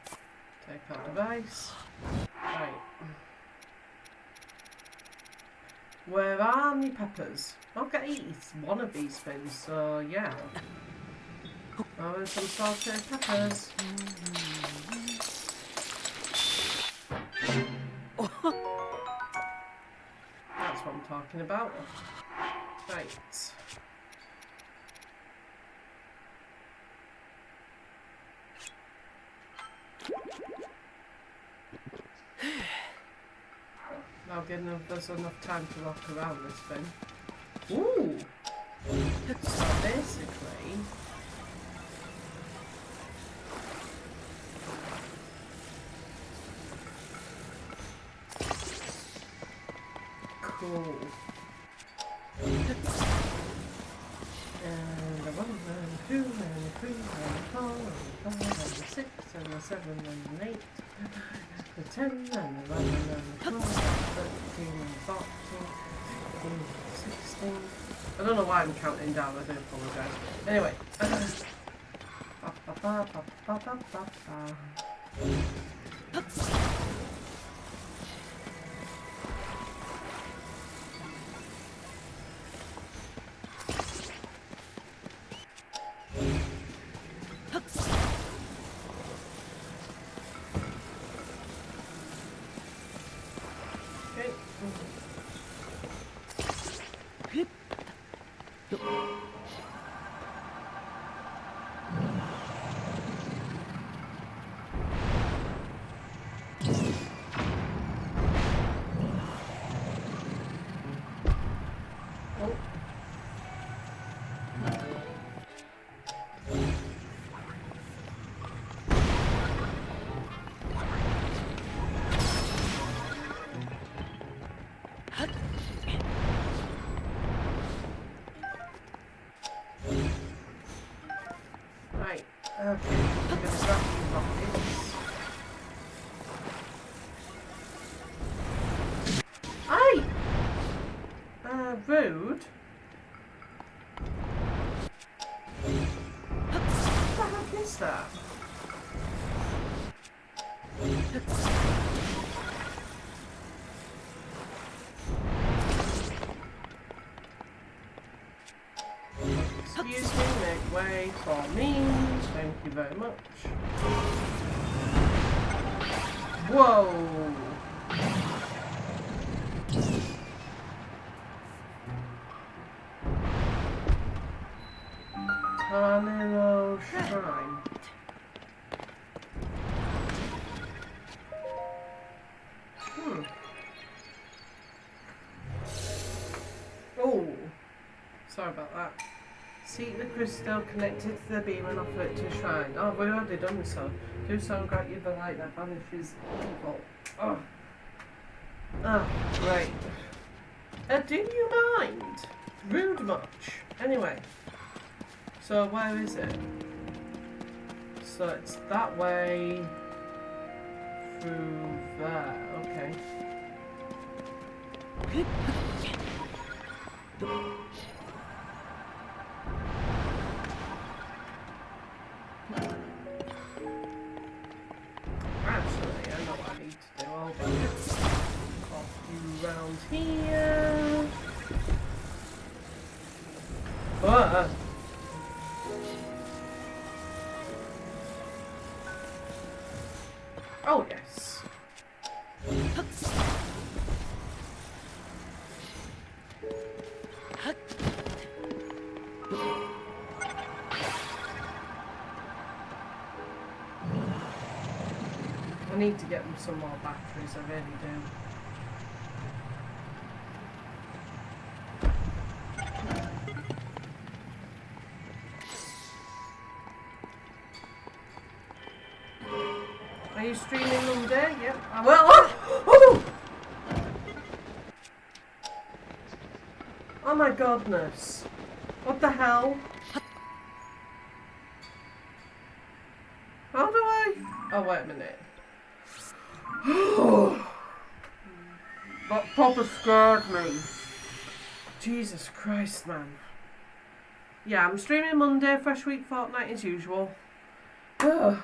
Take out device. Right. Where are my peppers? I've got to eat one of these things, so yeah. Oh, and some salted peppers. That's what I'm talking about. Right. Now give us enough time to walk around this thing. Ooh! So basically... Cool. And the 1 and 2 and 3 and 4 and 5 and the 6 and the 7 and the 8, the 10 and the 11 and the 12 and 13 and 14, 15 and 16. I don't know why I'm counting down, I do apologise. Anyway. Ba, ba, ba, ba, ba, ba, ba, ba. Right, okay, I'm going to grab these rockets. Aye! Rude. What the heck is that? Excuse me, make way for me. Thank you very much. Whoa! Tornado Shrine. Oh, sorry about that. Seek the crystal connected to the beam and offer it to a shrine. Oh, we've already done so. Do so, grant you the light that banishes evil. Oh. Oh, right. Do you mind? Rude much. Anyway. So, where is it? So, it's that way. Through there. Okay. Actually, I know what I need to do. I'll pop you round here. Oh, yes. I need to get them some more batteries, I really do. Are you streaming Monday? Yep. Well, oh! Oh my goodness. What the hell? How do I? Oh, wait a minute. That proper scared me. Jesus Christ, man. Yeah, I'm streaming Monday, Fresh Week Fortnite as usual. Ugh.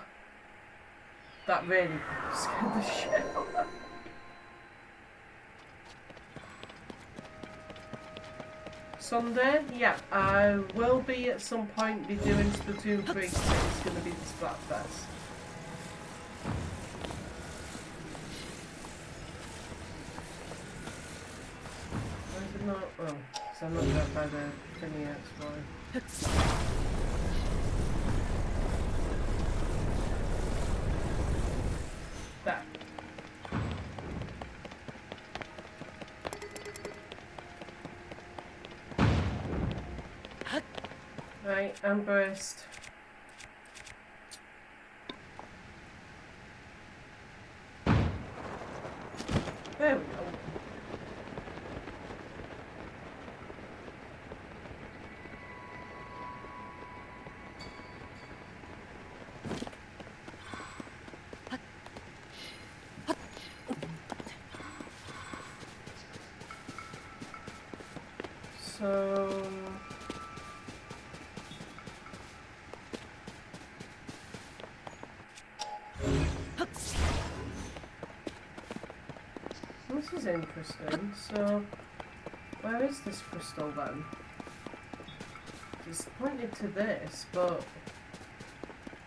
That really scared the shit out of me. Sunday? Yeah, I will be at some point be doing Splatoon 3 because it's going to be the Splatfest. Why is it not? Oh, so I'm not going by the thingy, that's why. That. Right, I'm braced. There we go. So... This is interesting. So, where is this crystal then? It's pointed to this, but...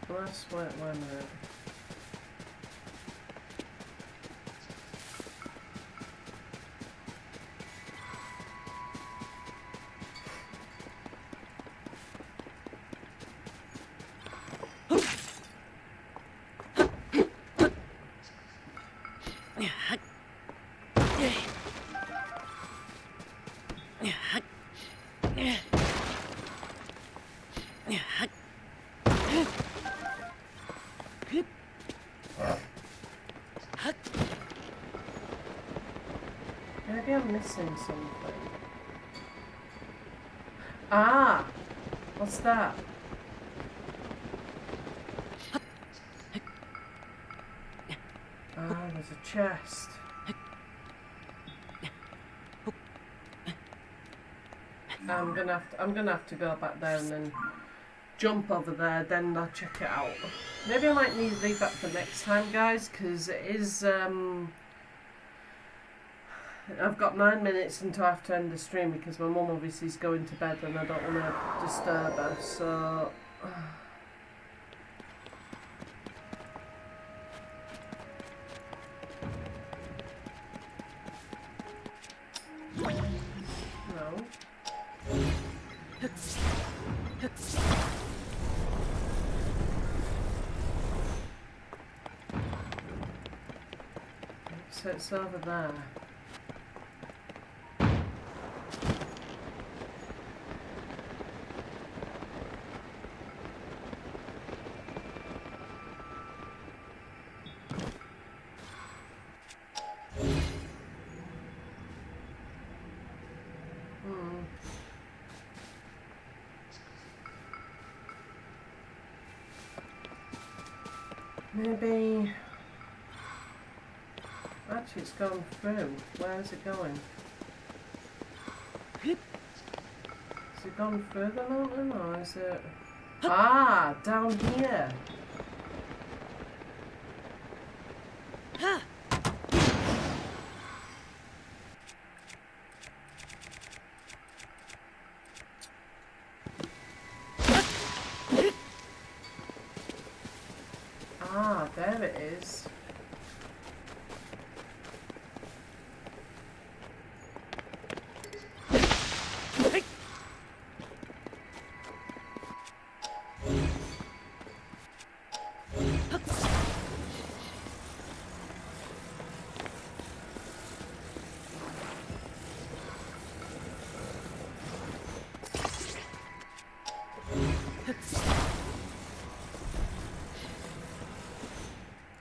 Wait a minute. Maybe I'm missing something. Ah! What's that? Ah, there's a chest. I'm gonna have to go back there and then jump over there, then I'll check it out. Maybe I might need to leave that for next time, guys, because it is I've got 9 minutes until I have to end the stream because my mum obviously is going to bed and I don't want to disturb her, so... No. So it's over there. Maybe... Actually, it's gone through. Where is it going? Has it gone through the mountain, or is it... Ah! Down here! Ah, there it is.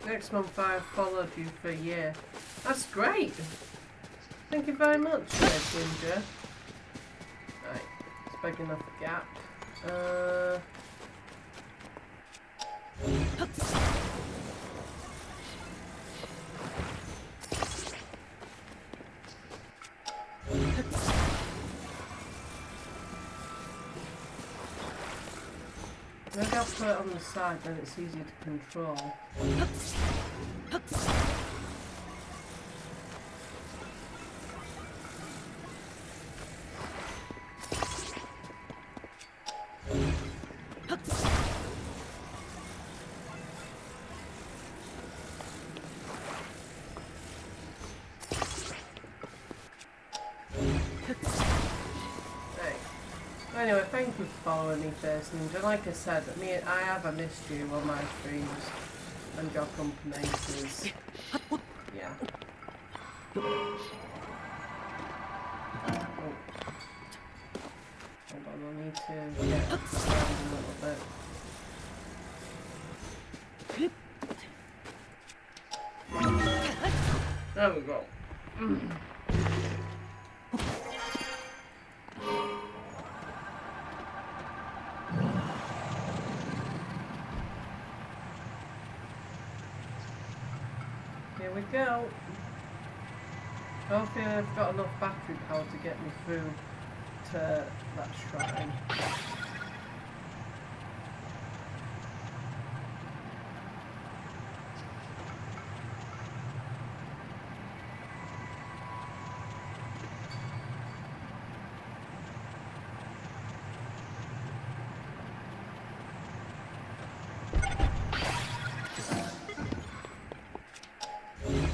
Next month I've followed you for a year. That's great! Thank you very much, Ginger. Right, it's big enough gap. Maybe I'll put it on the side, then it's easier to control. Anyway, thank you for following me first, Ninja. Like I said, I have missed you on my streams and your company, because, yeah. Oh. Hold on, I need to get around a little bit. There we go. Here we go. Hopefully I've got enough battery power to get me through to that shrine.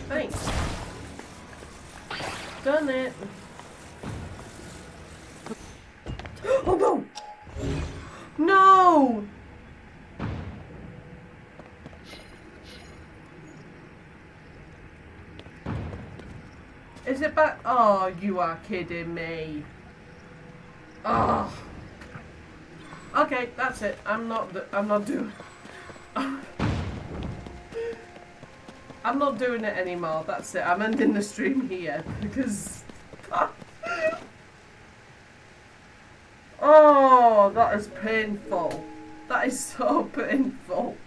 Thanks. Done it. Oh no! No! Is it back? Oh, you are kidding me. Oh. Okay, that's it. I'm not doing. I'm not doing it anymore. That's it. I'm ending the stream here because. Oh, that is painful. That is so painful.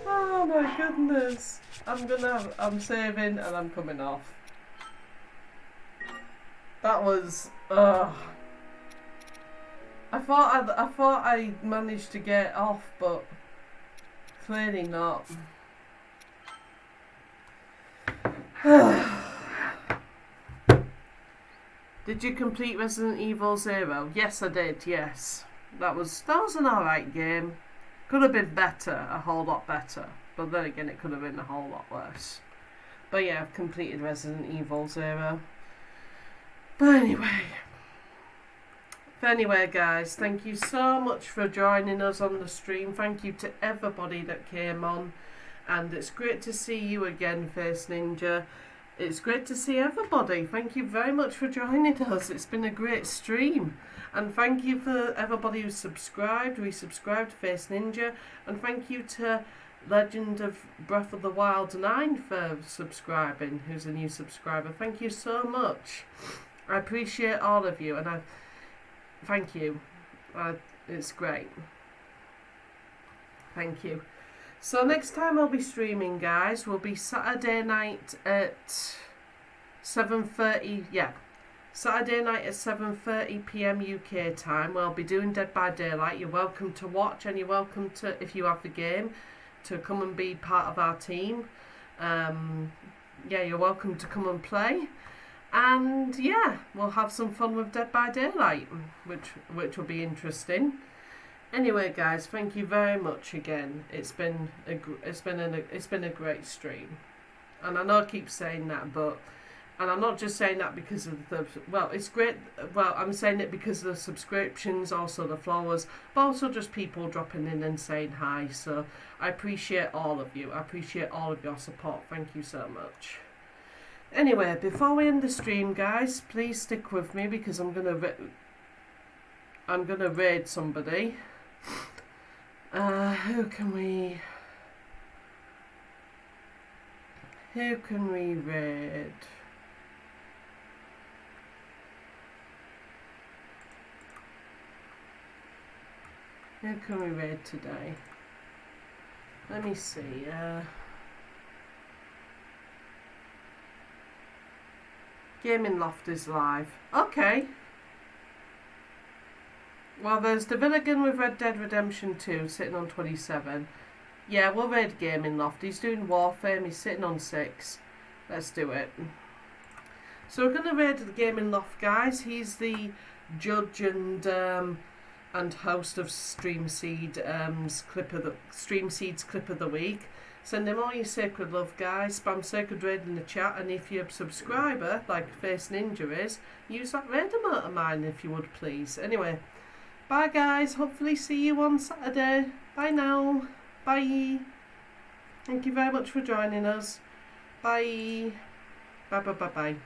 Oh my goodness. I'm saving and I'm coming off. That was. I thought I managed to get off, but clearly not. Did you complete Resident Evil 0? Yes, I did. Yes, that was an alright game. Could have been better, a whole lot better. But then again, it could have been a whole lot worse. But yeah, I've completed Resident Evil 0. But anyway, guys, thank you so much for joining us on the stream. Thank you to everybody that came on. And it's great to see you again, Face Ninja. It's great to see everybody. Thank you very much for joining us. It's been a great stream. And thank you for everybody who subscribed, resubscribed to Face Ninja. And thank you to Legend of Breath of the Wild 9 for subscribing, who's a new subscriber. Thank you so much. I appreciate all of you. And I thank you. It's great. Thank you. So next time I'll be streaming, guys, will be Saturday night at 7:30. Yeah, Saturday night at 7:30 p.m. UK time. Where I'll be doing Dead by Daylight. You're welcome to watch, and you're welcome to, if you have the game, to come and be part of our team. Yeah, you're welcome to come and play. And yeah, we'll have some fun with Dead by Daylight, which will be interesting. Anyway, guys, thank you very much again. It's been a great stream, and I know I keep saying that, and I'm not just saying that because of it's great. Well, I'm saying it because of the subscriptions, also the followers, but also just people dropping in and saying hi. So I appreciate all of you. I appreciate all of your support. Thank you so much. Anyway, before we end the stream, guys, please stick with me because I'm gonna raid somebody. Who can we raid? Who can we raid today? Let me see. Gaming Loft is live. Okay. Well, there's the Villagan with Red Dead Redemption 2 sitting on 27. Yeah, we'll raid Gaming Loft. He's doing Warframe. He's sitting on 6. Let's do it. So we're going to raid the Gaming Loft, guys. He's the judge and host of Streamseed's clip of the week. Send him all your sacred love, guys. Spam sacred raid in the chat, and if you're a subscriber, like Face Ninja is, use that raid emote of mine if you would, please. Anyway, bye, guys. Hopefully see you on Saturday. Bye now. Bye. Thank you very much for joining us. Bye. Bye, bye, bye, bye.